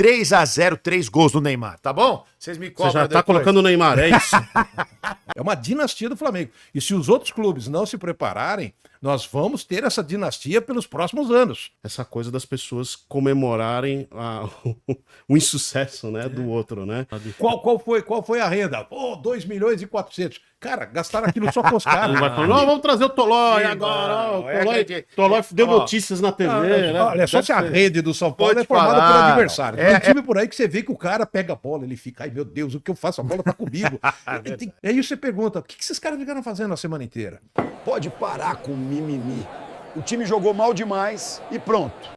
3-0, 3 gols do Neymar, tá bom? Vocês me cobram. Você já tá colocando o Neymar, é isso? É uma dinastia do Flamengo. E se os outros clubes não se prepararem, nós vamos ter essa dinastia pelos próximos anos. Essa coisa das pessoas comemorarem o insucesso, né, do outro, né? Qual foi a renda? 2 milhões e 400. Cara, gastaram aquilo só com os caras. Vai falar, não, vamos trazer o Tolói agora. O Tolói deu notícias na TV, né? Olha, só se a rede do São Paulo é formada por adversário. Tem um time por aí que você vê que o cara pega a bola, ele fica, ai meu Deus, o que eu faço? A bola tá comigo. E aí você pergunta, o que esses caras ficaram fazendo a semana inteira? Pode parar com mimimi. O time jogou mal demais e pronto.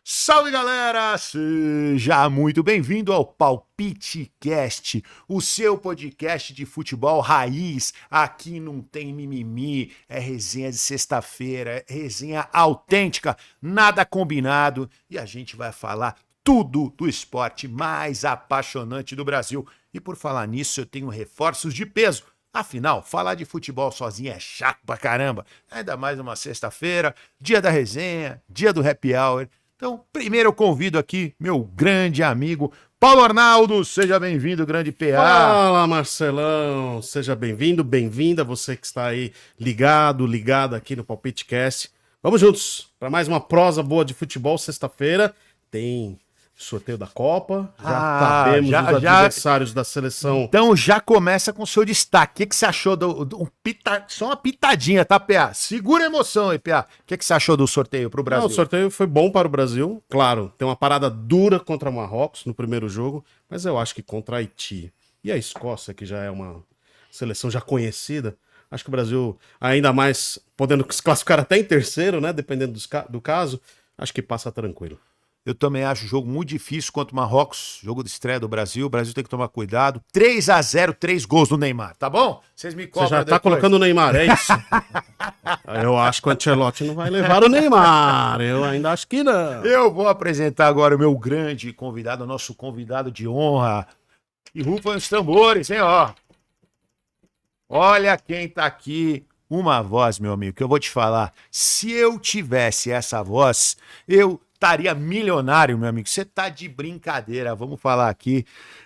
Salve, galera! Seja muito bem-vindo ao Palpite Cast, o seu podcast de futebol raiz. Aqui não tem mimimi, é resenha de sexta-feira, é resenha autêntica, nada combinado. E a gente vai falar tudo do esporte mais apaixonante do Brasil. E por falar nisso, eu tenho reforços de peso. Afinal, falar de futebol sozinho é chato pra caramba. Ainda mais numa sexta-feira, dia da resenha, dia do happy hour. Então, primeiro eu convido aqui meu grande amigo Paulo Arnaldo. Seja bem-vindo, grande PA. Fala, Marcelão. Seja bem-vindo, bem-vinda. Você que está aí ligado aqui no Palpite Cast. Vamos juntos para mais uma prosa boa de futebol. Sexta-feira tem sorteio da Copa. Já sabemos os adversários da seleção. Então já começa com o seu destaque. O que você achou só uma pitadinha, tá, PA? Segura a emoção aí, PA. O que você achou do sorteio pro Brasil? Não, o sorteio foi bom para o Brasil. Claro, tem uma parada dura contra Marrocos no primeiro jogo, mas eu acho que contra a Haiti e a Escócia, que já é uma seleção já conhecida, acho que o Brasil, ainda mais podendo se classificar até em terceiro, né, dependendo do caso, acho que passa tranquilo. Eu também acho o jogo muito difícil contra o Marrocos, jogo de estreia do Brasil. O Brasil tem que tomar cuidado. 3-0, 3 gols do Neymar, tá bom? Vocês me cobram. Você já tá colocando o Neymar, é isso? Eu acho que o Ancelotti não vai levar o Neymar. Eu ainda acho que não. Eu vou apresentar agora o meu grande convidado, o nosso convidado de honra. E rufam os tambores, hein, ó. Olha quem tá aqui. Uma voz, meu amigo, que eu vou te falar. Se eu tivesse essa voz, eu estaria milionário, meu amigo. Você tá de brincadeira. Vamos falar aqui.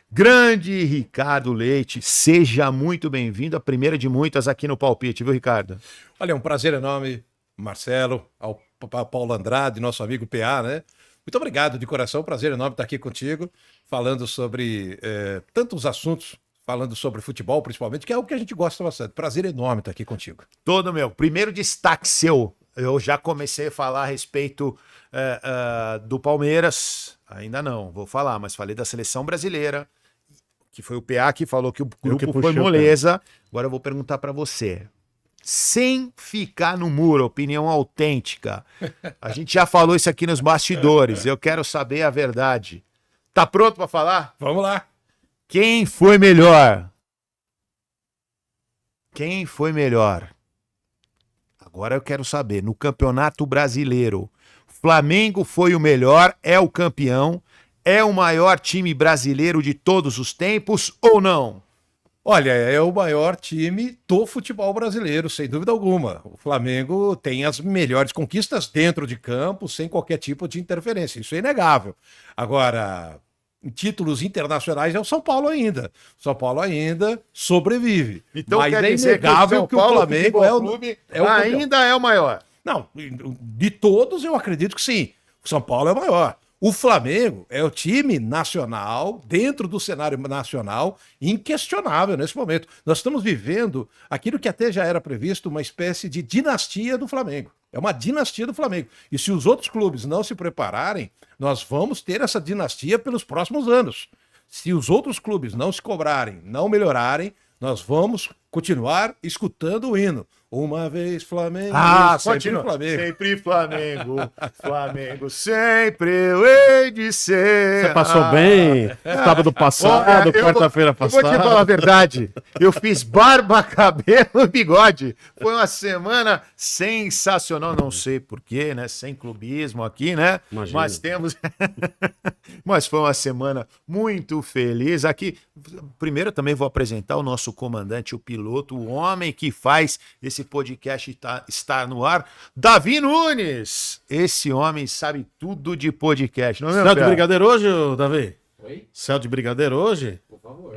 Grande Ricardo Leite, seja muito bem-vindo. A primeira de muitas aqui no Palpite, viu, Ricardo? Olha, é um prazer enorme, Marcelo, ao Paulo Andrade, nosso amigo PA, né? Muito obrigado de coração, prazer enorme estar aqui contigo, falando sobre tantos assuntos, falando sobre futebol principalmente, que é o que a gente gosta bastante. Prazer enorme estar aqui contigo. Todo meu. Primeiro destaque seu. Eu já comecei a falar a respeito do Palmeiras, ainda não, vou falar, mas falei da seleção brasileira, que foi o PA que falou que o grupo foi moleza. Agora eu vou perguntar para você, sem ficar no muro, opinião autêntica. A gente já falou isso aqui nos bastidores, eu quero saber a verdade. Tá pronto para falar? Vamos lá. Quem foi melhor? Quem foi melhor? Agora eu quero saber, no Campeonato Brasileiro, Flamengo foi o melhor, é o campeão, é o maior time brasileiro de todos os tempos ou não? Olha, é o maior time do futebol brasileiro, sem dúvida alguma. O Flamengo tem as melhores conquistas dentro de campo, sem qualquer tipo de interferência, isso é inegável. Agora, em títulos internacionais é o São Paulo ainda. O São Paulo ainda sobrevive. Então mas quer é dizer inegável que o Flamengo ainda é o maior. Não, de todos eu acredito que sim. O São Paulo é o maior. O Flamengo é o time nacional, dentro do cenário nacional, inquestionável nesse momento. Nós estamos vivendo aquilo que até já era previsto, uma espécie de dinastia do Flamengo. É uma dinastia do Flamengo. E se os outros clubes não se prepararem, nós vamos ter essa dinastia pelos próximos anos. Se os outros clubes não se cobrarem, não melhorarem, nós vamos continuar escutando o hino. Uma vez Flamengo, sempre Flamengo. Sempre Flamengo, Flamengo sempre eu hei de ser. Você passou bem sábado passado, quarta-feira passada. Eu vou te falar a verdade, eu fiz barba, cabelo e bigode. Foi uma semana sensacional, não sei porquê, né? Sem clubismo aqui, né? Imagina. Mas temos... Mas foi uma semana muito feliz. Aqui, primeiro eu também vou apresentar o nosso comandante, o piloto, o homem que faz esse esse podcast está no ar. Davi Nunes, esse homem sabe tudo de podcast. Não é, meu Céu de cara? brigadeiro hoje, Davi? Oi? Céu de brigadeiro hoje? Por favor.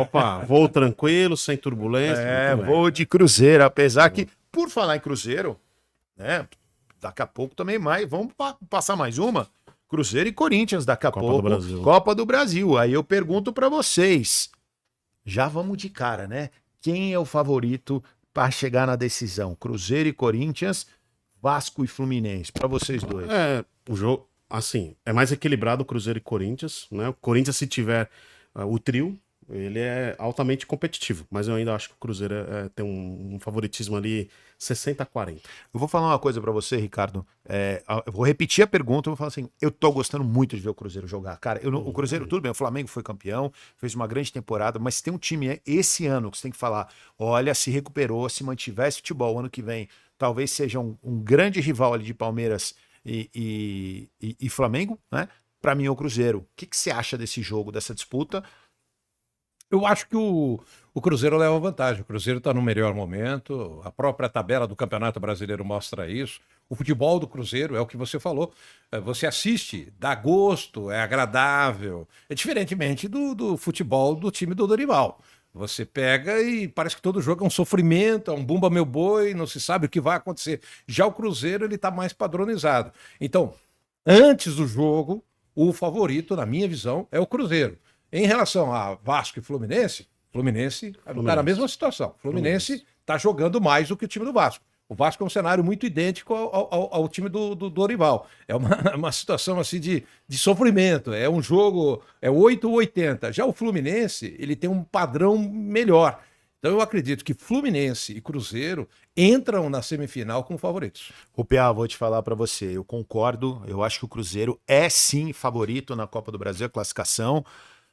Opa, voo tranquilo, sem turbulência. muito bem. Voo de cruzeiro, apesar que, por falar em cruzeiro, né, daqui a pouco também vamos passar mais uma. Cruzeiro e Corinthians, daqui a Copa pouco. do Brasil. Copa do Brasil. Aí eu pergunto pra vocês, já vamos de cara, né? Quem é o favorito para chegar na decisão? Cruzeiro e Corinthians, Vasco e Fluminense, pra vocês dois. O jogo, assim, é mais equilibrado o Cruzeiro e Corinthians, né? O Corinthians, se tiver o trio, ele é altamente competitivo, mas eu ainda acho que o Cruzeiro tem um favoritismo ali 60-40. Eu vou falar uma coisa pra você, Ricardo. Eu vou repetir a pergunta, eu vou falar assim, eu tô gostando muito de ver o Cruzeiro jogar. Cara, o Cruzeiro, tudo bem, o Flamengo foi campeão, fez uma grande temporada, mas tem um time esse ano que você tem que falar, olha, se recuperou, se mantiver esse futebol ano que vem, talvez seja um grande rival ali de Palmeiras e Flamengo, né? Pra mim é o Cruzeiro. O que você acha desse jogo, dessa disputa? Eu acho que o Cruzeiro leva vantagem. O Cruzeiro está no melhor momento, a própria tabela do Campeonato Brasileiro mostra isso. O futebol do Cruzeiro é o que você falou. Você assiste, dá gosto, é agradável. É diferentemente do futebol do time do Dorival. Você pega e parece que todo jogo é um sofrimento, é um bumba meu boi, não se sabe o que vai acontecer. Já o Cruzeiro, ele está mais padronizado. Então, antes do jogo, o favorito, na minha visão, é o Cruzeiro. Em relação a Vasco e Fluminense está na mesma situação. Fluminense está jogando mais do que o time do Vasco. O Vasco é um cenário muito idêntico ao time do Dorival. É uma situação assim de sofrimento. É um jogo, é 8 ou 80. Já o Fluminense, ele tem um padrão melhor. Então eu acredito que Fluminense e Cruzeiro entram na semifinal como favoritos. O PA, vou te falar pra você, eu concordo, eu acho que o Cruzeiro é sim favorito na Copa do Brasil, a classificação.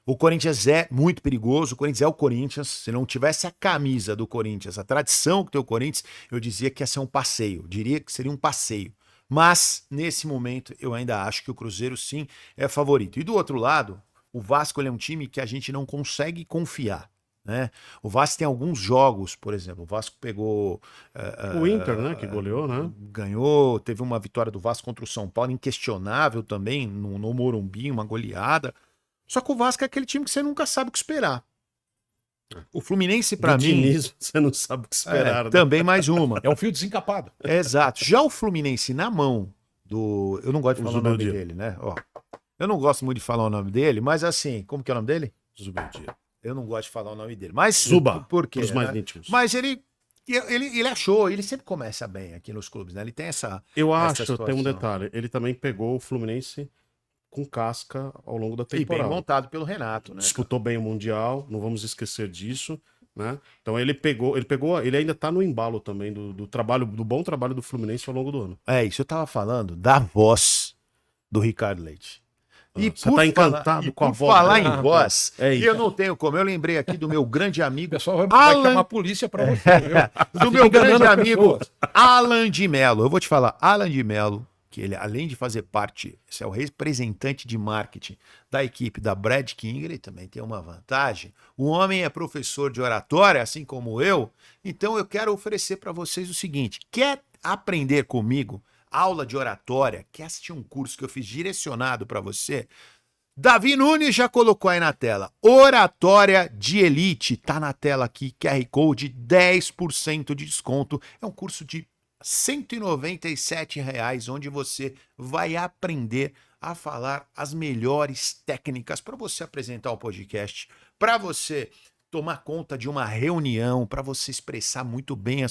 O Corinthians é muito perigoso, o Corinthians é o Corinthians. Se não tivesse a camisa do Corinthians, a tradição que tem o Corinthians, eu dizia que ia ser um passeio, diria que seria um passeio. Mas, nesse momento, eu ainda acho que o Cruzeiro, sim, é favorito. E do outro lado, o Vasco ele é um time que a gente não consegue confiar, né? O Vasco tem alguns jogos, por exemplo, o Vasco pegou... O Inter, né, que goleou, né? Ganhou, teve uma vitória do Vasco contra o São Paulo, inquestionável também, no Morumbi, uma goleada. Só que o Vasco é aquele time que você nunca sabe o que esperar. O Fluminense, pra Do mim... Diniz, você não sabe o que esperar. né? Também mais uma. É um fio desencapado. Exato. Já o Fluminense na mão do... Eu não gosto de falar o nome Zubeldia. dele, né? Ó, eu não gosto muito de falar o nome dele, mas assim... Como que é o nome dele? Zubeldia. Eu não gosto de falar o nome dele. Mas... Zuba, Por quê? pros mais né? íntimos. Mas ele achou... Ele sempre começa bem aqui nos clubes, né? Ele tem essa... Eu essa acho, tem um situação. detalhe, ele também pegou o Fluminense com casca ao longo da E bem temporada. montado pelo Renato, né? Disputou bem o Mundial, não vamos esquecer disso, né? Então ele ainda tá no embalo também do trabalho, do bom trabalho do Fluminense ao longo do ano. É isso, eu tava falando da voz do Ricardo Leite. E Você tá encantado com a voz falar dele. em voz, É isso. eu não tenho como. Eu lembrei aqui do meu grande O amigo, pessoal vai Alan- chamar a polícia para você, viu? do meu grande enganando as amigo pessoas. Alan de Mello. Eu vou te falar, Alan de Mello, que ele, além de fazer parte, esse é o representante de marketing da equipe da Brad King, ele também tem uma vantagem. O homem é professor de oratória, assim como eu, então eu quero oferecer para vocês o seguinte: quer aprender comigo aula de oratória? Quer assistir um curso que eu fiz direcionado para você? Davi Nunes já colocou aí na tela. Oratória de Elite. Tá na tela aqui, QR Code, 10% de desconto. É um curso de R$ 197, onde você vai aprender a falar as melhores técnicas para você apresentar um podcast, para você tomar conta de uma reunião, para você expressar muito bem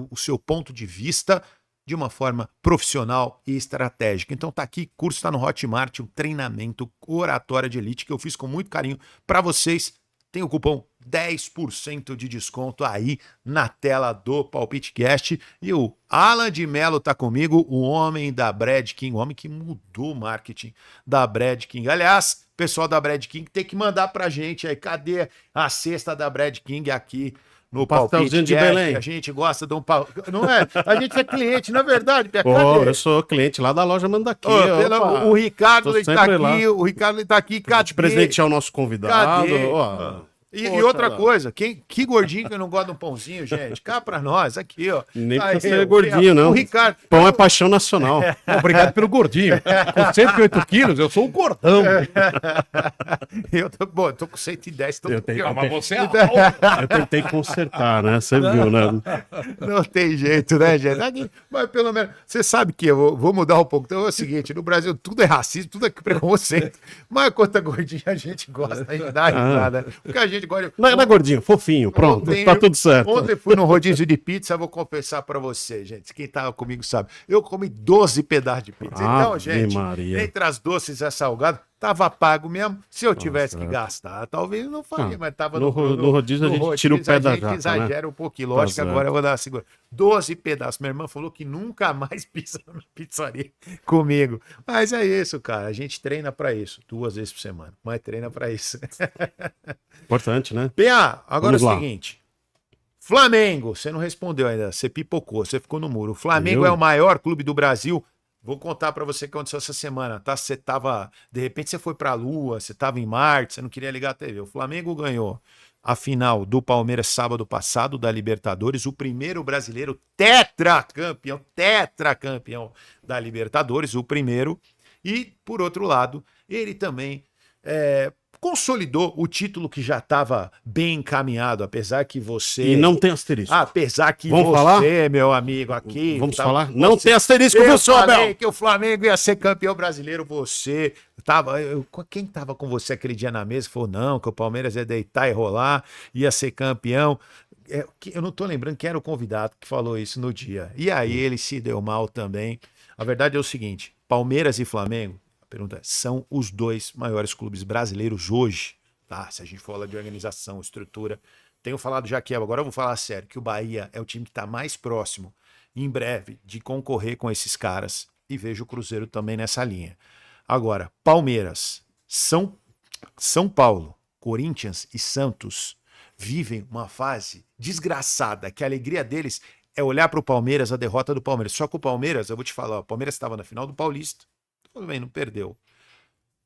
o seu ponto de vista de uma forma profissional e estratégica. Então tá aqui, curso está no Hotmart, um treinamento Oratória de Elite que eu fiz com muito carinho para vocês. Tem o cupom 10% de desconto aí na tela do PalpiteCast. E o Alan de Mello tá comigo, o homem da Brad King, o homem que mudou o marketing da Brad King. Aliás, o pessoal da Brad King tem que mandar pra gente aí, cadê a cesta da Brad King aqui no Pastelzinho de PalpiteCast? Belém. A gente gosta de um pau... Não é? A gente é cliente, na verdade. Cadê? Pô, eu sou cliente lá da loja Mandaqui. O Ricardo Tô ele tá sempre aqui, lá. o Ricardo ele tá aqui, Cadê? cadê? Presentear o nosso convidado. Cadê? Ó, E Poxa, outra lá. coisa, que gordinho que não gosta de um pãozinho, gente? Cá pra nós, aqui, ó. Nem Aí, precisa ser o- gordinho, não. O Ricardo. Pão é paixão nacional. Obrigado pelo gordinho. Com 108 quilos, eu sou o gordão. Eu tô com 110, tô Eu tenho- Ah, mas você é Eu tentei consertar, né? Você viu, né? Não tem jeito, né, gente? Mas pelo menos, você sabe que eu vou mudar um pouco. Então é o seguinte, no Brasil tudo é racismo, tudo é preconceito. Mas quanto a gordinha a gente gosta, a gente dá risada. Porque a gente gosta... Não é gordinho, fofinho, pronto, Ontem tá eu- tudo certo. Ontem fui no rodízio de pizza, vou confessar pra você, gente. Quem tava comigo sabe. Eu comi 12 pedaços de pizza. Então, Ave gente, Maria. entre as doces e a salgado, tava pago mesmo. Se eu tivesse que gastar, talvez eu não faria, Ah, mas tava no rodízio a gente tira o pé da a gente jaca, né? exagera um pouquinho. Lógico que Tá agora eu vou dar uma segura. 12 pedaços. Minha irmã falou que nunca mais pisa na pizzaria comigo. Mas é isso, cara. A gente treina pra isso. 2 vezes por semana. Mas treina pra isso. Importante, né? PA, agora Vamos é o lá. seguinte. Flamengo, você não respondeu ainda, você pipocou, você ficou no muro. O Flamengo Eu? é o maior clube do Brasil. Vou contar pra você o que aconteceu essa semana, tá? Você tava, de repente você foi pra Lua, você tava em Marte, você não queria ligar a TV. O Flamengo ganhou a final do Palmeiras sábado passado da Libertadores, o primeiro brasileiro tetracampeão da Libertadores, o primeiro. E por outro lado, ele também consolidou o título que já estava bem encaminhado, apesar que você. E não tem asterisco. Apesar que Vamos você, falar? meu amigo, aqui. Vamos tá- falar? Não você- tem asterisco, Eu viu, seu falei Abel? que o Flamengo ia ser campeão brasileiro, você. Quem tava com você aquele dia na mesa falou: não, que o Palmeiras ia deitar e rolar, ia ser campeão. Eu não tô lembrando quem era o convidado que falou isso no dia. E aí ele se deu mal também. A verdade é o seguinte: Palmeiras e Flamengo. Pergunta é, são os 2 maiores clubes brasileiros hoje, tá? Se a gente fala de organização, estrutura. Tenho falado já que agora eu vou falar sério, que o Bahia é o time que está mais próximo, em breve, de concorrer com esses caras. E vejo o Cruzeiro também nessa linha. Agora, Palmeiras, São Paulo, Corinthians e Santos vivem uma fase desgraçada, que a alegria deles é olhar para o Palmeiras, a derrota do Palmeiras. Só que o Palmeiras, eu vou te falar, o Palmeiras estava na final do Paulista, tudo bem, não perdeu.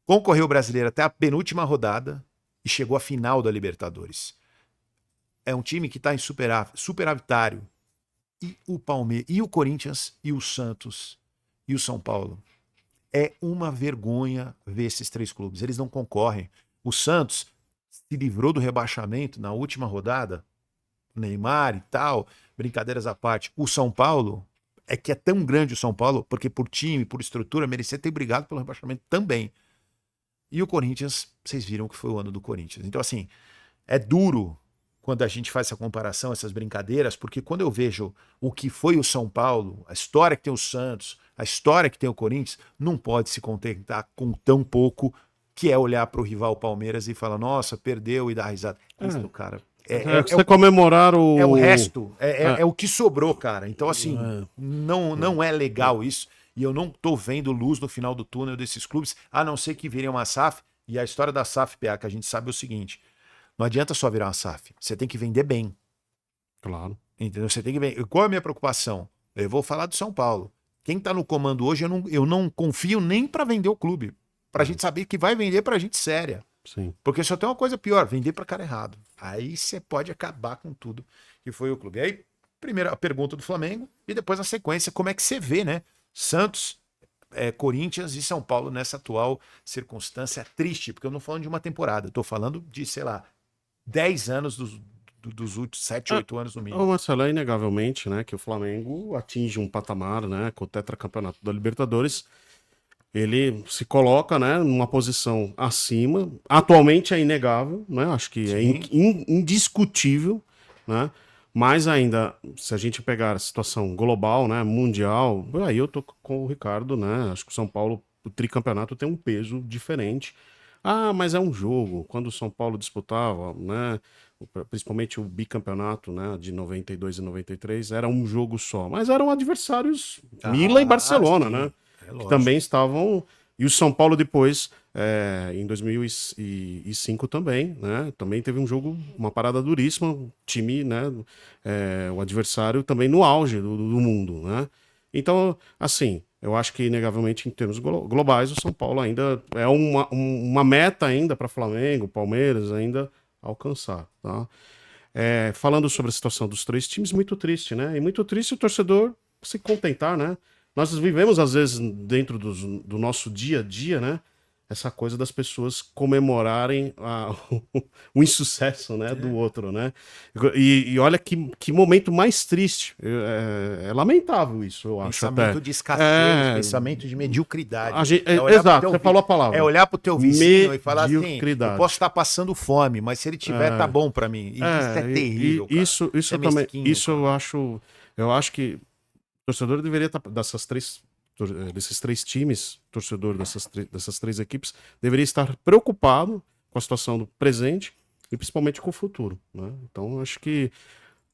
Concorreu o brasileiro até a penúltima rodada e chegou à final da Libertadores. É um time que está em superavitário. E o Palmeiras, e o Corinthians, e o Santos, e o São Paulo. É uma vergonha ver esses 3 clubes. Eles não concorrem. O Santos se livrou do rebaixamento na última rodada. Neymar e tal, brincadeiras à parte. O São Paulo é que é tão grande o São Paulo, porque por time, por estrutura, merecia ter brigado pelo rebaixamento também. E o Corinthians, vocês viram que foi o ano do Corinthians. Então, assim, é duro quando a gente faz essa comparação, essas brincadeiras, porque quando eu vejo o que foi o São Paulo, a história que tem o Santos, a história que tem o Corinthians, não pode se contentar com tão pouco, que é olhar para o rival Palmeiras e falar, nossa, perdeu e dar risada. Isso, cara. Você comemorar o... É o resto, é o que sobrou, cara. Então, assim, não é legal isso. E eu não tô vendo luz no final do túnel desses clubes, a não ser que virem uma SAF. E a história da SAF, PA, que a gente sabe é o seguinte: não adianta só virar uma SAF, você tem que vender bem. Claro. Entendeu? Você tem que vender. Qual é a minha preocupação? Eu vou falar do São Paulo. Quem tá no comando hoje, eu não confio nem para vender o clube. Pra gente saber que vai vender pra gente séria. Sim. Porque só tem uma coisa pior, vender para cara errado. Aí você pode acabar com tudo que foi o clube. Aí, primeiro a pergunta do Flamengo e depois na sequência, como é que você vê, né? Santos, Corinthians e São Paulo nessa atual circunstância triste, porque eu não tô falando de uma temporada, eu tô falando de, sei lá, 10 anos dos últimos 7, 8 anos no Ô, mínimo. Marcelo, é inegavelmente, né, que o Flamengo atinge um patamar, né, com o tetracampeonato da Libertadores. Ele se coloca, né, numa posição acima. Atualmente é inegável, né? Acho que é indiscutível, né? Mas ainda, se a gente pegar a situação global, né, mundial, aí eu tô com o Ricardo, né? Acho que o São Paulo, o tricampeonato tem um peso diferente. Ah, mas é um jogo. Quando o São Paulo disputava, né, principalmente o bicampeonato, né, de 92 e 93, era um jogo só. Mas eram adversários Milan e Barcelona, sim. né? É Que lógico. também estavam. E o São Paulo depois, em 2005 também, né? Também teve um jogo, uma parada duríssima, o time, né? O adversário também no auge do mundo, né? Então, assim, eu acho que, inegavelmente, em termos globais, o São Paulo ainda é uma meta ainda para Flamengo, Palmeiras, ainda alcançar, tá? Falando sobre a situação dos 3 times, muito triste, né? E muito triste o torcedor se contentar, né? Nós vivemos, às vezes, dentro do nosso dia a dia, né? Essa coisa das pessoas comemorarem o insucesso, né, do outro, né? E olha que momento mais triste. É lamentável isso, eu acho. Pensamento de escassez, pensamento de mediocridade. Exato, você falou a palavra. É olhar pro teu vizinho e falar assim, Mediocridade. eu posso estar passando fome, mas se ele tiver, tá bom pra mim. E isso é terrível, cara. Isso é também, mesquinho, isso cara. eu acho que o torcedor deveria estar, desses 3 times, torcedor dessas 3 equipes, deveria estar preocupado com a situação do presente e principalmente com o futuro, né? Então, acho que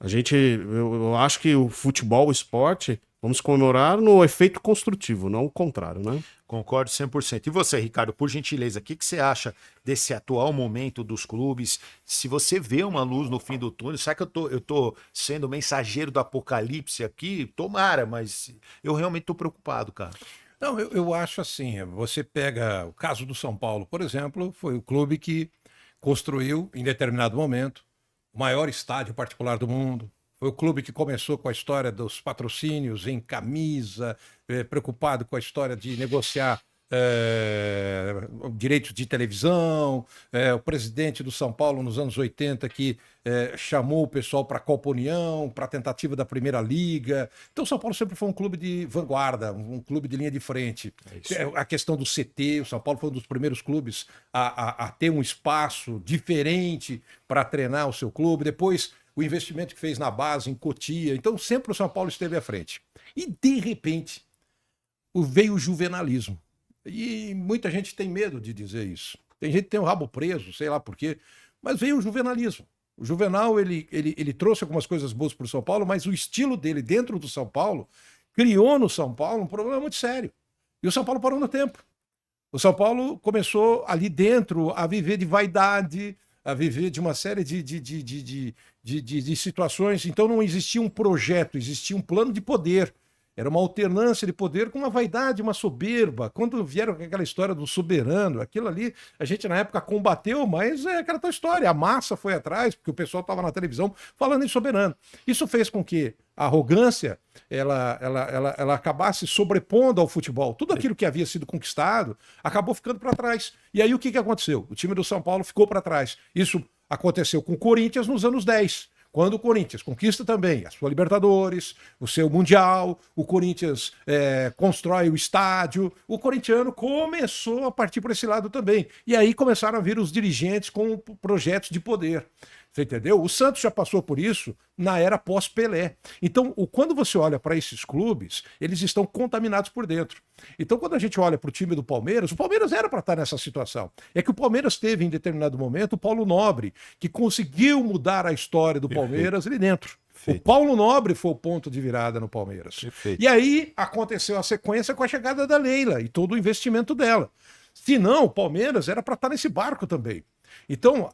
eu acho que o futebol, o esporte, vamos comemorar no efeito construtivo, não o contrário, né? Concordo 100%. E você, Ricardo, por gentileza, o que você acha desse atual momento dos clubes? Se você vê uma luz no fim do túnel, sabe que eu tô sendo mensageiro do apocalipse aqui? Tomara, mas eu realmente tô preocupado, cara. Não, eu acho assim, você pega o caso do São Paulo, por exemplo, foi o clube que construiu, em determinado momento, o maior estádio particular do mundo. Foi o clube que começou com a história dos patrocínios em camisa, preocupado com a história de negociar direitos de televisão, o presidente do São Paulo nos anos 80 que chamou o pessoal para a Copa União, para a tentativa da Primeira Liga. Então o São Paulo sempre foi um clube de vanguarda, um clube de linha de frente. A questão do CT, o São Paulo foi um dos primeiros clubes a ter um espaço diferente para treinar o seu clube. Depois o investimento que fez na base, em Cotia. Então sempre o São Paulo esteve à frente. E de repente veio o juvenalismo. E muita gente tem medo de dizer isso. Tem gente que tem o rabo preso, sei lá por quê, mas veio o juvenalismo. O Juvenal, ele trouxe algumas coisas boas para o São Paulo, mas o estilo dele dentro do São Paulo criou no São Paulo um problema muito sério. E o São Paulo parou no tempo. O São Paulo começou ali dentro a viver de vaidade, a viver de uma série de situações. Então não existia um projeto, existia um plano de poder. Era uma alternância de poder com uma vaidade, uma soberba. Quando vieram com aquela história do soberano, aquilo ali, a gente na época combateu, mas é aquela tua história. A massa foi atrás, porque o pessoal estava na televisão falando em soberano. Isso fez com que a arrogância ela acabasse sobrepondo ao futebol. Tudo aquilo que havia sido conquistado acabou ficando para trás. E aí o que aconteceu? O time do São Paulo ficou para trás. Isso aconteceu com o Corinthians nos anos 10. Quando o Corinthians conquista também a sua Libertadores, o seu Mundial, o Corinthians constrói o estádio, o corintiano começou a partir por esse lado também. E aí começaram a vir os dirigentes com projetos de poder. Você entendeu? O Santos já passou por isso na era pós-Pelé. Então, quando você olha para esses clubes, eles estão contaminados por dentro. Então, quando a gente olha para o time do Palmeiras, o Palmeiras era para estar nessa situação. É que o Palmeiras teve, em determinado momento, o Paulo Nobre, que conseguiu mudar a história do Palmeiras ali dentro. Perfeito. O Paulo Nobre foi o ponto de virada no Palmeiras. Perfeito. E aí aconteceu a sequência com a chegada da Leila e todo o investimento dela. Se não, o Palmeiras era para estar nesse barco também. Então,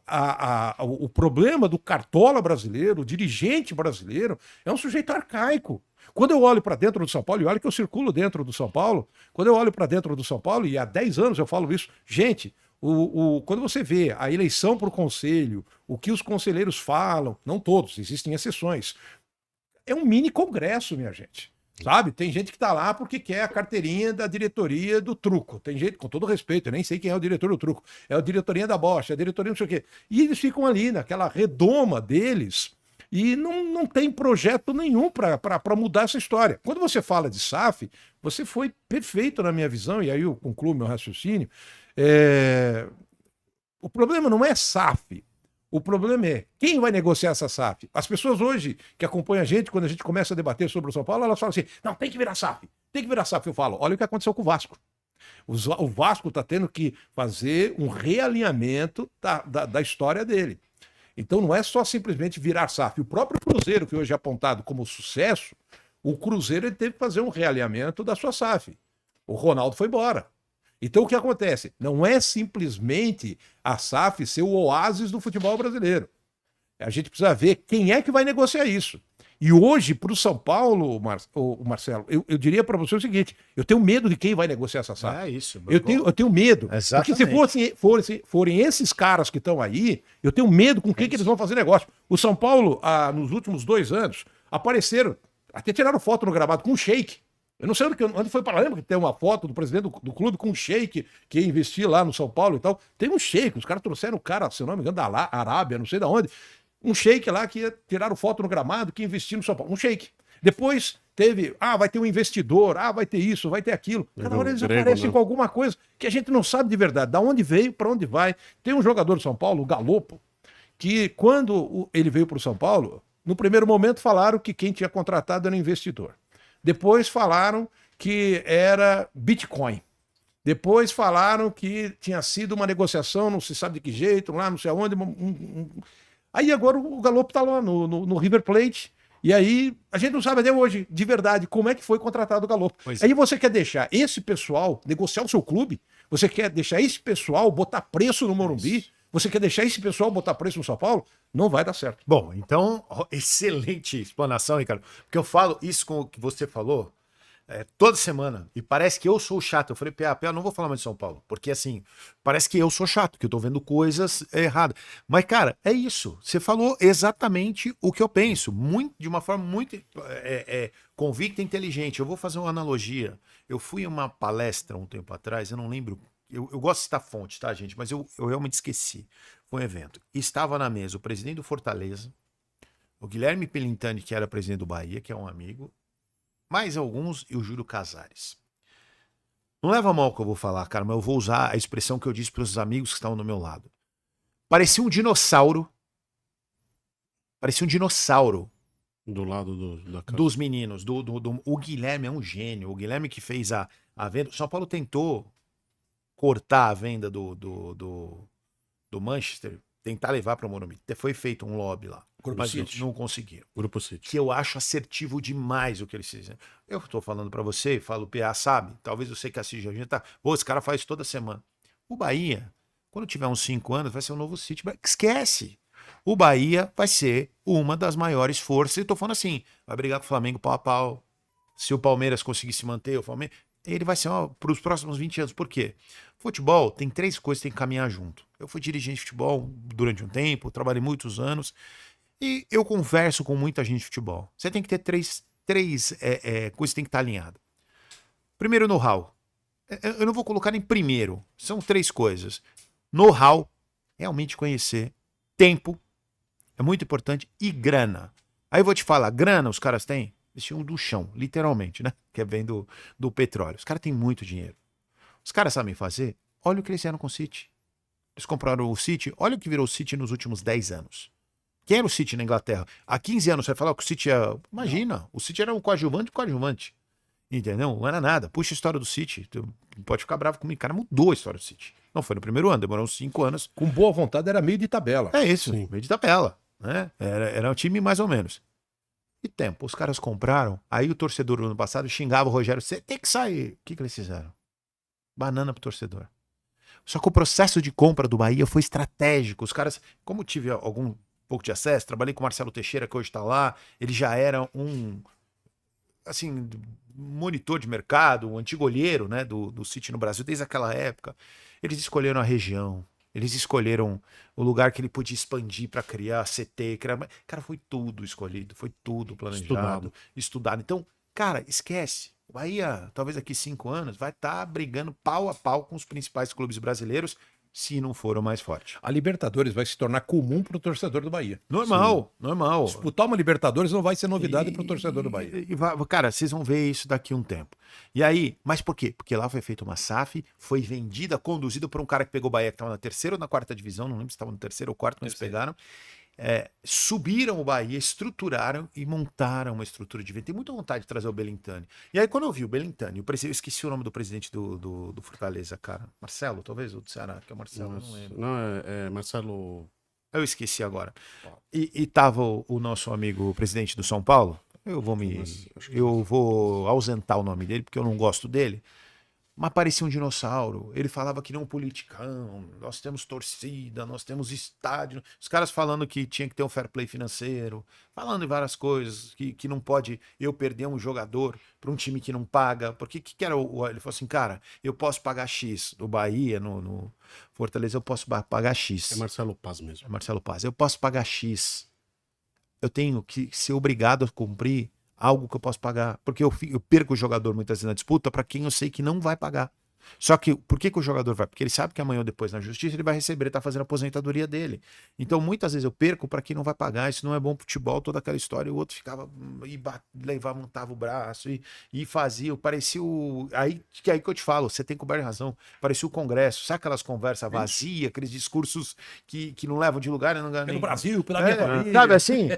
o problema do cartola brasileiro, o dirigente brasileiro, é um sujeito arcaico. Quando eu olho para dentro do São Paulo, e olha que eu circulo dentro do São Paulo, quando eu olho para dentro do São Paulo, e há 10 anos eu falo isso, gente, quando você vê a eleição para o conselho, o que os conselheiros falam, não todos, existem exceções, é um mini congresso, minha gente. Sabe? Tem gente que tá lá porque quer a carteirinha da diretoria do truco. Tem gente, com todo respeito, eu nem sei quem é o diretor do truco. É a diretoria da bocha, é a diretoria não sei o quê. E eles ficam ali, naquela redoma deles, e não tem projeto nenhum para mudar essa história. Quando você fala de SAF, você foi perfeito na minha visão, e aí eu concluo meu raciocínio. O problema não é SAF. O problema é, quem vai negociar essa SAF? As pessoas hoje que acompanham a gente, quando a gente começa a debater sobre o São Paulo, elas falam assim, não, tem que virar SAF, tem que virar SAF. Eu falo, olha o que aconteceu com o Vasco. O Vasco está tendo que fazer um realinhamento da história dele. Então não é só simplesmente virar SAF. O próprio Cruzeiro, que hoje é apontado como sucesso, o Cruzeiro ele teve que fazer um realinhamento da sua SAF. O Ronaldo foi embora. Então o que acontece? Não é simplesmente a SAF ser o oásis do futebol brasileiro. A gente precisa ver quem é que vai negociar isso. E hoje, para o São Paulo, o Marcelo, eu diria para você o seguinte: eu tenho medo de quem vai negociar essa SAF. É isso. Eu tenho medo. Exatamente. Porque se forem esses caras que estão aí, eu tenho medo com quem que eles vão fazer negócio. O São Paulo, nos últimos 2 anos, apareceram, até tiraram foto no gramado com um sheik. Eu não sei onde foi para lá. Lembra que tem uma foto do presidente do clube com um sheik que ia investir lá no São Paulo e tal. Tem um sheik, os caras trouxeram o cara, se eu não me engano, da Arábia, não sei de onde. Um sheik lá que tiraram foto no gramado, que investiu no São Paulo. Um sheik. Depois teve, vai ter um investidor, vai ter isso, vai ter aquilo. Cada hora eles aparecem com alguma coisa que a gente não sabe de verdade. Da onde veio, para onde vai. Tem um jogador do São Paulo, o Galopo, que quando ele veio para o São Paulo, no primeiro momento falaram que quem tinha contratado era um investidor. Depois falaram que era Bitcoin. Depois falaram que tinha sido uma negociação, não se sabe de que jeito, lá não sei aonde. Aí agora o Galopo está lá no River Plate. E aí a gente não sabe até hoje, de verdade, como é que foi contratado o Galopo. Aí você quer deixar esse pessoal negociar o seu clube? Você quer deixar esse pessoal botar preço no Morumbi? Você quer deixar esse pessoal botar preço no São Paulo? Não vai dar certo. Bom, então, excelente explanação, Ricardo. Porque eu falo isso com o que você falou toda semana. E parece que eu sou chato. Eu falei, PA, não vou falar mais de São Paulo. Porque assim, parece que eu sou chato, que eu tô vendo coisas erradas. Mas, cara, é isso. Você falou exatamente o que eu penso. De uma forma muito convicta e inteligente. Eu vou fazer uma analogia. Eu fui a uma palestra um tempo atrás, eu não lembro. Eu gosto de citar fonte, tá, gente? Mas eu realmente esqueci. Foi um evento. Estava na mesa o presidente do Fortaleza, o Guilherme Pelintani, que era presidente do Bahia, que é um amigo, mais alguns, e o Júlio Casares. Não leva a mal o que eu vou falar, cara, mas eu vou usar a expressão que eu disse para os amigos que estavam do meu lado. Parecia um dinossauro. Parecia um dinossauro. Do lado da casa. Dos meninos. O Guilherme é um gênio. O Guilherme que fez a venda. O São Paulo tentou cortar a venda do Manchester, tentar levar para o Morumbi. Foi feito um lobby lá. Mas não conseguiram. Grupo City. Que eu acho assertivo demais o que eles fizeram. Eu tô falando para você, falo, PA, sabe? Talvez você que assiste a gente tá. Esse cara faz isso toda semana. O Bahia, quando tiver uns 5 anos, vai ser um novo City. Esquece. O Bahia vai ser uma das maiores forças. E tô falando assim, vai brigar com o Flamengo pau a pau. Se o Palmeiras conseguir se manter, o Flamengo, ele vai ser para os próximos 20 anos. Por quê? Futebol tem 3 coisas que tem que caminhar junto. Eu fui dirigente de futebol durante um tempo, trabalhei muitos anos e eu converso com muita gente de futebol. Você tem que ter três coisas que tem que estar alinhadas. Primeiro, know-how. Eu não vou colocar em primeiro. São 3 coisas. Know-how, realmente conhecer. Tempo, é muito importante. E grana. Aí eu vou te falar, grana os caras têm? Eles tinham do chão, literalmente, né? Que vem do petróleo. Os caras têm muito dinheiro. Os caras sabem fazer? Olha o que eles fizeram com o City. Eles compraram o City. Olha o que virou o City nos últimos 10 anos. Quem era o City na Inglaterra? Há 15 anos você vai falar que o City é... Imagina, o City era um coadjuvante. Entendeu? Não era nada. Puxa a história do City. Tu pode ficar bravo comigo. O cara mudou a história do City. Não foi no primeiro ano, demorou uns 5 anos. Com boa vontade era meio de tabela. É isso, meio de tabela. Né? Era um time mais ou menos. E tempo, os caras compraram, aí o torcedor no ano passado xingava o Rogério, você tem que sair. O que eles fizeram? Banana pro torcedor. Só que o processo de compra do Bahia foi estratégico. Os caras, como eu tive algum pouco de acesso, trabalhei com o Marcelo Teixeira, que hoje está lá, ele já era um monitor de mercado, um antigo olheiro, né, do City no Brasil, desde aquela época. Eles escolheram a região. Eles escolheram o lugar que ele podia expandir para criar CT. Cara, foi tudo escolhido, foi tudo planejado, estudado. Então, cara, esquece. O Bahia, talvez daqui 5 anos, vai estar brigando pau a pau com os principais clubes brasileiros, se não for o mais forte. A Libertadores vai se tornar comum para o torcedor do Bahia. Normal. Disputar uma Libertadores não vai ser novidade para o torcedor do Bahia. Cara, vocês vão ver isso daqui a um tempo. E aí, mas por quê? Porque lá foi feita uma SAF, foi vendida, conduzida por um cara que pegou o Bahia, que estava na 3ª ou na 4ª divisão, não lembro se estava no 3º ou 4º, mas eles pegaram. Subiram o Bahia, estruturaram e montaram uma estrutura de venda. Tem muita vontade de trazer o Belintani. E aí, quando eu vi o Belintani, eu esqueci o nome do presidente do Fortaleza, cara. Marcelo, talvez, ou do Ceará, que é o Marcelo, não lembro. Não, é Marcelo. Eu esqueci agora. E tava o nosso amigo presidente do São Paulo. Eu vou ausentar o nome dele, porque eu não gosto dele. mas parecia um dinossauro. Ele falava que não um politicão, nós temos torcida, nós temos estádio. Os caras falando que tinha que ter um fair play financeiro, falando em várias coisas, que não pode eu perder um jogador para um time que não paga. Porque que era ele falou assim, cara, eu posso pagar X do Bahia, no Fortaleza eu posso pagar X. É Marcelo Paz mesmo. É Marcelo Paz. Eu posso pagar X. Eu tenho que ser obrigado a cumprir algo que eu posso pagar. Porque eu perco o jogador muitas vezes na disputa para quem eu sei que não vai pagar. Só que, por que o jogador vai? Porque ele sabe que amanhã ou depois na justiça ele vai receber, ele tá fazendo a aposentadoria dele. Então, muitas vezes eu perco para quem não vai pagar, isso não é bom pro futebol, toda aquela história, e o outro ficava, levava, montava o braço, e fazia, parecia o... Aí que eu te falo, você tem coberta razão, parecia o Congresso, sabe aquelas conversas vazias, aqueles discursos que não levam de lugar, não ganham Pelo nem... Brasil, pela minha família. Sabe assim?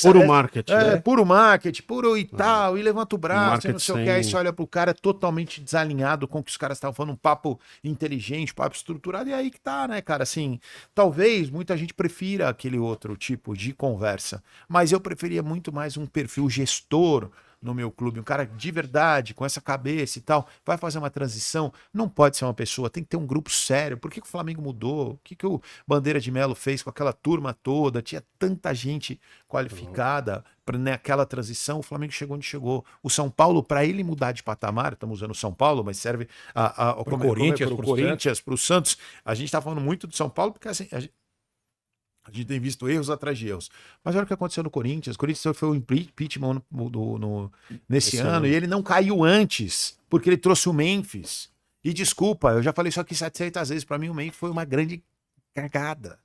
Puro marketing. Puro marketing, puro e tal, e levanta o braço, e não sei o que, sem- aí você olha pro cara totalmente desalinhado com o que os caras estavam falando, um papo inteligente, papo estruturado, e aí que tá, né, cara, assim, talvez muita gente prefira aquele outro tipo de conversa, mas eu preferia muito mais um perfil gestor no meu clube, um cara de verdade, com essa cabeça e tal, vai fazer uma transição, não pode ser uma pessoa, tem que ter um grupo sério. Por que o Flamengo mudou? O que o Bandeira de Melo fez com aquela turma toda? Tinha tanta gente qualificada naquela transição, o Flamengo chegou onde chegou. O São Paulo, para ele mudar de patamar, estamos usando o São Paulo, mas serve Pro Corinthians, pro Corinthians, pro Santos. A gente está falando muito do São Paulo porque assim, a gente tem visto erros atrás de erros. Mas olha o que aconteceu no Corinthians. O Corinthians foi o impeachment nesse ano e ele não caiu antes, porque ele trouxe o Memphis. E desculpa, eu já falei isso aqui 700 vezes. Para mim, o Memphis foi uma grande cagada.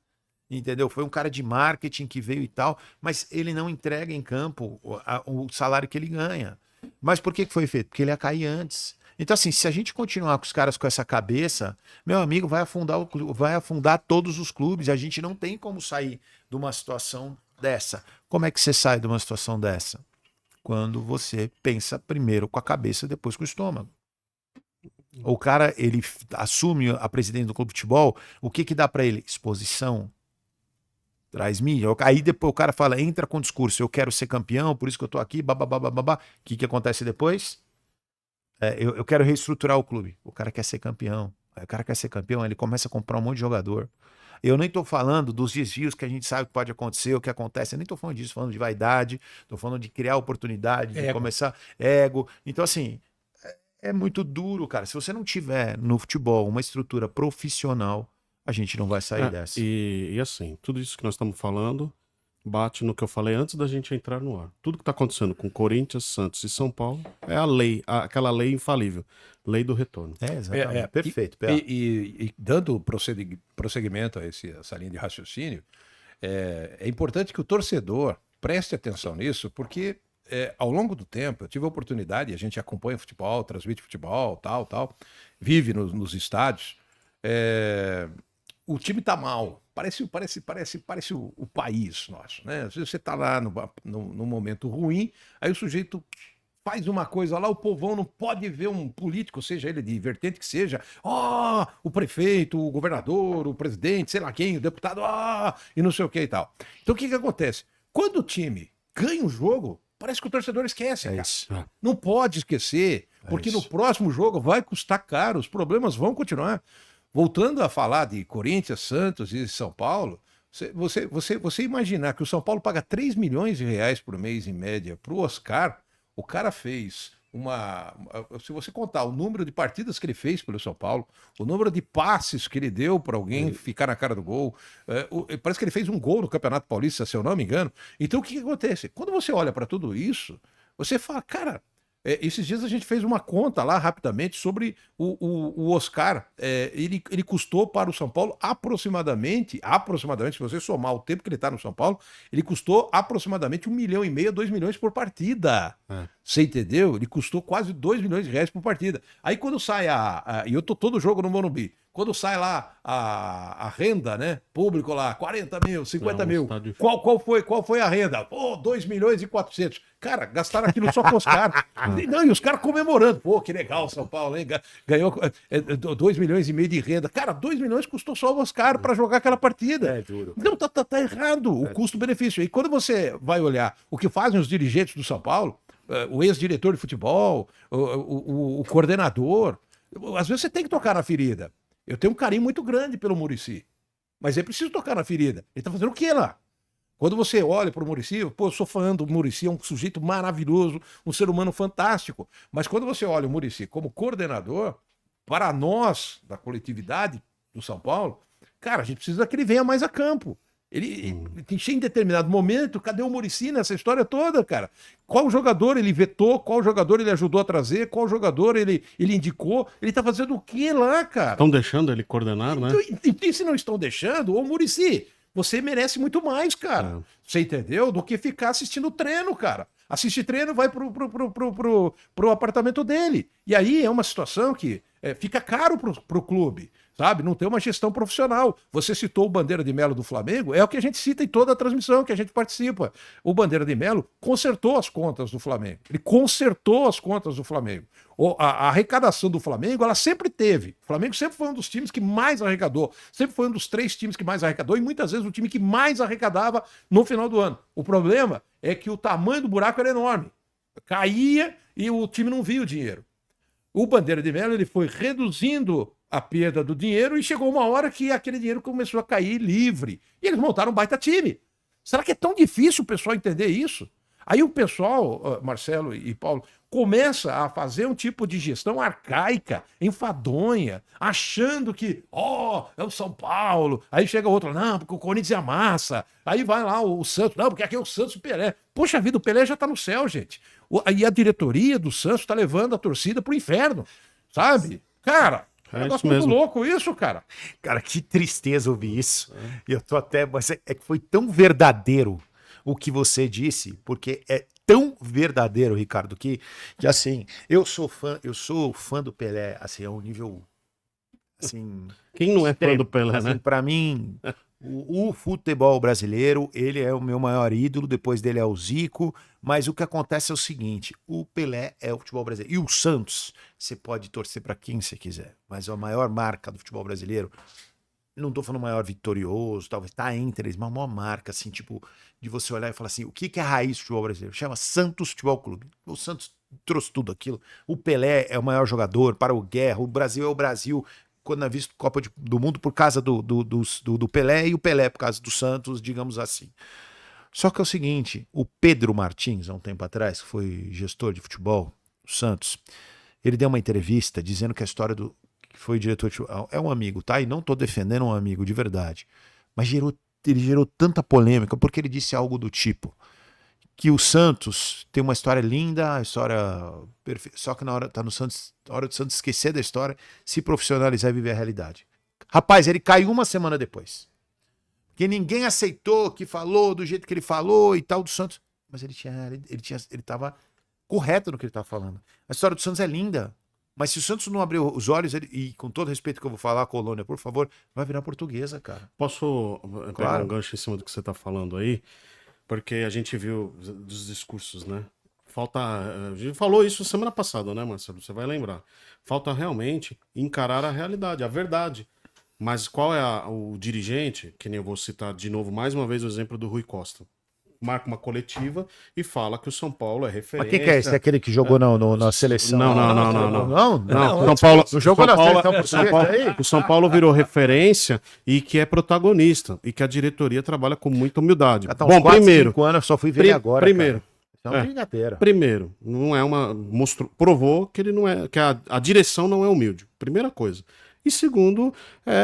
Entendeu? Foi um cara de marketing que veio e tal, mas ele não entrega em campo o salário que ele ganha. Mas por que foi feito? Porque ele ia cair antes. Então, assim, se a gente continuar com os caras com essa cabeça, meu amigo, vai afundar todos os clubes. A gente não tem como sair de uma situação dessa. Como é que você sai de uma situação dessa? Quando você pensa primeiro com a cabeça, depois com o estômago. O cara, ele assume a presidência do clube de futebol, o que dá para ele? Exposição. Traz mídia. Aí depois o cara fala, entra com o discurso, eu quero ser campeão, por isso que eu tô aqui, babá. O que acontece depois? Eu quero reestruturar o clube. O cara quer ser campeão. Aí o cara quer ser campeão, ele começa a comprar um monte de jogador. Eu nem tô falando dos desvios que a gente sabe que pode acontecer, o que acontece. Eu nem tô falando disso, falando de vaidade, tô falando de criar oportunidade, de começar ego. Então, assim, é muito duro, cara. Se você não tiver no futebol uma estrutura profissional, a gente não vai sair dessa. E assim, tudo isso que nós estamos falando bate no que eu falei antes da gente entrar no ar. Tudo que está acontecendo com Corinthians, Santos e São Paulo é a lei, aquela lei infalível, lei do retorno. Exatamente. Perfeito. E dando prosseguimento a essa linha de raciocínio, é importante que o torcedor preste atenção nisso, porque ao longo do tempo eu tive a oportunidade, a gente acompanha futebol, transmite futebol, tal, vive nos estádios. O time tá mal. Parece o país nosso, né? Às vezes você tá lá num momento ruim, aí o sujeito faz uma coisa lá, o povão não pode ver um político, seja ele de vertente que seja, o prefeito, o governador, o presidente, sei lá quem, o deputado, e não sei o que e tal. Então o que acontece? Quando o time ganha o jogo, parece que o torcedor esquece, cara. Isso. Não pode esquecer, porque no próximo jogo vai custar caro, os problemas vão continuar. Voltando a falar de Corinthians, Santos e São Paulo, você imaginar que o São Paulo paga 3 milhões de reais por mês em média para o Oscar, o cara fez se você contar o número de partidas que ele fez pelo São Paulo, o número de passes que ele deu para alguém ficar na cara do gol, parece que ele fez um gol no Campeonato Paulista, se eu não me engano. Então o que acontece? Quando você olha para tudo isso, você fala, cara... esses dias a gente fez uma conta lá rapidamente sobre o Oscar. Ele custou para o São Paulo aproximadamente, se você somar o tempo que ele está no São Paulo, ele custou aproximadamente 1,5 milhão, 2 milhões por partida. Você entendeu? Ele custou quase 2 milhões de reais por partida. Aí quando sai e eu tô todo jogo no Morumbi, quando sai lá a renda, né? Público lá, 40 mil, 50 mil. Qual foi a renda? 2 milhões e 400. Cara, gastaram aquilo só com os caras. Não, e os caras comemorando. Que legal São Paulo, hein? Ganhou 2 milhões e meio de renda. Cara, 2 milhões custou só o Oscar para jogar aquela partida. É duro. Não, tá errado o custo-benefício. E quando você vai olhar o que fazem os dirigentes do São Paulo, o ex-diretor de futebol, o coordenador, Às vezes você tem que tocar na ferida. Eu tenho um carinho muito grande pelo Muricy, mas é preciso tocar na ferida. Ele tá fazendo o que lá? Quando você olha para o Muricy, pô, eu sou fã do Muricy, é um sujeito maravilhoso, um ser humano fantástico. Mas quando você olha o Muricy como coordenador, para nós, da coletividade do São Paulo, cara, a gente precisa que ele venha mais a campo. Ele em determinado momento, cadê o Muricy nessa história toda, cara? Qual jogador ele vetou, qual jogador ele ajudou a trazer, qual jogador ele indicou? Ele tá fazendo o que lá, cara? Estão deixando ele coordenar, né? E se não estão deixando, ô Muricy, você merece muito mais, cara. Você entendeu? Do que ficar assistindo treino, cara. Assiste treino, vai pro apartamento dele. E aí é uma situação que fica caro pro clube, sabe? Não tem uma gestão profissional. Você citou o Bandeira de Melo do Flamengo, é o que a gente cita em toda a transmissão que a gente participa. O Bandeira de Melo consertou as contas do Flamengo. Ele consertou as contas do Flamengo. A arrecadação do Flamengo, ela sempre teve. O Flamengo sempre foi um dos times que mais arrecadou. Sempre foi um dos 3 times que mais arrecadou e muitas vezes o time que mais arrecadava no final do ano. O problema é que o tamanho do buraco era enorme. Caía e o time não via o dinheiro. O Bandeira de Melo ele foi reduzindo a perda do dinheiro e chegou uma hora que aquele dinheiro começou a cair livre. E eles montaram um baita time. Será que é tão difícil o pessoal entender isso? Aí o pessoal, Marcelo e Paulo, começa a fazer um tipo de gestão arcaica, enfadonha, achando que, é o São Paulo. Aí chega outro, não, porque o Corinthians amassa. Aí vai lá o Santos, não, porque aqui é o Santos e o Pelé. Poxa vida, o Pelé já tá no céu, gente. E a diretoria do Santos tá levando a torcida pro inferno, sabe? Cara, é um negócio muito louco isso, cara. Cara, que tristeza ouvir isso. E eu tô até... Mas é que foi tão verdadeiro o que você disse, porque é tão verdadeiro, Ricardo, que assim, eu sou fã do Pelé, assim, a um nível, assim... Quem não é extremo, fã do Pelé, assim, né? Pra mim, o futebol brasileiro, ele é o meu maior ídolo, depois dele é o Zico, mas o que acontece é o seguinte, o Pelé é o futebol brasileiro, e o Santos, você pode torcer pra quem você quiser, mas a maior marca do futebol brasileiro, não tô falando maior vitorioso, talvez tá entre eles, mas uma marca, assim, tipo, de você olhar e falar assim, o que é a raiz do futebol brasileiro? Chama Santos Futebol Clube. O Santos trouxe tudo aquilo. O Pelé é o maior jogador, para o Guerra, o Brasil é o Brasil, quando é visto Copa do Mundo por causa do Pelé e o Pelé por causa do Santos, digamos assim. Só que é o seguinte, o Pedro Martins, há um tempo atrás, que foi gestor de futebol do Santos, ele deu uma entrevista dizendo que a história do que foi diretor de futebol, é um amigo, tá? E não tô defendendo um amigo de verdade. Mas ele gerou tanta polêmica porque ele disse algo do tipo que o Santos tem uma história linda, a história perfeita, só que na hora tá no Santos, na hora do Santos esquecer da história, se profissionalizar e viver a realidade. Rapaz, ele caiu uma semana depois. Que ninguém aceitou, que falou do jeito que ele falou e tal do Santos, mas ele tava correto no que ele tava falando. A história do Santos é linda. Mas se o Santos não abrir os olhos, e com todo respeito que eu vou falar, Colônia, por favor, vai virar portuguesa, cara. Posso pegar um gancho em cima do que você tá falando aí? Porque a gente viu dos discursos, né? A gente falou isso semana passada, né, Marcelo? Você vai lembrar. Falta realmente encarar a realidade, a verdade. Mas qual é o dirigente, que nem eu vou citar de novo, mais uma vez o exemplo do Rui Costa. Marca uma coletiva e fala que o São Paulo é referência. Mas quem que é esse? Aquele que jogou na seleção? Não. São Paulo não jogou na seleção. O São Paulo virou referência e que é protagonista e que a diretoria trabalha com muita humildade. Bom, 4, primeiro, 5 anos, só fui ver ele agora. Primeiro, cara. Primeiro, não é provou que ele não é, que a direção não é humilde. Primeira coisa. E segundo,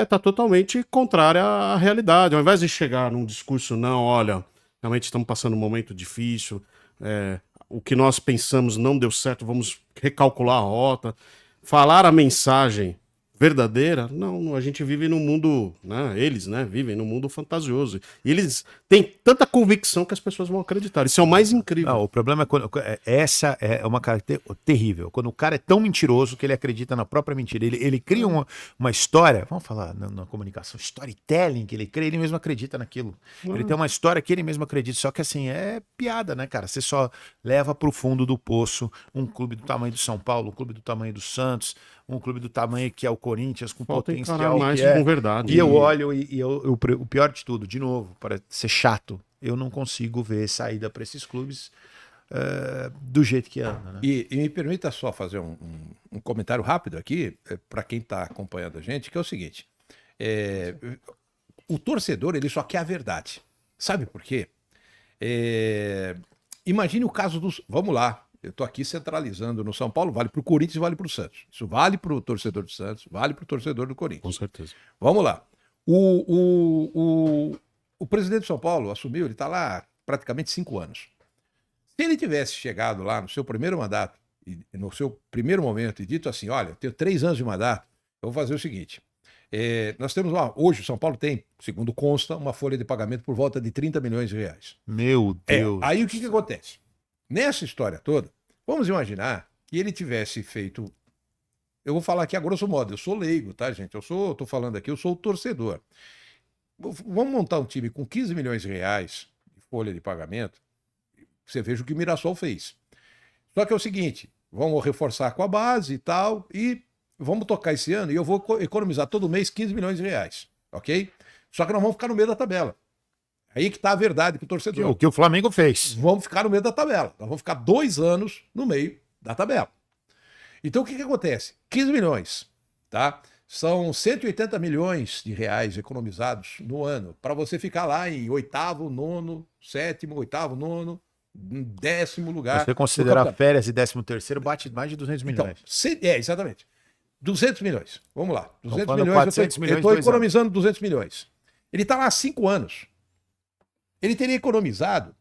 tá totalmente contrária à realidade. Ao invés de chegar num discurso, não, olha, realmente estamos passando um momento difícil, o que nós pensamos não deu certo, vamos recalcular a rota. Falar a mensagem verdadeira, não, a gente vive num mundo, né, eles, né, vivem num mundo fantasioso. E eles têm tanta convicção que as pessoas vão acreditar. Isso é o mais incrível. Não, o problema é quando essa é uma característica terrível. Quando o cara é tão mentiroso que ele acredita na própria mentira. Ele cria uma história, vamos falar na comunicação, storytelling que ele cria, ele mesmo acredita naquilo. Ele tem uma história que ele mesmo acredita, só que assim, é piada, né, cara? Você só leva pro fundo do poço um clube do tamanho do São Paulo, um clube do tamanho do Santos, um clube do tamanho que é o Corinthians, com Falta potencial mais que é. Com verdade. E eu olho o pior de tudo, de novo, para ser chato, eu não consigo ver saída para esses clubes. do jeito que anda, né? E me permita só fazer um comentário rápido aqui, para quem está acompanhando a gente, que é o seguinte: o torcedor ele só quer a verdade. Sabe por quê? Imagine o caso dos. Vamos lá, eu estou aqui centralizando no São Paulo, vale para o Corinthians e vale para o Santos. Isso vale para o torcedor do Santos, vale para o torcedor do Corinthians. Com certeza. Vamos lá. O presidente de São Paulo assumiu, ele está lá praticamente 5 anos. Se ele tivesse chegado lá no seu primeiro mandato, no seu primeiro momento, e dito assim: olha, eu tenho 3 anos de mandato, eu vou fazer o seguinte. Nós temos lá, hoje o São Paulo tem, segundo consta, uma folha de pagamento por volta de 30 milhões de reais. Meu Deus. Aí o que acontece? Nessa história toda, vamos imaginar que ele tivesse feito. Eu vou falar aqui a grosso modo, eu sou leigo, tá, gente? Tô falando aqui, eu sou o torcedor. Vamos montar um time com 15 milhões de reais de folha de pagamento. Você veja o que o Mirassol fez. Só que é o seguinte, vamos reforçar com a base e tal, e vamos tocar esse ano, e eu vou economizar todo mês 15 milhões de reais, ok? Só que nós vamos ficar no meio da tabela. Aí que tá a verdade pro torcedor. O que o Flamengo fez. Vamos ficar no meio da tabela. Nós vamos ficar 2 anos no meio da tabela. Então o que acontece? 15 milhões, tá? São 180 milhões de reais economizados no ano para você ficar lá em 8º, 9º, 7º, 8º, 9º, 10º lugar. Se você considerar férias e 13º, bate mais de 200 milhões. Então, exatamente. 200 milhões. Vamos lá. 200 milhões, 400 eu milhões, estou 2 economizando 200 milhões. Ele está lá há 5 anos. Ele teria economizado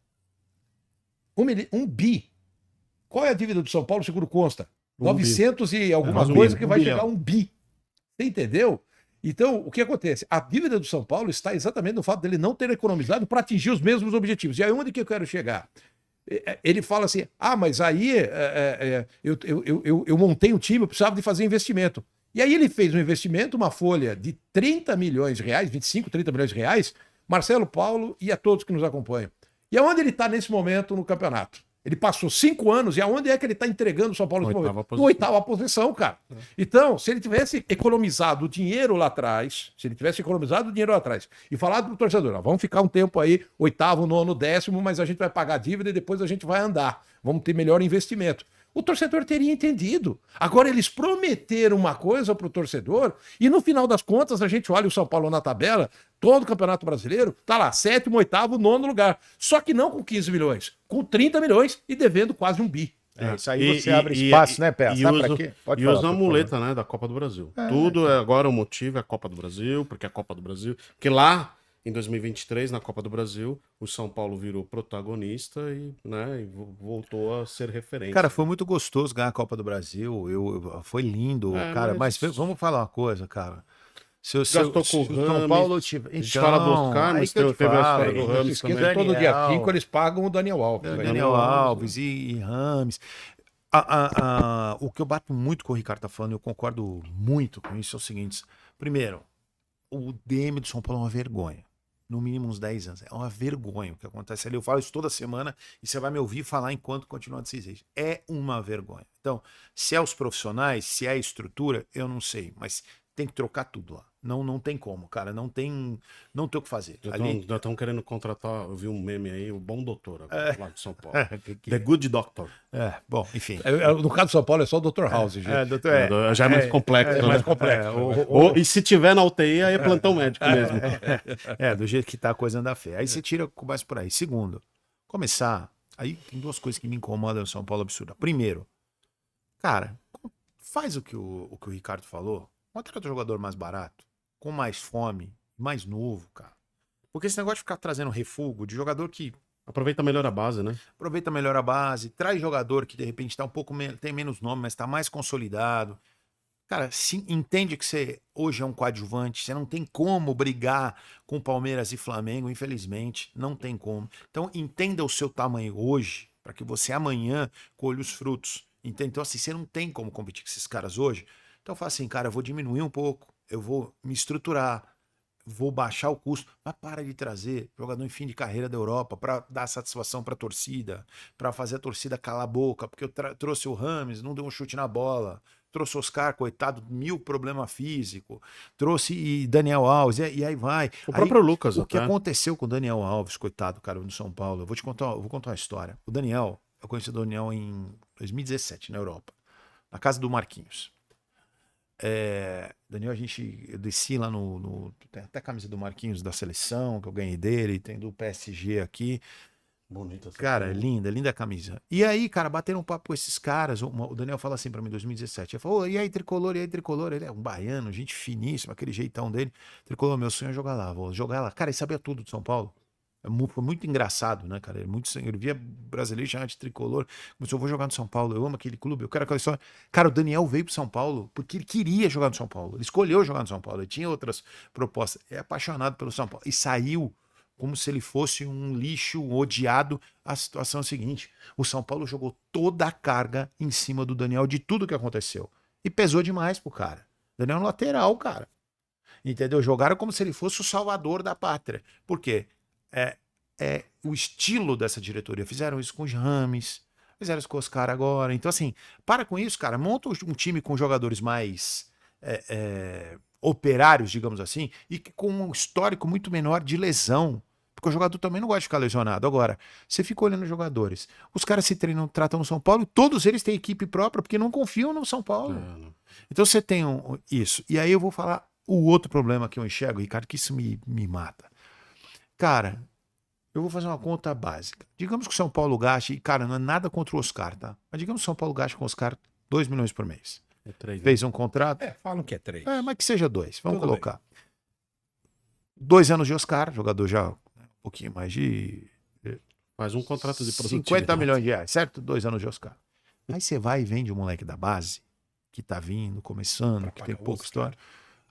1 bi. Qual é a dívida do São Paulo, segundo consta? 900 e alguma coisa que vai chegar a 1 bi. Você entendeu? Então, o que acontece? A dívida do São Paulo está exatamente no fato dele não ter economizado para atingir os mesmos objetivos. E aí, onde que eu quero chegar? Ele fala assim: mas aí eu montei um time, eu precisava de fazer investimento. E aí ele fez um investimento, uma folha de 30 milhões de reais, 25, 30 milhões de reais, Marcelo, Paulo e a todos que nos acompanham. E aonde ele está nesse momento no campeonato? Ele passou 5 anos e aonde é que ele está entregando o São Paulo nesse momento? Na 8ª posição, cara. Então, se ele tivesse economizado o dinheiro lá atrás, e falado pro torcedor: vamos ficar um tempo aí, 8º, 9º, 10º, mas a gente vai pagar a dívida e depois a gente vai andar. Vamos ter melhor investimento. O torcedor teria entendido. Agora, eles prometeram uma coisa pro torcedor e no final das contas a gente olha o São Paulo na tabela, todo o Campeonato Brasileiro, tá lá, 7º, 8º, 9º lugar. Só que não com 15 milhões, com 30 milhões e devendo quase 1 bi. Isso aí você abre espaço, né, Pé? Sabe pra quê? Pode falar, usa a muleta, né, da Copa do Brasil. Tudo agora o motivo é a Copa do Brasil, porque a Copa do Brasil... Porque lá, em 2023, na Copa do Brasil, o São Paulo virou protagonista e voltou a ser referência. Cara, foi muito gostoso ganhar a Copa do Brasil. Foi lindo, cara. Mas vamos falar uma coisa, cara. Se o São Paulo tiver. A gente fala do Oscar, mas teve a história do Rames também. Todo dia 5 eles pagam o Daniel Alves. Daniel Alves e Rames. O que eu bato muito com o Ricardo tá falando, eu concordo muito com isso, é o seguinte. Primeiro, o DM do São Paulo é uma vergonha. No mínimo uns 10 anos. É uma vergonha o que acontece ali. Eu falo isso toda semana e você vai me ouvir falar enquanto continuar desse jeito. É uma vergonha. Então, se é os profissionais, se é a estrutura, eu não sei. Mas tem que trocar tudo lá. Não tem como, cara. Não tem o que fazer. Já estão querendo contratar, eu vi um meme aí, o Bom Doutor agora, lá de São Paulo. The Good Doctor. Bom, enfim. No caso do São Paulo é só o Dr. House, gente. Já é mais complexo. É mais complexo. E se tiver na UTI, aí é plantão médico mesmo. Do jeito que tá a coisa anda feia. Aí você tira, começa por aí. Segundo, começar, aí tem 2 coisas que me incomodam no São Paulo absurda. Primeiro, cara, faz o que o Ricardo falou, contrata um jogador mais barato, com mais fome, mais novo, cara. Porque esse negócio de ficar trazendo refúgio de jogador que... Aproveita melhor a base, né? Aproveita melhor a base, traz jogador que de repente tá um pouco tem menos nome, mas tá mais consolidado. Cara, entende que você hoje é um coadjuvante, você não tem como brigar com Palmeiras e Flamengo, infelizmente, não tem como. Então entenda o seu tamanho hoje, para que você amanhã colhe os frutos. Entende? Então assim, você não tem como competir com esses caras hoje. Então fala assim, cara, eu vou diminuir um pouco, eu vou me estruturar, vou baixar o custo, mas para de trazer jogador em fim de carreira da Europa para dar satisfação para a torcida, para fazer a torcida calar a boca, porque eu trouxe o Rames, não deu um chute na bola, trouxe o Oscar, coitado, 1000 problema físico, trouxe Daniel Alves, e aí vai. O próprio Lucas. O que aconteceu com o Daniel Alves, coitado, cara, no São Paulo, eu vou contar uma história. O Daniel, eu conheci o Daniel em 2017, na Europa, na casa do Marquinhos. Daniel, eu desci lá tem até a camisa do Marquinhos da seleção, que eu ganhei dele, tem do PSG aqui. Bonita. Cara, linda a camisa. E aí, cara, bateram um papo com esses caras. O Daniel fala assim pra mim em 2017. Ele falou, e aí, Tricolor? Ele é um baiano, gente finíssima, aquele jeitão dele. Tricolor, meu sonho é jogar lá, vou jogar lá. Cara, ele sabia tudo de São Paulo. Foi muito engraçado, né, cara? Ele via brasileiro chamar de Tricolor. Começou, eu vou jogar no São Paulo, eu amo aquele clube, eu quero aquela história. Cara, o Daniel veio pro São Paulo porque ele queria jogar no São Paulo. Ele escolheu jogar no São Paulo, ele tinha outras propostas. É apaixonado pelo São Paulo. E saiu como se ele fosse um lixo, um odiado. A situação é a seguinte, o São Paulo jogou toda a carga em cima do Daniel de tudo que aconteceu. E pesou demais pro cara. Daniel é um lateral, cara. Entendeu? Jogaram como se ele fosse o salvador da pátria. Por quê? É o estilo dessa diretoria. Fizeram isso com os Rames, fizeram isso com os caras agora. Então, assim, para com isso, cara. Monta um time com jogadores mais operários, digamos assim, e com um histórico muito menor de lesão. Porque o jogador também não gosta de ficar lesionado. Agora, você fica olhando os jogadores. Os caras se treinam, tratam no São Paulo, todos eles têm equipe própria, porque não confiam no São Paulo. Então você tem isso. E aí eu vou falar o outro problema que eu enxergo, Ricardo, que isso me mata. Cara, eu vou fazer uma conta básica. Digamos que o São Paulo gaste, e cara, não é nada contra o Oscar, tá? Mas digamos que o São Paulo gaste com o Oscar 2 milhões por mês. É 3, Fez um contrato. Falam que é 3. Mas que seja 2. Vamos Tudo colocar. 2 anos de Oscar, jogador já um pouquinho mais de Faz um contrato de produtividade. 50 milhões de reais, certo? 2 anos de Oscar. Aí você vai e vende o moleque da base, que tá vindo, começando, que tem pouca história.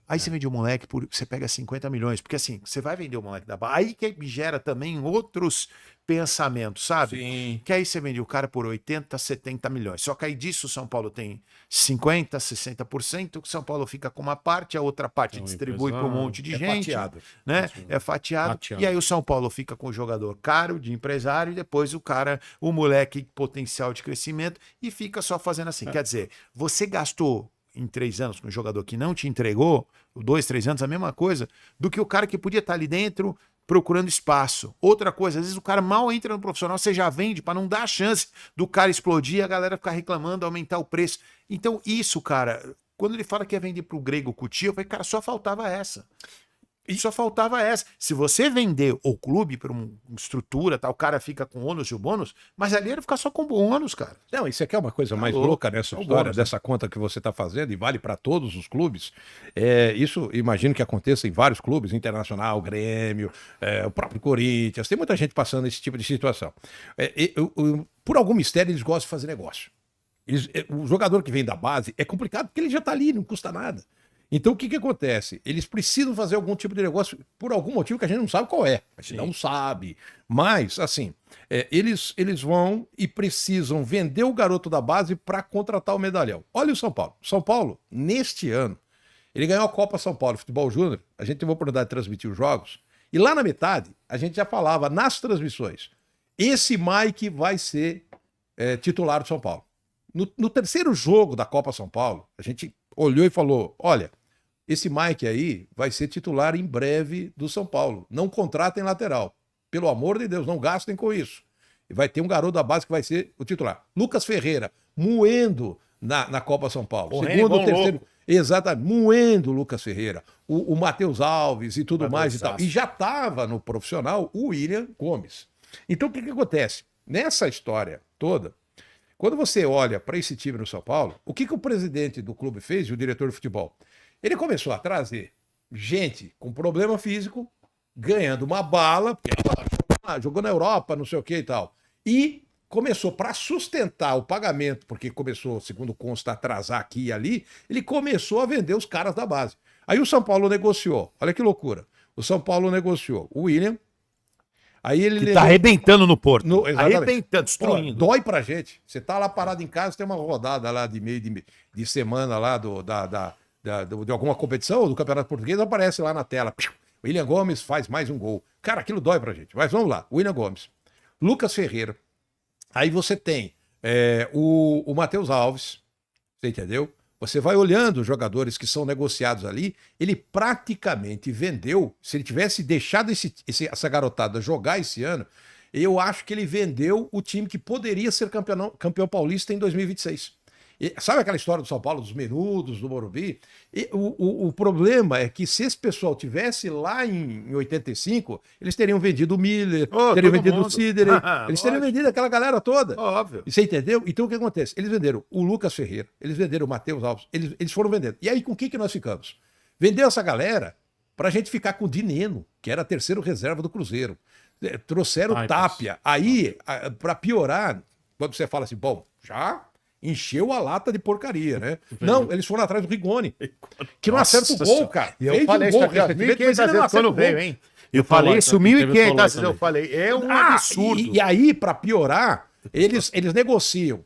Aí você vende o moleque, você pega 50 milhões. Porque assim, você vai vender o moleque da base. Aí que gera também outros pensamentos, sabe? Sim. Que aí você vende o cara por 80, 70 milhões. Só que aí disso o São Paulo tem 50, 60%. O São Paulo fica com uma parte, a outra parte distribui para um monte de gente. Fatiado. Né? É fatiado. E aí o São Paulo fica com o jogador caro, de empresário, e depois o moleque potencial de crescimento, e fica só fazendo assim. Quer dizer, você gastou em 3 anos com um jogador que não te entregou, 2, 3 anos, a mesma coisa, do que o cara que podia estar ali dentro procurando espaço. Outra coisa, às vezes o cara mal entra no profissional, você já vende para não dar a chance do cara explodir e a galera ficar reclamando, aumentar o preço. Então isso, cara, quando ele fala que ia vender pro Grego Coutinho, eu falei, cara, só faltava essa. E só faltava essa. Se você vender o clube por uma estrutura, tá, o cara fica com ônus e o bônus, mas ali ele fica só com bônus, cara. Não, isso aqui é uma coisa mais louca nessa história, dessa conta que você está fazendo, e vale para todos os clubes. Isso, imagino que aconteça em vários clubes, Internacional, Grêmio, o próprio Corinthians, tem muita gente passando esse tipo de situação. Por algum mistério, eles gostam de fazer negócio. O jogador que vem da base é complicado porque ele já está ali, não custa nada. Então, o que acontece? Eles precisam fazer algum tipo de negócio por algum motivo que a gente não sabe qual é. A gente não sabe. Mas, assim, eles vão e precisam vender o garoto da base para contratar o medalhão. Olha o São Paulo. São Paulo, neste ano, ele ganhou a Copa São Paulo Futebol Júnior. A gente teve a oportunidade de transmitir os jogos. E lá na metade, a gente já falava nas transmissões, esse Mike vai ser titular do São Paulo. No terceiro jogo da Copa São Paulo, a gente olhou e falou, olha, esse Mike aí vai ser titular em breve do São Paulo. Não contratem lateral. Pelo amor de Deus, não gastem com isso. E vai ter um garoto da base que vai ser o titular. Lucas Ferreira, moendo na Copa São Paulo. Segundo, terceiro. Louco. Exatamente, moendo o Lucas Ferreira. O Matheus Alves e tudo mais e tal. E já estava no profissional o William Gomes. Então o que acontece? Nessa história toda, quando você olha para esse time no São Paulo, o que o presidente do clube fez e o diretor de futebol? Ele começou a trazer gente com problema físico, ganhando uma bala, porque jogou na Europa, não sei o que e tal. E começou, para sustentar o pagamento, porque começou, segundo consta, a atrasar aqui e ali, ele começou a vender os caras da base. Aí o São Paulo negociou, olha que loucura. O São Paulo negociou o William. Aí ele que tá arrebentando no Porto. Arrebentando, destruindo. Pô, dói pra gente. Você tá lá parado em casa, tem uma rodada lá de meio de semana lá de alguma competição do Campeonato Português, aparece lá na tela. William Gomes faz mais um gol. Cara, aquilo dói pra gente. Mas vamos lá. William Gomes. Lucas Ferreira. Aí você tem o Matheus Alves. Você entendeu? Você vai olhando os jogadores que são negociados ali, ele praticamente vendeu, se ele tivesse deixado essa garotada jogar esse ano, Eu acho que ele vendeu o time que poderia ser campeão paulista em 2026. Sabe aquela história do São Paulo, dos Menudos, do Morumbi? O problema é que se esse pessoal tivesse lá em 85, eles teriam vendido o Miller, teriam vendido o Sidney, eles teriam vendido aquela galera toda. Óbvio. Você entendeu? Então o que acontece? Eles venderam o Lucas Ferreira, eles venderam o Matheus Alves, eles foram vendendo. E aí com que nós ficamos? Vendeu essa galera pra gente ficar com o Dineno, que era terceiro reserva do Cruzeiro. Trouxeram o Tapia. Aí, pra piorar, quando você fala assim, bom, já encheu a lata de porcaria, né? Não, eles foram atrás do Rigoni, que não acerta o gol, cara. E eu falei isso aqui, 1.500 vezes quando veio, hein? Eu falei isso 1.500 vezes, eu falei, é um absurdo. E aí, pra piorar, eles negociam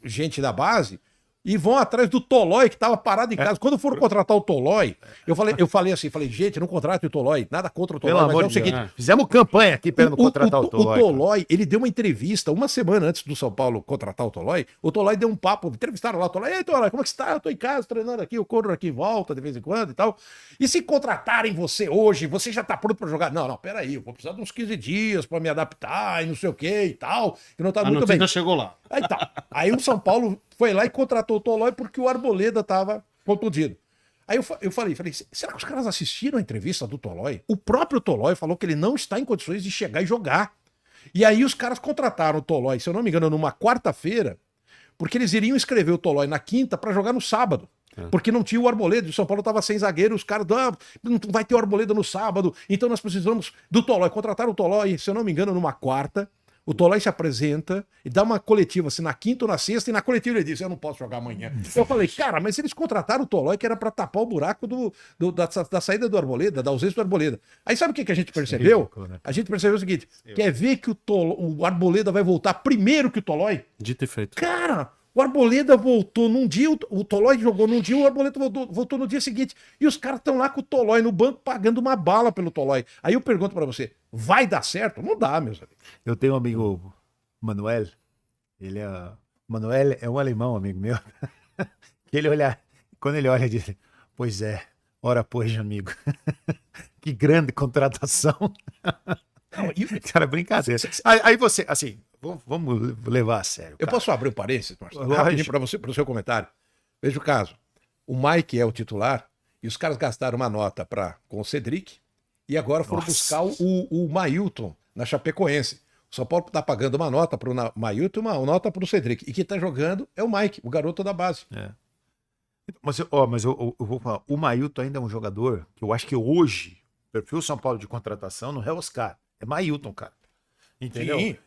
gente da base e vão atrás do Tolói, que estava parado em casa. Quando foram contratar o Tolói, eu falei assim, gente, não contrate o Tolói, nada contra o Tolói, mas é o seguinte... Fizemos campanha aqui para não contratar o Tolói. O Tolói, ele deu uma entrevista uma semana antes do São Paulo contratar o Tolói deu um papo, entrevistaram lá o Tolói, ei, Tolói, como é que você tá? Eu tô em casa, treinando aqui, eu corro aqui em volta de vez em quando e tal. E se contratarem você hoje, você já tá pronto para jogar? Não, peraí, eu vou precisar de uns 15 dias para me adaptar e não sei o que e tal, que não tá muito bem. Já chegou lá. Aí o São Paulo foi lá e contratou o Tolói porque o Arboleda tava contundido. Aí eu falei, será que os caras assistiram a entrevista do Tolói? O próprio Tolói falou que ele não está em condições de chegar e jogar. E aí os caras contrataram o Tolói, se eu não me engano, numa quarta-feira, porque eles iriam escrever o Tolói na quinta para jogar no sábado. Porque não tinha o Arboleda, o São Paulo estava sem zagueiro, os caras, não vai ter o Arboleda no sábado, então nós precisamos do Tolói. Contrataram o Tolói, se eu não me engano, numa quarta. O Tolói se apresenta e dá uma coletiva assim na quinta ou na sexta, e na coletiva ele diz: eu não posso jogar amanhã. Eu falei, cara, mas eles contrataram o Tolói que era para tapar o buraco da saída do Arboleda, da ausência do Arboleda. Aí sabe o que a gente percebeu? A gente percebeu o seguinte: quer ver que o Arboleda vai voltar primeiro que o Tolói? Dito e feito. Cara, o Arboleda voltou num dia, o Tolói jogou num dia, o Arboleda voltou no dia seguinte. E os caras estão lá com o Tolói no banco pagando uma bala pelo Tolói. Aí eu pergunto para você, vai dar certo? Não dá, meus amigos. Eu tenho um amigo, Manuel, Manuel é um alemão, amigo meu, que quando ele olha, diz, pois é, ora pois, amigo, que grande contratação. Cara, brincadeira. Aí você, assim, vamos levar a sério. Eu posso abrir um parênteses, Marcelo? Rapidinho para você, para o seu comentário. Veja o caso. O Mike é o titular e os caras gastaram uma nota com o Cedric e agora foram buscar o Mailton na Chapecoense. O São Paulo está pagando uma nota para o Mailton e uma nota para o Cedric. E quem está jogando é o Mike, o garoto da base. Mas eu vou falar, o Mailton ainda é um jogador que eu acho que hoje, perfil São Paulo de contratação, não é Oscar, é Mailton, cara. Entendeu? Sim.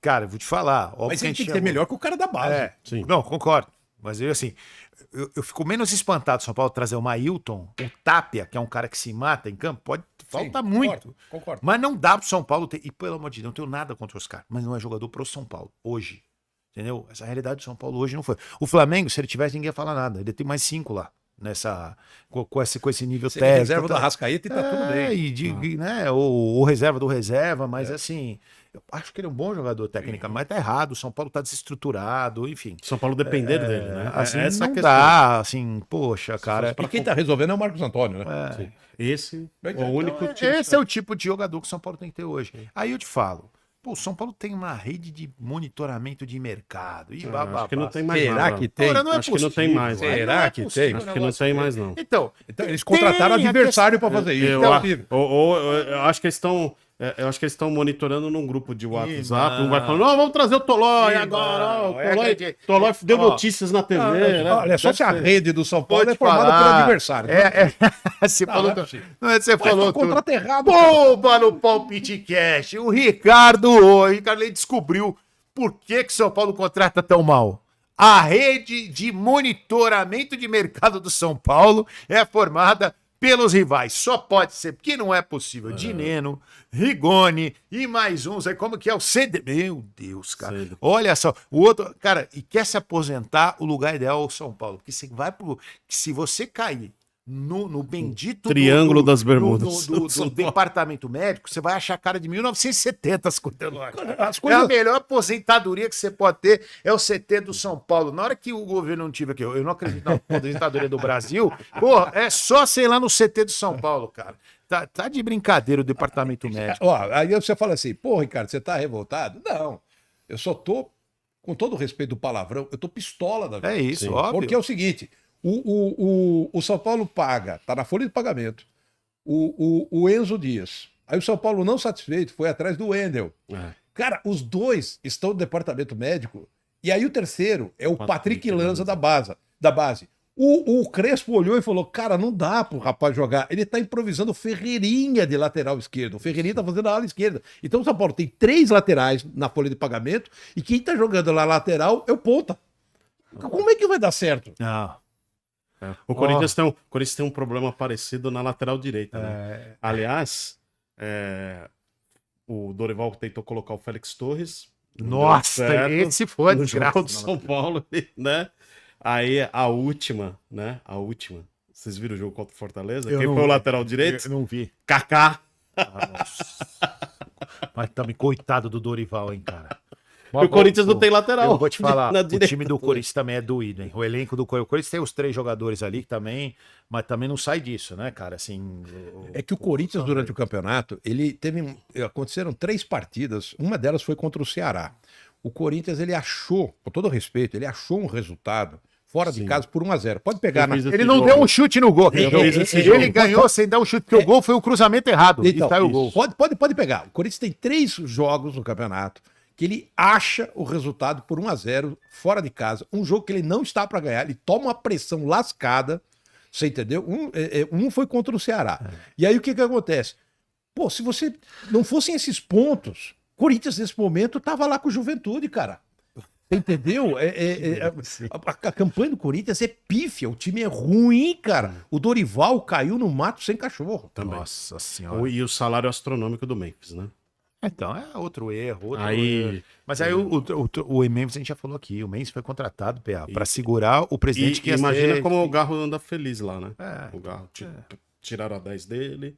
Cara, eu vou te falar. Mas ele tem que ser melhor que o cara da base. Sim. Não, concordo. Mas eu, assim, eu fico menos espantado São Paulo trazer o Mailton, o Tapia, que é um cara que se mata em campo, falta muito. Concordo. Mas não dá pro São Paulo ter. E pelo amor de Deus, não tenho nada contra os caras, mas não é jogador pro São Paulo hoje. Entendeu? Essa realidade do São Paulo hoje não foi. O Flamengo, se ele tivesse, ninguém ia falar nada. Ele tem mais 5 lá. Com esse nível técnico. Reserva do Arrascaeta e tá tudo bem. Né, o reserva do reserva, mas assim, eu acho que ele é um bom jogador técnico, mas tá errado, o São Paulo tá desestruturado, enfim. São Paulo depender dele, né? Assim, não dá, assim, poxa, cara. E quem tá resolvendo é o Marcos Antônio, né? Esse é o único Esse é o tipo de jogador que o São Paulo tem que ter hoje. Aí eu te falo, o São Paulo tem uma rede de monitoramento de mercado. E acho que não tem mais. Será que tem? Agora, não é acho que não tem mais. Será que tem? Acho que não tem mais, não. Então eles contrataram adversário para fazer isso. Eu acho que eles estão. Eu acho que eles estão monitorando num grupo de WhatsApp. Um vai falando, vamos trazer o Tolói agora. O Tolói deu notícias na TV. Olha, só se a rede do São Paulo é formada por adversário. Você falou. Você falou tudo. Contrato errado. Bomba no Palpite Cash. O Ricardo ele descobriu por que São Paulo contrata tão mal. A rede de monitoramento de mercado do São Paulo é formada pelos rivais. Só pode ser, porque não é possível. Dineno, Rigoni e mais uns. Aí como que é o CD? Meu Deus, cara. Olha só. O outro, cara, e quer se aposentar, o lugar ideal é o São Paulo. Porque você vai se você cair no bendito Triângulo das Bermudas do departamento médico, você vai achar cara de 1970 escutando lá. É a melhor aposentadoria que você pode ter, é o CT do São Paulo. Na hora que o governo não tiver aqui, eu não acredito na aposentadoria do Brasil, porra, é só sei lá no CT do São Paulo, cara. Tá de brincadeira o departamento médico. Ó, aí você fala assim, pô, Ricardo, você tá revoltado? Não, eu só tô, com todo o respeito do palavrão, eu tô pistola da vida. É isso, Sim. óbvio. Porque é o seguinte, o São Paulo paga, tá na folha de pagamento, o Enzo Dias. Aí o São Paulo, não satisfeito, foi atrás do Wendel. É. Cara, os dois estão no departamento médico, e aí o terceiro é o Patrick Lanza da base. O Crespo olhou e falou, cara, não dá pro rapaz jogar. Ele tá improvisando o Ferreirinha de lateral esquerdo. O Ferreirinha tá fazendo a ala esquerda. Então o São Paulo tem 3 laterais na folha de pagamento, e quem tá jogando na lateral é o ponta. Como é que vai dar certo? Não. O Corinthians tem um problema parecido na lateral direita, né? Aliás, o Dorival tentou colocar o Félix Torres. Não deu Nossa, certo esse foi no desgraça. jogo do São Paulo, né? Aí a última, né? A última. Vocês viram o jogo contra o Fortaleza? Eu Quem não foi o vi. lateral direito? Eu não vi. Kaká. Mas também, coitado do Dorival, hein, cara. O Corinthians não tem lateral. Eu vou te falar, Na o direita. time do Corinthians também é doído, hein? O elenco do Corinthians. O Corinthians tem os 3 jogadores ali que também, mas também não sai disso, né, cara? Assim. É que o Corinthians, durante o campeonato, aconteceram 3 partidas, uma delas foi contra o Ceará. O Corinthians, ele achou, com todo respeito, ele achou um resultado fora de Sim. casa por 1-0. Pode pegar Eu na. fiz esse Ele não jogo. deu um chute no gol. Eu fiz esse Ele jogo. ganhou sem dar um chute, porque o gol foi o cruzamento errado. Então, e saiu o gol. Pode pegar. O Corinthians tem 3 jogos no campeonato que ele acha o resultado por 1-0 fora de casa. Um jogo que ele não está para ganhar, ele toma uma pressão lascada. Você entendeu? Um foi contra o Ceará. E aí o que acontece? Pô, se você não fossem esses pontos, Corinthians nesse momento tava lá com o Juventude, cara. Você entendeu? A campanha do Corinthians é pífia, o time é ruim, cara. O Dorival caiu no mato sem cachorro. Também. Nossa senhora. E o salário astronômico do Memphis, né? Então, é outro erro. Aí- erro. Mas aí o Memphis, a gente já falou aqui, o Memphis foi contratado, PA, para segurar o presidente que E ia imagina ser- como o Garro anda feliz lá, né? É, O Garro tiraram a 10 dele.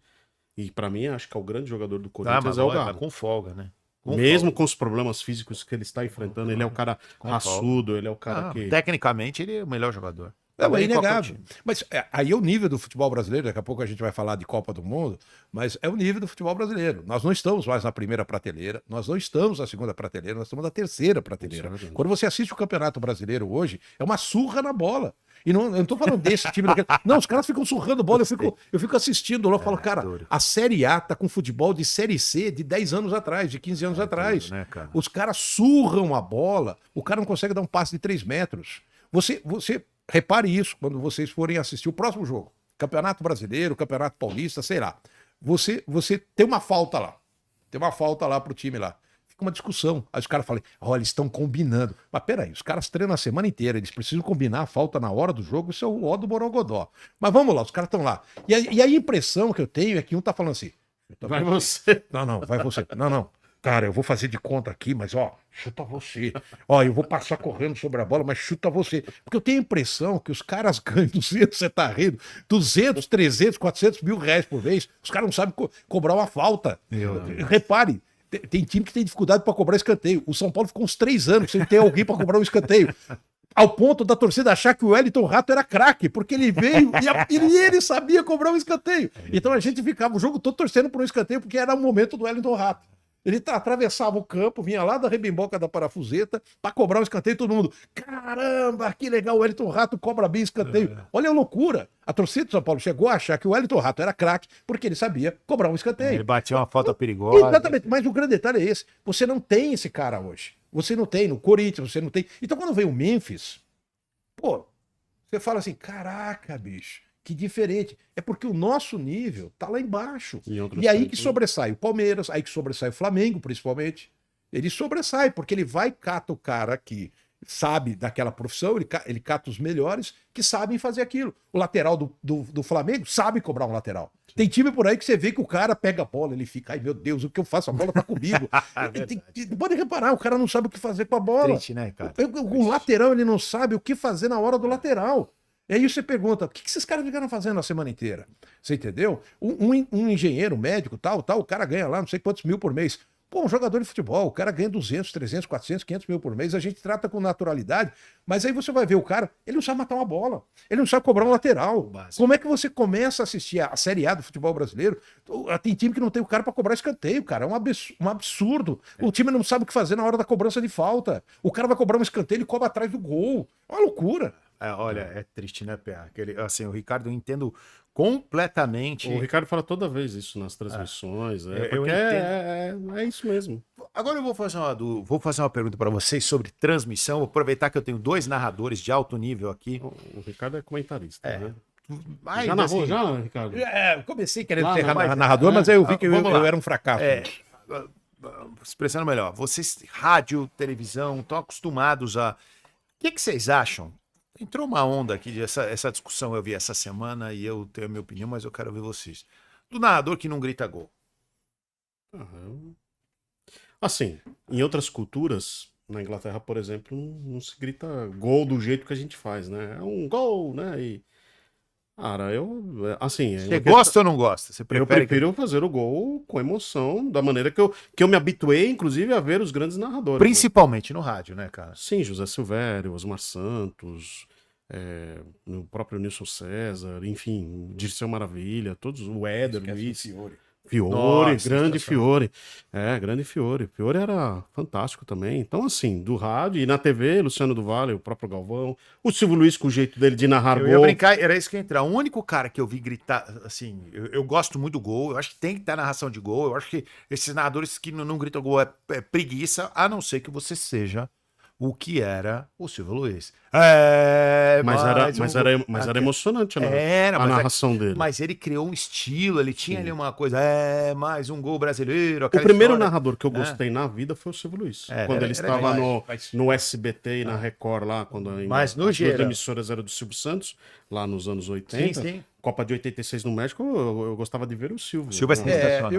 E pra mim, acho que é o grande jogador do Ah, Corinthians mas é o olha, Garro. tá com folga, né? Com Mesmo folga. com os problemas físicos que ele está enfrentando, ele é o cara raçudo, ele é o cara Ah, que... Tecnicamente, ele é o melhor jogador. Não, é Também em qualquer inegável. time. Mas aí é o nível do futebol brasileiro, daqui a pouco a gente vai falar de Copa do Mundo, mas é o nível do futebol brasileiro. Nós não estamos mais na primeira prateleira, nós não estamos na segunda prateleira, nós estamos na terceira prateleira. Isso é verdade. Quando você assiste o Campeonato Brasileiro hoje, é uma surra na bola. E não, eu não tô falando desse time. Não, os caras ficam surrando bola, eu fico assistindo lá e falo, cara, duro. a Série A tá com futebol de Série C de 10 anos atrás, de 15 anos atrás. duro, né, cara? Os caras surram a bola, o cara não consegue dar um passe de 3 metros. Você repare isso quando vocês forem assistir o próximo jogo. Campeonato Brasileiro, Campeonato Paulista, sei lá. Você tem uma falta lá. Tem uma falta lá pro time lá. Fica uma discussão. Aí os caras falam, olha, eles estão combinando. Mas peraí, os caras treinam a semana inteira, eles precisam combinar a falta na hora do jogo, isso é o ó do Borogodó. Mas vamos lá, os caras estão lá. E a impressão que eu tenho é que um tá falando assim, Vai você. não, vai você. Não. Cara, eu vou fazer de conta aqui, mas ó, chuta você. Ó, eu vou passar correndo sobre a bola, mas chuta você. Porque eu tenho a impressão que os caras ganham 200, você tá rindo, 200, 300, 400 mil reais por vez. Os caras não sabem cobrar uma falta. Repare, tem time que tem dificuldade para cobrar escanteio. O São Paulo ficou uns 3 anos sem ter alguém para cobrar um escanteio. Ao ponto da torcida achar que o Wellington Rato era craque, porque ele veio e ele sabia cobrar um escanteio. Então a gente ficava o jogo todo torcendo por um escanteio, porque era o momento do Wellington Rato. Ele atravessava o campo, vinha lá da rebimboca da parafuseta para cobrar um escanteio, todo mundo, caramba, que legal, o Wellington Rato cobra bem escanteio. Olha a loucura. A torcida do São Paulo chegou a achar que o Wellington Rato era craque porque ele sabia cobrar um escanteio. Ele bateu uma falta perigosa. Exatamente, mas o grande detalhe é esse. Você não tem esse cara hoje. Você não tem no Corinthians, você não tem. Então quando vem o Memphis, pô, você fala assim, caraca, bicho, que diferente. É porque o nosso nível tá lá embaixo. Em outros E aí tempos, que né? sobressai o Palmeiras, aí que sobressai o Flamengo, principalmente. Ele sobressai, porque ele vai cata o cara que sabe daquela profissão, ele cata os melhores que sabem fazer aquilo. O lateral do Flamengo sabe cobrar um lateral. Tem time por aí que você vê que o cara pega a bola, ele fica, ai meu Deus, o que eu faço? A bola tá comigo. Pode reparar, o cara não sabe o que fazer com a bola. Triste, né, cara? O lateral, ele não sabe o que fazer na hora do lateral. E aí você pergunta, o que esses caras ficaram fazendo a semana inteira? Você entendeu? Um engenheiro, um médico, tal, o cara ganha lá não sei quantos mil por mês. Pô, um jogador de futebol, o cara ganha 200, 300, 400, 500 mil por mês, a gente trata com naturalidade, mas aí você vai ver o cara, ele não sabe matar uma bola, ele não sabe cobrar um lateral. Básico. Como é que você começa a assistir a Série A do futebol brasileiro? Tem time que não tem o cara para cobrar escanteio, cara, é um absurdo. O time não sabe o que fazer na hora da cobrança de falta. O cara vai cobrar um escanteio, ele cobra atrás do gol. É uma loucura. Olha, é triste, né, Pé? Assim, o Ricardo, eu entendo completamente. O Ricardo fala toda vez isso nas transmissões. Eu Porque entendo. é isso mesmo. Agora eu vou fazer uma pergunta para vocês sobre transmissão. Vou aproveitar que eu tenho 2 narradores de alto nível aqui. O Ricardo é comentarista, né? Mas, Já narrou, assim, já, Ricardo? Comecei querendo Lá, ser mas- narrador, mas aí eu vi que Vamos lá. eu era um fracasso. Expressando melhor, vocês, rádio, televisão, estão acostumados a. O que vocês acham? Entrou uma onda aqui, essa discussão eu vi essa semana e eu tenho a minha opinião, mas eu quero ver vocês. Do narrador que não grita gol. Assim, em outras culturas, na Inglaterra, por exemplo, não se grita gol do jeito que a gente faz, né? É um gol, né? E, cara, assim... Você gosta ou não gosta? Você Eu prefere prefiro fazer o gol com emoção, da maneira que eu me habituei, inclusive, a ver os grandes narradores. Principalmente no rádio, né, cara? Sim, José Silvério, Osmar Santos, o próprio Nilson César, enfim, Dirceu Maravilha, todos, o Éder, Luiz, Fiore, Nossa, grande sensacional. Fiore. Grande Fiore. Fiore era fantástico também. Então, assim, do rádio e na TV, Luciano do Vale, o próprio Galvão, o Silvio Luiz com o jeito dele de narrar Eu gol. ia brincar, era isso que ia entrar. O único cara que eu vi gritar, assim, eu gosto muito do gol, eu acho que tem que estar narração de gol, eu acho que esses narradores que não gritam gol é preguiça, a não ser que você seja o que era o Silvio Luiz. Mas era emocionante a mas narração dele. Mas ele criou um estilo, ele tinha ali uma coisa, mais um gol brasileiro. O aquela primeiro história, narrador que eu né? gostei na vida foi o Silvio Luiz. Era- Quando ele era estava demais. no SBT e na Record lá, quando Mas no as duas geral. emissoras eram do Silvio Santos, lá nos anos 80. Sim. Copa de 86 no México, eu gostava de ver o Silvio. Silvio é Né? sensacional.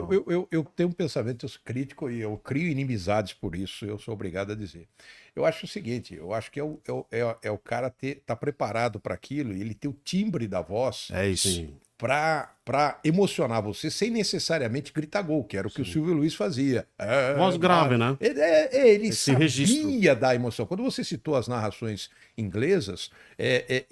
Eu tenho um pensamento crítico e eu crio inimizades por isso, eu sou obrigado a dizer. Eu acho o seguinte, eu acho que é o cara tá preparado para aquilo, ele tem o timbre da voz É isso. Sim. para emocionar você sem necessariamente gritar gol, que era o que o Silvio Luiz fazia. Voz grave, né? Ele Esse sabia registro. da emoção. Quando você citou as narrações inglesas, é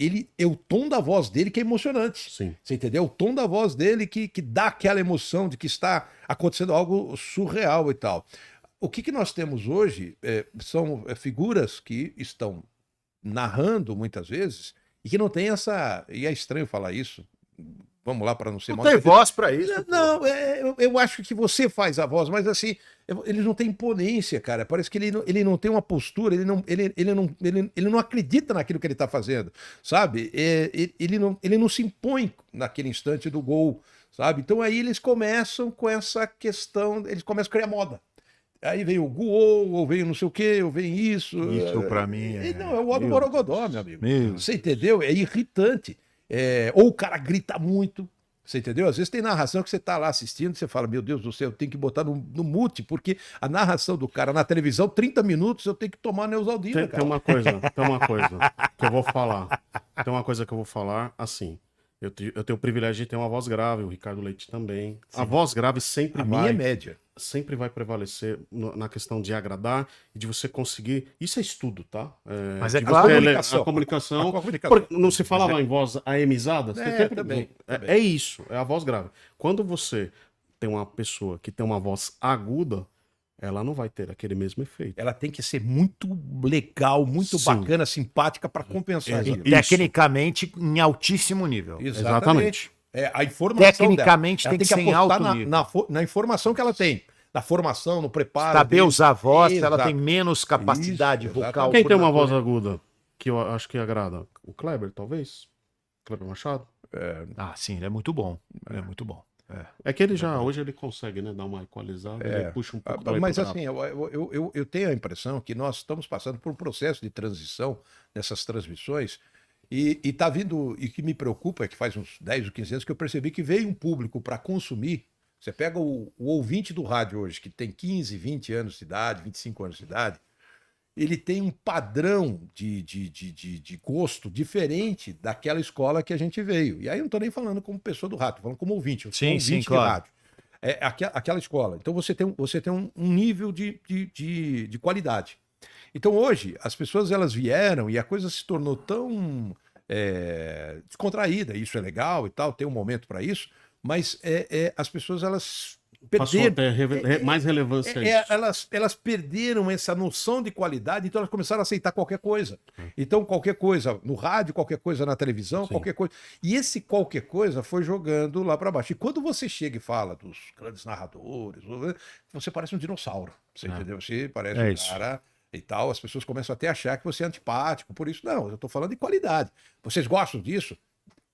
o tom da voz dele que é emocionante. Sim. Você entendeu? O tom da voz dele que dá aquela emoção de que está acontecendo algo surreal e tal. O que nós temos hoje são figuras que estão narrando muitas vezes e que não tem essa. E é estranho falar isso. Vamos lá para não ser Não mal tem entendido. voz pra isso. Não, eu acho que você faz a voz, mas assim, eles não têm imponência, cara. Parece que ele não tem uma postura, ele não acredita naquilo que ele está fazendo, sabe? Ele não se impõe naquele instante do gol, sabe? Então aí eles começam com essa questão, eles começam a criar moda. Aí vem o gol, ou vem não sei o quê, ou vem isso. Isso pra mim Não, é o modo meu borogodó, meu amigo. Meu. Você entendeu? É irritante. Ou o cara grita muito. Você entendeu? Às vezes tem narração que você tá lá assistindo, você fala, meu Deus do céu, eu tenho que botar no mute, porque a narração do cara na televisão, 30 minutos, eu tenho que tomar Neusaldina, Tem cara. uma coisa que eu vou falar. Tem uma coisa que eu vou falar, assim. Eu tenho o privilégio de ter uma voz grave, o Ricardo Leite também. A voz grave sempre A minha é vai, média. sempre vai prevalecer na questão de agradar e de você conseguir. Isso é estudo, tá? Mas é de claro. você Comunicação. A comunicação. A comunicação. Não se falava em voz aemizada? Você sempre- também. É isso, é a voz grave. Quando você tem uma pessoa que tem uma voz aguda, ela não vai ter aquele mesmo efeito. Ela tem que ser muito legal, muito Sim. bacana, simpática para compensar E aquilo. tecnicamente em altíssimo nível. Exatamente. A informação Tecnicamente dela. tem Ela que ser em alto apostar nível. na informação que ela tem. Na formação, no preparo. Saber dele. usar a voz, ela Exato. tem menos capacidade Isso, vocal. exatamente. Quem por tem uma voz natureza. aguda que eu acho que agrada? O Kleber, talvez? Kleber Machado? Ah, sim, ele é muito bom. Ele é muito bom. É que ele já, hoje ele consegue, né, dar uma equalizada, ele puxa um pouco da Mas letra assim, eu tenho a impressão que nós estamos passando por um processo de transição nessas transmissões e tá vindo, e que me preocupa é que faz uns 10 ou 15 anos que eu percebi que veio um público para consumir. Você pega o ouvinte do rádio hoje, que tem 15, 20 anos de idade, 25 anos de idade, ele tem um padrão de gosto diferente daquela escola que a gente veio. E aí eu não estou nem falando como pessoa do rádio, tô falando como ouvinte. Eu sou Sim, ouvinte sim, de claro. rádio. É aquela escola. Então você tem um nível de qualidade. Então hoje as pessoas elas vieram e a coisa se tornou tão descontraída. Isso é legal e tal, tem um momento para isso, mas as pessoas elas Passou a perderam. ter mais relevância isso. Elas perderam essa noção de qualidade, então elas começaram a aceitar qualquer coisa. Então, qualquer coisa no rádio, qualquer coisa na televisão, qualquer coisa. E esse qualquer coisa foi jogando lá para baixo. E quando você chega e fala dos grandes narradores, você parece um dinossauro. Você entendeu? Você parece cara e tal. As pessoas começam até a achar que você é antipático. Por isso, não, eu estou falando de qualidade. Vocês gostam disso?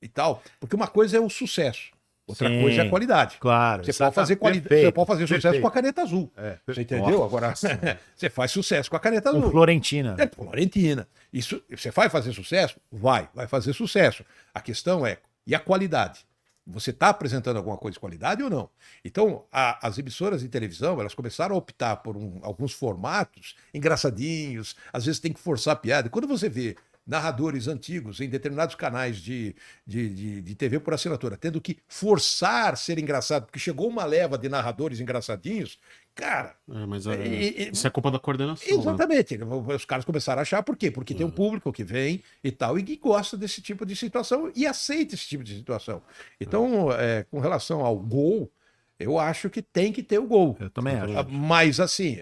E tal. Porque uma coisa é o sucesso. Outra coisa é a qualidade. Claro. Você pode fazer qualidade, você pode fazer sucesso com a caneta azul. Você entendeu? Agora, você faz sucesso com a caneta azul. Florentina. Florentina. Isso, você vai fazer sucesso? Vai fazer sucesso. A questão é, e a qualidade? Você está apresentando alguma coisa de qualidade ou não? Então, as emissoras de televisão, elas começaram a optar por alguns formatos engraçadinhos, às vezes tem que forçar a piada. Quando você vê narradores antigos em determinados canais de TV por assinatura, tendo que forçar ser engraçado, porque chegou uma leva de narradores engraçadinhos, cara... Mas isso é culpa da coordenação. Exatamente. Né? Os caras começaram a achar, por quê? Porque tem um público que vem e tal, e que gosta desse tipo de situação e aceita esse tipo de situação. Então, com relação ao gol, eu acho que tem que ter o gol. Eu também acho. Mas, assim,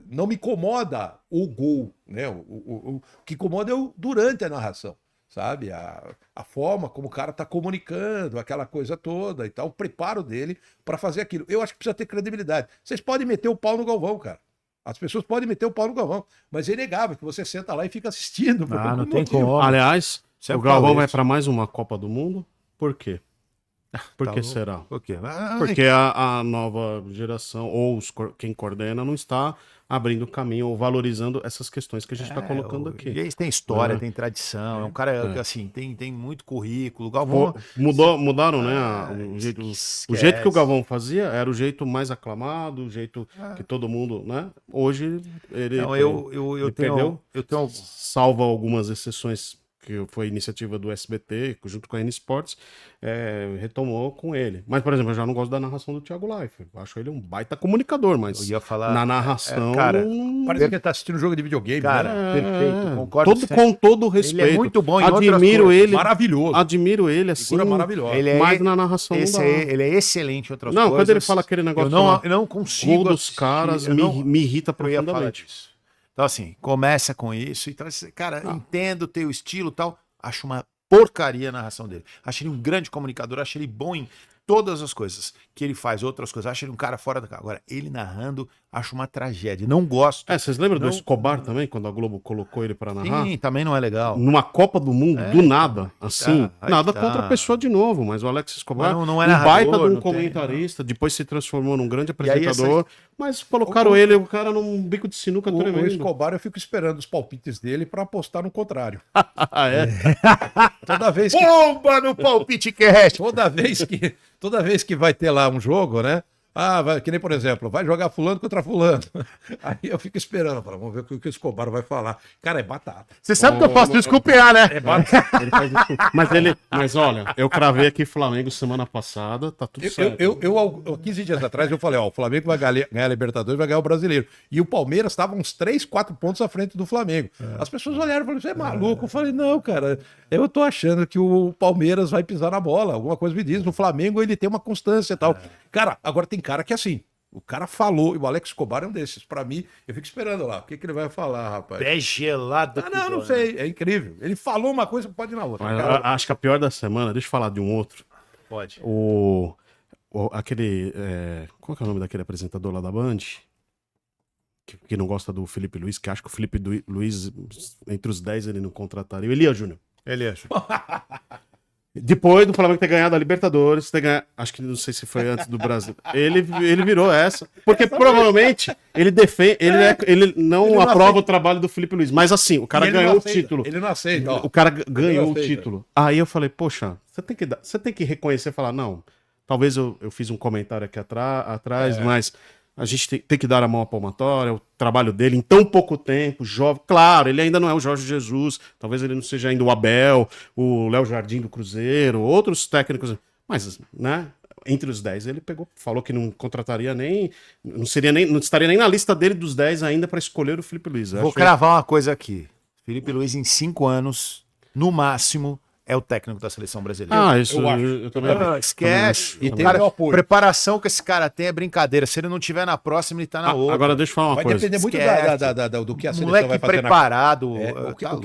não me incomoda o gol, né? O que incomoda é durante a narração, sabe? A forma como o cara está comunicando, aquela coisa toda e tal, o preparo dele para fazer aquilo. Eu acho que precisa ter credibilidade. Vocês podem meter o pau no Galvão, cara. As pessoas podem meter o pau no Galvão, mas é inegável que você senta lá e fica assistindo. Não tem como. Aliás, o Galvão vai para mais uma Copa do Mundo. Por quê? Por que será? Por quê? Porque a nova geração, ou quem coordena, não está abrindo caminho ou valorizando essas questões que a gente está colocando aqui. E eles têm história, tem tradição, é um cara assim, tem muito currículo. Galvão... Mudaram, né? O jeito que o Galvão fazia era o jeito mais aclamado, o jeito que todo mundo, né? Hoje ele, eu perdeu, tenho... salvo algumas exceções, que foi iniciativa do SBT, junto com a N Sports, retomou com ele. Mas, por exemplo, eu já não gosto da narração do Thiago Leifert. Eu acho ele um baita comunicador, mas eu ia falar, na narração... cara, parece que ele tá assistindo um jogo de videogame. Cara, né? perfeito, concordo. Com todo o respeito. Ele é muito bom em admiro outras ele, maravilhoso. Admiro ele, assim, figura maravilhosa. mas na narração não dá. Ele é excelente em outras não, coisas. Quando ele fala aquele negócio... Eu não consigo gol dos caras, me irrita profundamente. Então, assim, começa com isso e traz... Cara, entendo o teu estilo e tal... Acho uma porcaria a narração dele. Acho ele um grande comunicador, acho ele bom em todas as coisas que ele faz, outras coisas. Acho ele um cara fora da cara. Agora, ele narrando, acho uma tragédia. Não gosto. Vocês lembram do Escobar também, quando a Globo colocou ele pra narrar? Sim, também não é legal. Numa Copa do Mundo, do nada, assim. Nada tá. contra a pessoa de novo, mas o Alex Escobar, não é um narrador, baita de um não comentarista, depois se transformou num grande E aí apresentador, mas colocaram o cara num bico de sinuca tremendo. O Escobar, eu fico esperando os palpites dele para apostar no contrário. Toda vez que... Bomba no Palpite Cast! Toda vez que vai ter lá um jogo, né? Que nem, por exemplo, vai jogar fulano contra fulano. Aí eu fico esperando, vamos ver o que o Escobar vai falar. Cara, é batata. Você sabe que eu posso desculpear, né? É batata. Ele faz isso. Mas olha, eu cravei aqui Flamengo semana passada, tá tudo certo. Eu 15 dias atrás, eu falei, o Flamengo vai ganhar a Libertadores, vai ganhar o Brasileiro. E o Palmeiras estava uns 3, 4 pontos à frente do Flamengo. As pessoas olharam e falaram, você é maluco? Eu falei, não, cara, eu tô achando que o Palmeiras vai pisar na bola. Alguma coisa me diz. No Flamengo ele tem uma constância e tal. Cara, agora tem cara que é assim. O cara falou, e o Alex Escobar é um desses. Pra mim, eu fico esperando lá. O que ele vai falar, rapaz? Pé gelado. Não sei. É incrível. Ele falou uma coisa, pode ir na outra. Mas acho que a pior da semana, deixa eu falar de um outro. Pode. Aquele. Qual que é o nome daquele apresentador lá da Band? Que não gosta do Felipe Luiz, que acha que o Felipe Luiz, entre os 10, ele não contrataria. O Elias Júnior. Depois do Flamengo ter ganhado a Libertadores, acho que não sei se foi antes do Brasil. Ele virou essa. Porque provavelmente ele defende. Ele não aprova o trabalho do Felipe Luiz. Mas assim, o cara ganhou o título. Ele não aceita. O cara ganhou o título. Aí eu falei, poxa, você tem que reconhecer e falar, não, talvez eu fiz um comentário aqui atrás, mas a gente tem que dar a mão à palmatória, o trabalho dele em tão pouco tempo, jovem. Claro, ele ainda não é o Jorge Jesus, talvez ele não seja ainda o Abel, o Léo Jardim do Cruzeiro, outros técnicos. Mas, né, entre os 10 ele pegou, falou que não contrataria nem, não estaria nem na lista dele dos 10 ainda para escolher o Felipe Luiz. Vou cravar uma coisa aqui. Felipe Luiz, em 5 anos, no máximo, é o técnico da seleção brasileira. Isso eu acho. eu também. Esquece. E O tem cara, meu apoio. preparação que esse cara tem é brincadeira. Se ele não tiver na próxima, ele tá na outra. Agora deixa eu falar uma Vai coisa. depender muito Esquece. do que a seleção Moleque vai fazer preparado.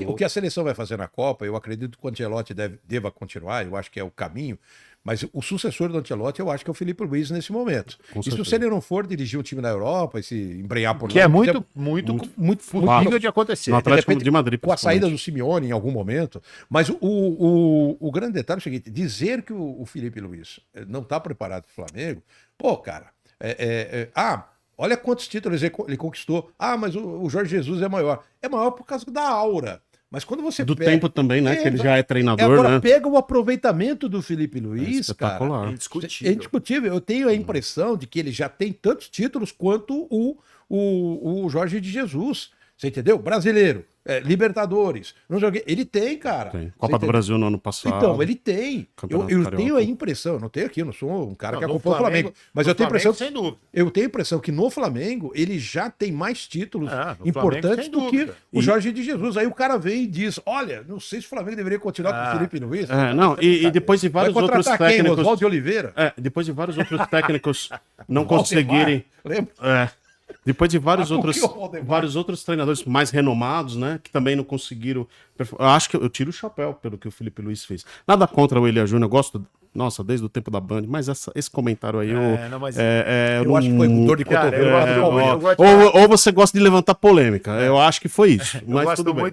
o que a seleção vai fazer na Copa, eu acredito que o Ancelotti deva continuar, eu acho que é o caminho, mas o sucessor do Ancelotti eu acho que é o Felipe Luiz nesse momento. Isso se ele não for dirigir um time na Europa e se embrenhar por lá. Que é quiser- muito possível de acontecer. No Atlético repente, de Madrid, com a saída principalmente. do Simeone em algum momento. Mas o grande detalhe é o seguinte: dizer que o Felipe Luiz não está preparado para o Flamengo, pô, cara, olha quantos títulos ele conquistou. Mas o Jorge Jesus é maior. É maior por causa da aura. Mas quando você Do pega... tempo também, né? Que ele já é treinador, Agora né? pega o aproveitamento do Felipe Luiz, cara. espetacular. É indiscutível. É indiscutível. Eu tenho a impressão de que ele já tem tantos títulos quanto o Jorge de Jesus. Você entendeu? Brasileiro, Libertadores, não sei o quê. Ele tem, cara. Tem. Você Copa do entendeu? Brasil no ano passado. Então, ele tem. Campeonato Eu Carioca. tenho a impressão, eu não tenho aqui, eu não sou um cara que No acompanha o Flamengo, mas no eu tenho a impressão Flamengo, sem dúvida. eu tenho a impressão que no Flamengo ele já tem mais títulos No importantes Flamengo, sem do que dúvida. o Jorge de Jesus. Aí o cara vem e diz: olha, não sei se o Flamengo deveria continuar com o Felipe Luiz. Não, e depois de Vai vários outros contratar quem? técnicos. Oswaldo de Oliveira? Depois de vários outros técnicos não Valdemar, conseguirem. lembra? Depois de vários Ah, por outros, que o Valdemar? vários outros treinadores mais renomados, né? Que também não conseguiram. Eu acho que eu tiro o chapéu pelo que o Felipe Luiz fez. Nada contra o Elia Júnior, eu gosto, nossa, desde o tempo da Band, mas esse comentário aí. Eu acho que foi com dor de Cara, cotovelo. eu lá do gosto- Palmeiras. eu gosto- ou você gosta de levantar polêmica. Eu acho que foi isso. Eu Mas tudo bem.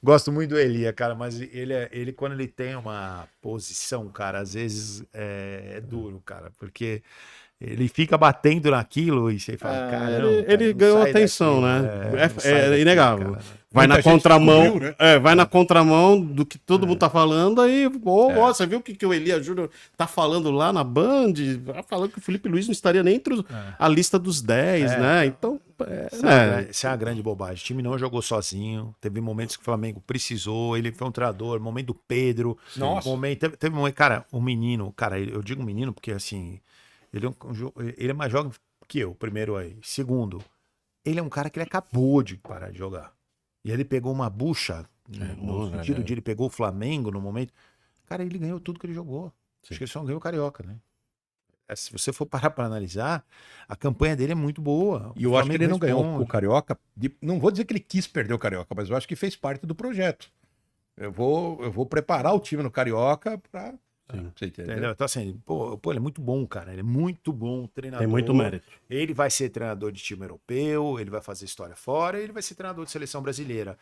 gosto muito do Elia, cara, mas ele quando ele tem uma posição, cara, às vezes é duro, cara, porque ele fica batendo naquilo e você fala, caramba. Ele ganhou atenção, né? É inegável. Cara. Vai Muita na gente contramão. descobriu, né? Vai na contramão do que todo mundo tá falando. Aí, você viu o que o Elia Júnior tá falando lá na Band? Falando que o Felipe Luiz não estaria nem entre a lista dos 10, né? Então. Isso é uma grande bobagem. O time não jogou sozinho. Teve momentos que o Flamengo precisou. Ele foi um treinador. Momento do Pedro. Nossa. Teve momento. Cara, um menino. Cara, eu digo menino porque assim. Ele é mais jovem que eu, primeiro aí. Segundo, ele é um cara que ele acabou de parar de jogar. E ele pegou uma bucha, no sentido de ele pegou o Flamengo no momento. Cara, ele ganhou tudo que ele jogou. Acho que ele só não ganhou o Carioca, né? Se você for parar para analisar, a campanha dele é muito boa. E eu acho que ele não ganhou o Carioca. Não vou dizer que ele quis perder o Carioca, mas eu acho que fez parte do projeto. Eu vou preparar o time no Carioca para. Você entendeu? Então, assim, ele é muito bom, cara. Ele é muito bom treinador. Tem muito mérito. Ele vai ser treinador de time europeu, ele vai fazer história fora, ele vai ser treinador de seleção brasileira.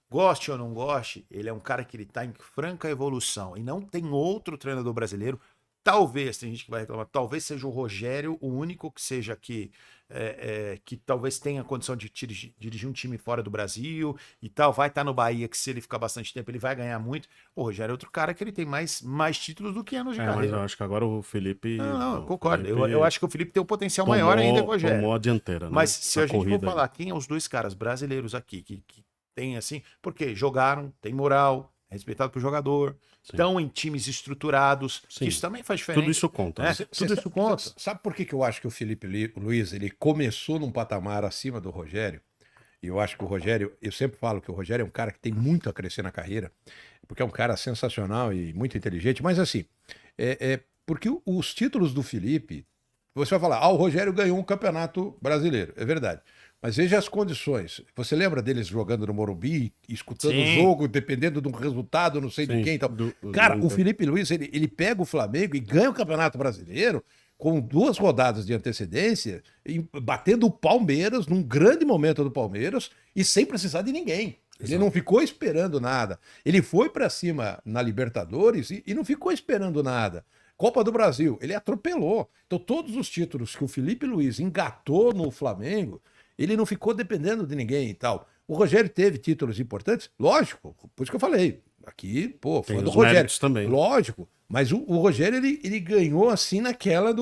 Goste ou não goste, ele é um cara que ele tá em franca evolução. E não tem outro treinador brasileiro. Talvez, tem gente que vai reclamar, talvez seja o Rogério o único que seja que talvez tenha condição de dirigir um time fora do Brasil e tal. Vai estar no Bahia, que se ele ficar bastante tempo, ele vai ganhar muito. O Rogério é outro cara que ele tem mais títulos do que anos de Mas carreira. eu acho que agora o Felipe. Não, eu concordo. Felipe Eu acho que o Felipe tem um potencial maior ainda que o Rogério. Tomou a dianteira, né? Mas se a gente for corrida aí. falar quem é os dois caras brasileiros aqui que tem assim, porque jogaram, tem moral, é respeitado pro jogador, estão em times estruturados, que isso também faz diferença. Tudo isso conta. né? Né? Tudo isso conta. Sabe por que eu acho que o Felipe Luiz ele começou num patamar acima do Rogério? E eu acho que o Rogério, eu sempre falo que o Rogério é um cara que tem muito a crescer na carreira, porque é um cara sensacional e muito inteligente, mas assim, porque os títulos do Felipe, você vai falar, o Rogério ganhou um campeonato brasileiro, é verdade. Mas veja as condições. Você lembra deles jogando no Morumbi, escutando o jogo, dependendo de um resultado, não sei de quem e tal. Cara, o Felipe Luiz, ele pega o Flamengo e ganha o Campeonato Brasileiro com 2 rodadas de antecedência, batendo o Palmeiras, num grande momento do Palmeiras, e sem precisar de ninguém. Ele não ficou esperando nada. Ele foi pra cima na Libertadores e não ficou esperando nada. Copa do Brasil, ele atropelou. Então todos os títulos que o Felipe Luiz engatou no Flamengo, ele não ficou dependendo de ninguém e tal. O Rogério teve títulos importantes? Lógico, por isso que eu falei. Aqui, fã do Rogério. Também. Lógico. Mas o Rogério, ele ganhou assim naquela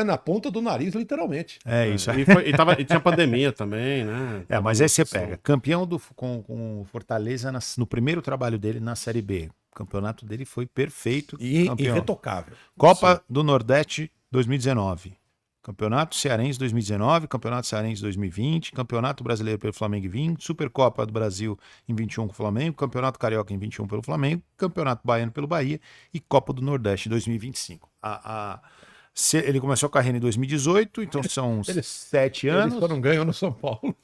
na ponta do nariz, literalmente. É isso. E tinha pandemia também, né? Mas aí você pega campeão com o Fortaleza no primeiro trabalho dele na Série B. O campeonato dele foi perfeito. E campeão. irretocável. Copa do Nordeste 2019. Campeonato Cearense 2019, Campeonato Cearense 2020, Campeonato Brasileiro pelo Flamengo em 20, Supercopa do Brasil em 21 com o Flamengo, Campeonato Carioca em 21 pelo Flamengo, Campeonato Baiano pelo Bahia e Copa do Nordeste 2025. Ele começou a carreira em 2018, então são 7 anos. Eles foram ganham no São Paulo.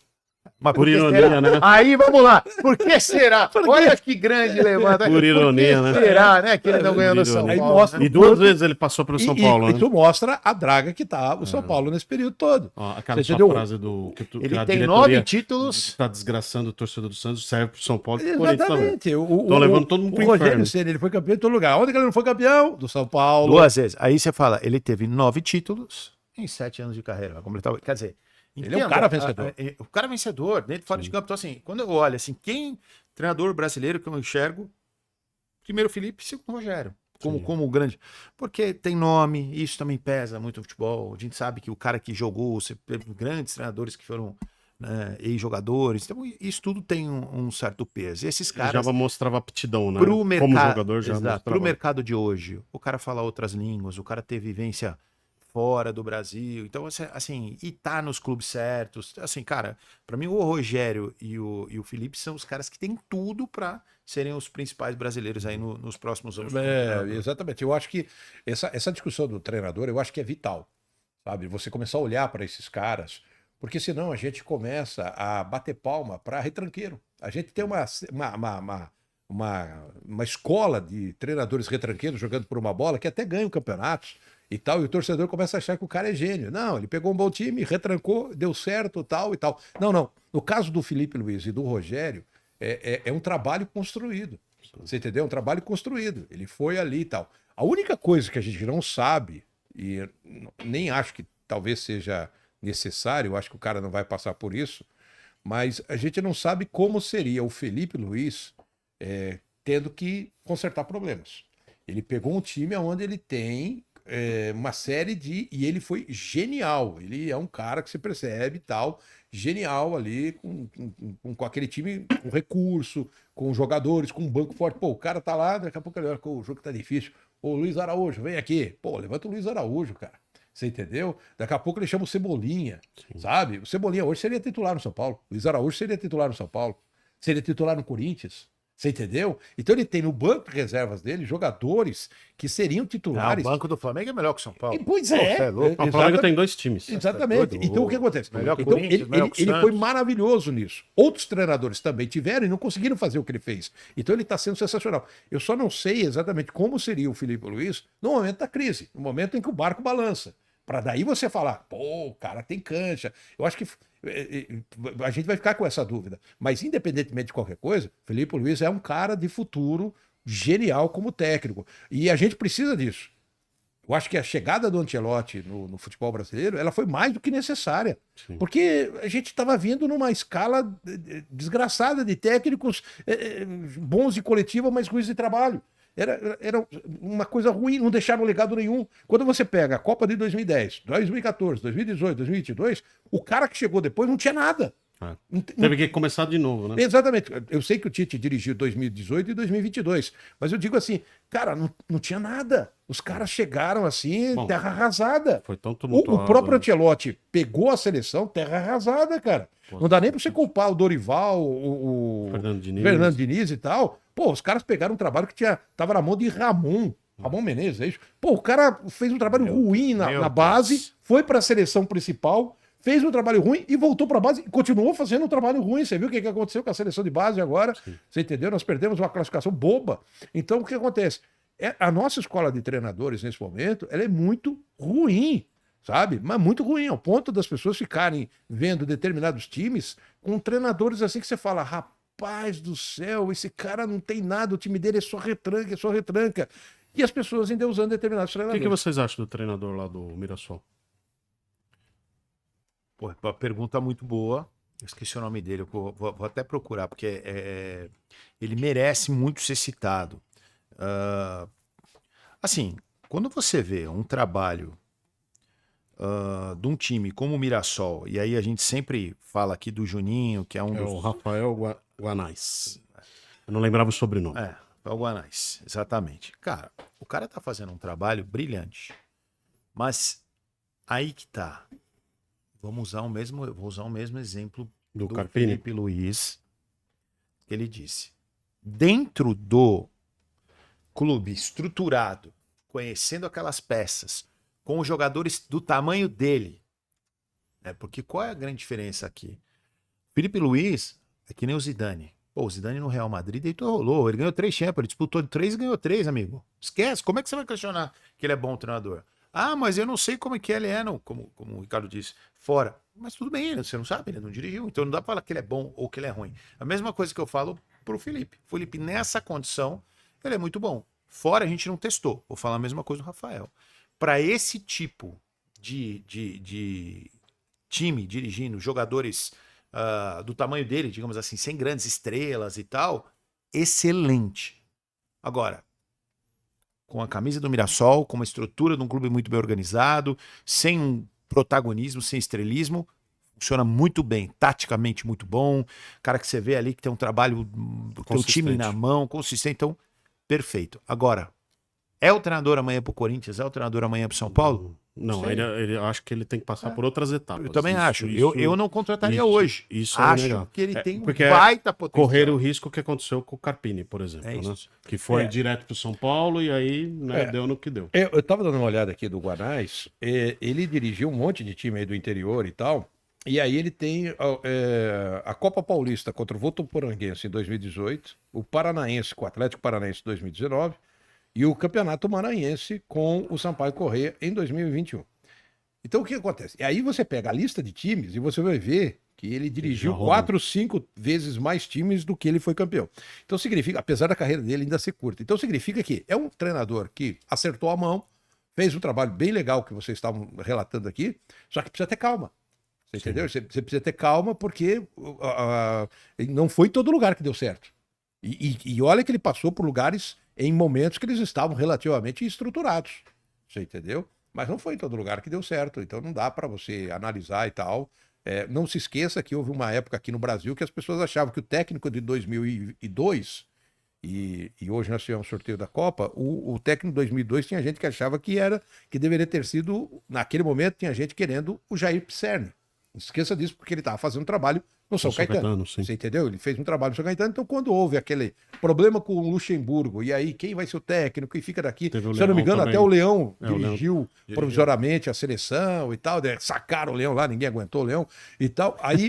Mas Por que ironia, será? né? Aí, vamos lá. Por que será? Olha que grande levanta. Por ironia, né? Será, né? Que ele não ganhou no São ironia. Paulo. Aí mostra- né? E 2 vezes ele passou pelo São Paulo, E né? tu mostra a draga que tá o São Paulo nesse período todo. Ó, aquela Você sua entendeu? frase do que Ele a tem diretoria 9 títulos. tá desgraçando o torcedor do Santos, serve pro São Paulo e pro Corinthians também. Exatamente. Estão levando todo mundo pro Rogério inferno. Ceni, ele foi campeão em todo lugar. Onde que ele não foi campeão? Do São Paulo. 2 vezes. Aí você fala, ele teve 9 títulos em 7 anos de carreira. Vai completar. Quer dizer, Ele é um cara vencedor. O cara é vencedor, dentro e fora de campo. Então, assim, quando eu olho, assim, treinador brasileiro que eu enxergo, primeiro Felipe, segundo Rogério. Como o grande. Porque tem nome, isso também pesa muito no futebol. A gente sabe que o cara que jogou, grandes treinadores que foram, né, ex-jogadores, então isso tudo tem um certo peso. E esses Ele caras. já mostrava aptidão, né? Pro mercado, Como jogador já mostrava. Pro mercado de hoje, o cara fala outras línguas, o cara ter vivência fora do Brasil, então assim, e tá nos clubes certos, assim, cara, pra mim o Rogério e o Felipe são os caras que têm tudo pra serem os principais brasileiros aí nos próximos anos. Exatamente. Eu acho que essa discussão do treinador, eu acho que é vital, sabe? Você começar a olhar para esses caras, porque senão a gente começa a bater palma para retranqueiro. A gente tem uma escola de treinadores retranqueiros jogando por uma bola que até ganham campeonatos e tal, e o torcedor começa a achar que o cara é gênio. Não, ele pegou um bom time, retrancou, deu certo, tal e tal. Não. No caso do Felipe Luiz e do Rogério, é um trabalho construído. Você entendeu? É um trabalho construído. Ele foi ali e tal. A única coisa que a gente não sabe, e nem acho que talvez seja necessário, eu acho que o cara não vai passar por isso, mas a gente não sabe como seria o Felipe Luiz tendo que consertar problemas. Ele pegou um time onde ele tem uma série de... E ele foi genial. Ele é um cara que se percebe e tal, genial ali, com aquele time, com recurso, com jogadores, com um banco forte. Pô, o cara tá lá, daqui a pouco ele olha, o jogo tá difícil. Ô, Luiz Araújo, vem aqui. Pô, levanta o Luiz Araújo, cara. Você entendeu? Daqui a pouco ele chama o Cebolinha, sabe? O Cebolinha hoje seria titular no São Paulo. O Luiz Araújo seria titular no São Paulo. Seria titular no Corinthians. Você entendeu? Então ele tem no banco de reservas dele jogadores que seriam titulares. O banco do Flamengo é melhor que o São Paulo. Pois Pô, é. você é louco. O Flamengo tem 2 times. Exatamente. doido. Então o que acontece? Melhor que o Então, Corinthians, melhor que o ele Santos. foi maravilhoso nisso. Outros treinadores também tiveram e não conseguiram fazer o que ele fez. Então ele está sendo sensacional. Eu só não sei exatamente como seria o Felipe Luiz no momento da crise, no momento em que o barco balança. Para daí você falar, pô, o cara tem cancha. Eu acho que a gente vai ficar com essa dúvida. Mas independentemente de qualquer coisa, Felipe Luiz é um cara de futuro genial como técnico. E a gente precisa disso. Eu acho que a chegada do Ancelotti no futebol brasileiro, ela foi mais do que necessária. Sim. Porque a gente estava vindo numa escala desgraçada de técnicos bons de coletiva, mas ruins de trabalho. Era uma coisa ruim, não deixaram legado nenhum. Quando você pega a Copa de 2010, 2014, 2018, 2022, o cara que chegou depois não tinha nada. Teve que começar de novo, né? Exatamente. Eu sei que o Tite dirigiu 2018 e 2022, mas eu digo assim, cara, não tinha nada. Os caras chegaram assim, Bom, terra arrasada. Foi tão O tumultuado. próprio Ancelotti pegou a seleção terra arrasada, cara. Não dá nem pra você culpar o Dorival, o Fernando Diniz. Diniz e tal. Pô, os caras pegaram um trabalho que tava na mão de Ramon Menezes, é isso? Pô, o cara fez um trabalho ruim na base, foi pra seleção principal, fez um trabalho ruim e voltou pra base e continuou fazendo um trabalho ruim. Você viu o que aconteceu com a seleção de base agora? Sim. Você entendeu? Nós perdemos uma classificação boba. Então, o que acontece? A nossa escola de treinadores, nesse momento, ela é muito ruim, sabe? Mas muito ruim, ao ponto das pessoas ficarem vendo determinados times com treinadores assim que você fala, rapaz do céu, esse cara não tem nada, o time dele é só retranca, é só retranca. E as pessoas ainda usando determinados O treinadores. que vocês acham do treinador lá do Mirassol? Pô, uma pergunta muito boa. Eu esqueci o nome dele, eu vou até procurar, porque ele merece muito ser citado. Assim, quando você vê um trabalho de um time como o Mirassol, e aí a gente sempre fala aqui do Juninho, que é um dos... o Rafael Guanais. Eu não lembrava o sobrenome. Rafael Guanais, exatamente. Cara, o cara tá fazendo um trabalho brilhante. Mas aí que tá. Eu vou usar o mesmo exemplo Do do Carpini. Felipe Luiz, que ele disse. Dentro do clube estruturado, conhecendo aquelas peças, com os jogadores do tamanho dele, né? Porque qual é a grande diferença aqui? Felipe Luiz é que nem o Zidane. Pô, o Zidane no Real Madrid deitou, rolou. Ele ganhou 3 Champions, ele disputou 3 e ganhou 3, amigo. Esquece, como é que você vai questionar que ele é bom treinador? Ah, mas eu não sei como é que ele é, não, como o Ricardo disse, fora. Mas tudo bem, você não sabe, ele não dirigiu, então não dá pra falar que ele é bom ou que ele é ruim. A mesma coisa que eu falo pro Felipe. Felipe, nessa condição, ele é muito bom. Fora a gente não testou. Vou falar a mesma coisa do Rafael. Para esse tipo de time dirigindo, jogadores do tamanho dele, digamos assim, sem grandes estrelas e tal, excelente. Agora, com a camisa do Mirassol, com uma estrutura de um clube muito bem organizado, sem um protagonismo, sem estrelismo, funciona muito bem, taticamente muito bom, cara que você vê ali que tem um trabalho, tem o time na mão, consistente, então, perfeito. Agora, é o treinador amanhã pro Corinthians? É o treinador amanhã pro São Paulo? Não, ele acho que ele tem que passar por outras etapas. Eu também acho. Isso, eu não contrataria isso- hoje. isso é acho legal. que ele tem um porque baita potencial. correr o risco que aconteceu com o Carpini, por exemplo, É né? isso. Que foi direto pro São Paulo e aí deu no que deu. Eu tava dando uma olhada aqui do Guanais, ele dirigiu um monte de time aí do interior e tal, e aí ele tem a Copa Paulista contra o Votuporanguense em 2018, o Paranaense com o Atlético Paranaense em 2019 e o Campeonato Maranhense com o Sampaio Corrêa em 2021. Então o que acontece? E aí você pega a lista de times e você vai ver que ele dirigiu 4, 5 vezes mais times do que ele foi campeão. Então significa, apesar da carreira dele ainda ser curta, então significa que é um treinador que acertou a mão, fez um trabalho bem legal que vocês estavam relatando aqui, só que precisa ter calma. Você entendeu? Você precisa ter calma porque não foi em todo lugar que deu certo. E olha que ele passou por lugares em momentos que eles estavam relativamente estruturados. Você entendeu? Mas não foi em todo lugar que deu certo. Então não dá para você analisar e tal. Não se esqueça que houve uma época aqui no Brasil que as pessoas achavam que o técnico de 2002, e hoje nós tivemos sorteio da Copa, o técnico de 2002 tinha gente que achava que deveria ter sido, naquele momento, tinha gente querendo o Jair Pisserni. Não se esqueça disso, porque ele estava fazendo um trabalho no São Caetano. Você entendeu? Ele fez um trabalho no São Caetano. Então, quando houve aquele problema com o Luxemburgo, e aí quem vai ser o técnico e fica daqui? Se eu não me engano, também. até o Leão O Leão dirigiu provisoriamente a seleção e tal. Sacaram o Leão lá, ninguém aguentou o Leão e tal. Aí,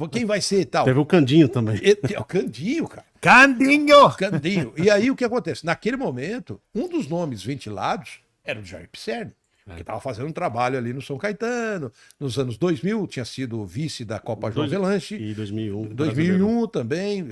quem vai ser e tal? Teve o Candinho também. O Candinho, cara. Candinho! Candinho. E aí o que acontece? Naquele momento, um dos nomes ventilados era o Jair Pisserni, que estava fazendo um trabalho ali no São Caetano. Nos anos 2000, tinha sido vice da Copa João Avelanche. E 2001. 2001 também,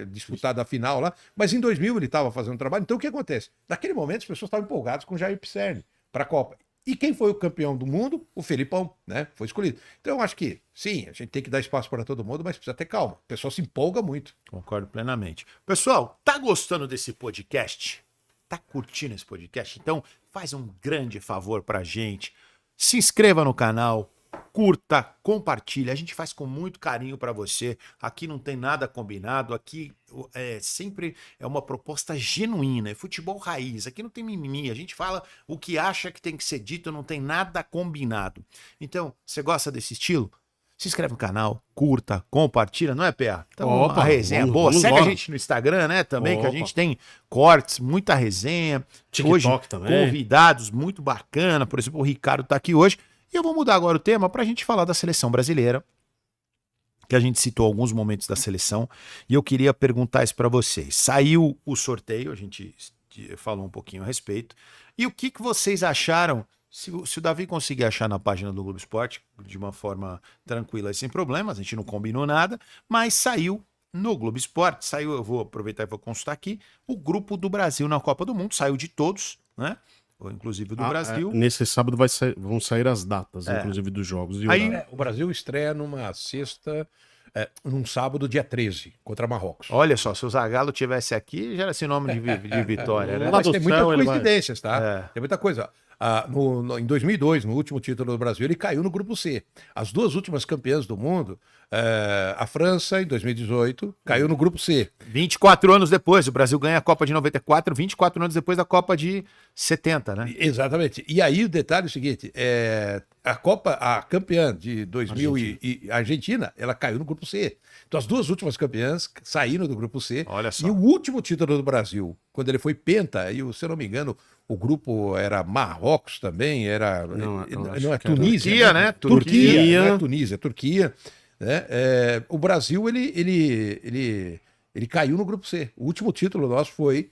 disputado a final lá. Mas em 2000 ele estava fazendo um trabalho. Então o que acontece? Naquele momento as pessoas estavam empolgadas com o Jair Pisserni para a Copa. E quem foi o campeão do mundo? O Felipão, né? Foi escolhido. Então eu acho que, sim, a gente tem que dar espaço para todo mundo, mas precisa ter calma. O pessoal se empolga muito. Concordo plenamente. Pessoal, tá gostando desse podcast? Tá curtindo esse podcast? Então faz um grande favor pra gente. Se inscreva no canal, curta, compartilha. A gente faz com muito carinho pra você. Aqui não tem nada combinado. Aqui sempre é uma proposta genuína. É futebol raiz. Aqui não tem mimimi. A gente fala o que acha que tem que ser dito. Não tem nada combinado. Então, você gosta desse estilo? Se inscreve no canal, curta, compartilha, não é, Pé? Então, a resenha é boa. Segue a gente no Instagram, né, também, que a gente tem cortes, muita resenha. TikTok hoje, também. convidados muito bacana. Por exemplo, o Ricardo tá aqui hoje. E eu vou mudar agora o tema pra gente falar da seleção brasileira, que a gente citou alguns momentos da seleção. E eu queria perguntar isso pra vocês. Saiu o sorteio, a gente falou um pouquinho a respeito. E o que vocês acharam? Se o Davi conseguir achar na página do Globo Esporte de uma forma tranquila e sem problemas, a gente não combinou nada, mas saiu no Globo Esporte, eu vou aproveitar e vou consultar aqui, o grupo do Brasil na Copa do Mundo, saiu de todos, né? Inclusive do Brasil. Nesse sábado vão sair as datas, inclusive dos jogos. E o Brasil estreia numa sexta, num sábado, dia 13, contra Marrocos. Olha só, se o Zagallo tivesse aqui, já era sinônimo de vitória, né? Mas tem muitas coincidências, tá? Tem muita coisa. Em 2002, no último título do Brasil, ele caiu no grupo C. As duas últimas campeãs do mundo, a França, em 2018, caiu no grupo C. 24 anos depois, o Brasil ganha a Copa de 94, 24 anos depois da Copa de 70, né? Exatamente. E aí o detalhe é o seguinte, a campeã de 2000 e Argentina, ela caiu no grupo C. Então as duas últimas campeãs saíram do grupo C. Olha só. E o último título do Brasil, quando ele foi penta, e se eu não me engano, o grupo era Marrocos também, não é Tunísia, Turquia, né? Turquia, não é Tunísia, Turquia. Né? O Brasil, ele caiu no grupo C. O último título nosso foi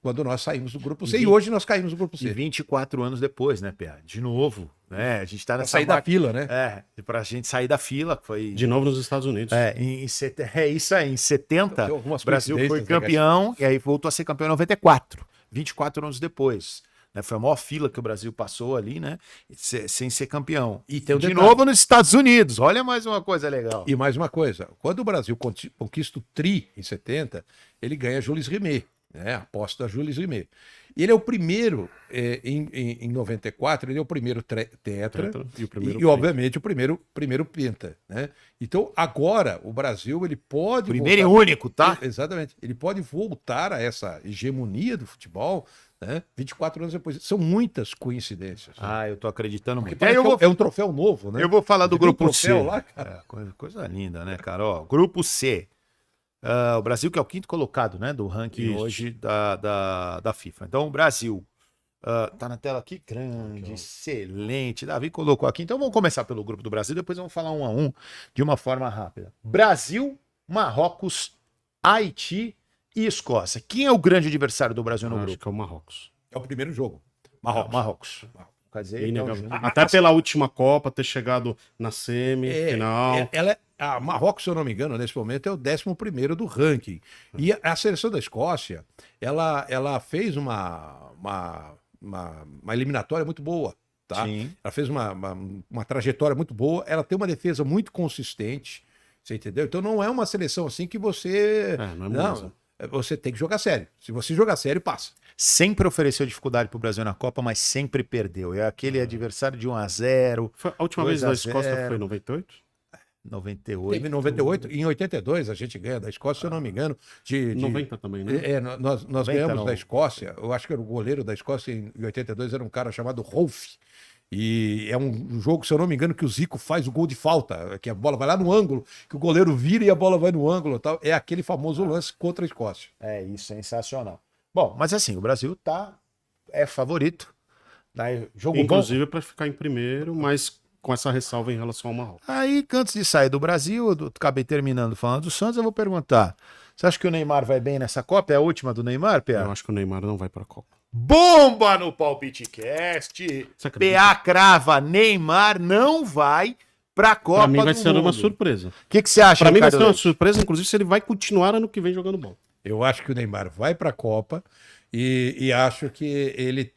quando nós saímos do grupo C. E hoje nós caímos no grupo C. E 24 anos depois, né, Pia? De novo, né? A gente tá nessa sair da fila, né? Pra gente sair da fila, foi... De novo nos Estados Unidos. Isso aí, em 70, Tem o algumas Brasil foi coincidências, né, campeão, e aí voltou a ser campeão em 94, 24 anos depois. Né? Foi a maior fila que o Brasil passou ali, né? Sem ser campeão. E tem um de detalhe. novo nos Estados Unidos. Olha mais uma coisa legal. E mais uma coisa, quando o Brasil conquista o Tri em 70, ele ganha Jules Rimet, né? A aposta da Jules Rimet. E ele é o primeiro, em 94, ele é o primeiro tetra E o primeiro e obviamente, o primeiro penta. Né? Então, agora, o Brasil ele pode... Primeiro e único, tá? Exatamente. Ele pode voltar a essa hegemonia do futebol, né? 24 anos depois. São muitas coincidências. Né? Eu tô acreditando muito. Parece que é um troféu novo, né? Eu vou falar do Tem um grupo C. troféu lá, cara. Coisa linda, né, cara? Ó, grupo C. O Brasil, que é o quinto colocado, né, do ranking Isso. hoje da FIFA. Então, o Brasil tá na tela aqui, grande, excelente. Davi colocou aqui. Então, vamos começar pelo grupo do Brasil, depois vamos falar um a um de uma forma rápida. Brasil, Marrocos, Haiti e Escócia. Quem é o grande adversário do Brasil no Acho grupo? que é o Marrocos. É o primeiro jogo. Marrocos. Quer dizer, Inegável. Até pela última Copa, ter chegado na semifinal. A Marrocos, se eu não me engano, nesse momento é o 11º do ranking. E a seleção da Escócia, ela fez uma eliminatória muito boa. Tá? Sim. Ela fez uma trajetória muito boa, ela tem uma defesa muito consistente, você entendeu? Então não é uma seleção assim que você... Não, você tem que jogar sério. Se você jogar sério, passa. Sempre ofereceu dificuldade pro Brasil na Copa, mas sempre perdeu. É aquele adversário de 1-0. A última vez da Escócia foi em 98? 98. Teve em 98, em 82 a gente ganha da Escócia, se eu não me engano. 90 também, né? Nós 90 ganhamos não. da Escócia, eu acho que era o goleiro da Escócia em 82 era um cara chamado Rolf. E é um jogo, se eu não me engano, que o Zico faz o gol de falta, que a bola vai lá no ângulo, que o goleiro vira e a bola vai no ângulo. Tal. É aquele famoso lance contra a Escócia. É isso, sensacional. Bom, mas assim, o Brasil é favorito. Jogo Inclusive para ficar em primeiro, mas com essa ressalva em relação ao Marrocos. Aí, antes de sair do Brasil, eu acabei terminando falando do Santos, eu vou perguntar. Você acha que o Neymar vai bem nessa Copa? É a última do Neymar, PA? Eu acho que o Neymar não vai para a Copa. Bomba no PalpiteCast! Você acredita? PA crava, Neymar não vai pra Copa Para mim vai do ser uma Mundo. surpresa. O que você acha, Para mim vai Ricardo ser uma Leite? surpresa, inclusive, se ele vai continuar ano que vem jogando bola. Eu acho que o Neymar vai para a Copa e acho que ele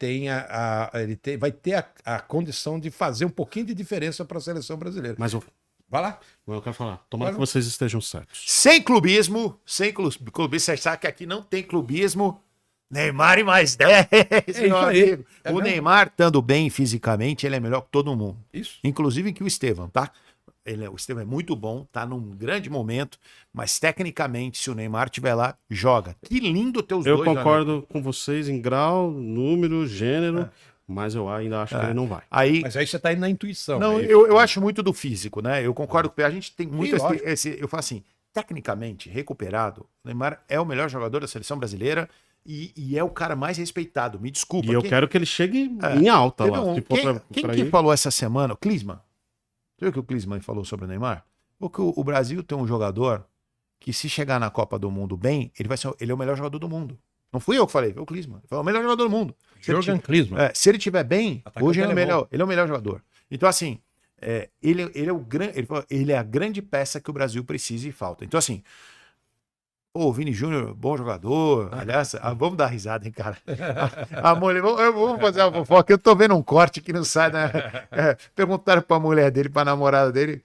vai ter a condição de fazer um pouquinho de diferença para a seleção brasileira. Mas Vai lá. eu quero falar, tomara Vai que vocês estejam certos. Sem clubismo, você sabe que aqui não tem clubismo. Neymar e mais 10, isso meu aí. amigo. É O mesmo? Neymar, estando bem fisicamente, ele é melhor que todo mundo. Isso. Inclusive que o Estevão, tá? O Estevão é muito bom, tá num grande momento, mas tecnicamente, se o Neymar estiver lá, joga. Que lindo ter os Eu dois. concordo com vocês em grau, número, gênero, mas eu ainda acho que ele não vai. Aí, Mas aí você está indo na intuição. não, né? eu acho muito do físico, né? Eu concordo com o a gente tem muito Sim, lógico. eu falo assim, tecnicamente, recuperado, o Neymar é o melhor jogador da seleção brasileira e é o cara mais respeitado. Me desculpa. E eu quero que ele chegue em alta Teve lá. um- Se for quem pra que ir. falou essa semana? O Klinsmann. Você viu o que o Klinsmann falou sobre o Neymar? Porque o Brasil tem um jogador que, se chegar na Copa do Mundo bem, ele é o melhor jogador do mundo. Não fui eu que falei, foi o Klinsmann. Ele falou, o melhor jogador do mundo. Jürgen Klinsmann. Se ele estiver bem, Atacante hoje ele é alemão. o melhor jogador. Então, assim, ele é a grande peça que o Brasil precisa e falta. Então, assim, o Vini Júnior, bom jogador. Aliás, vamos dar risada, hein, cara? A mulher, vamos fazer uma fofoca. Eu tô vendo um corte que não sai, né? Perguntaram pra mulher dele, pra namorada dele,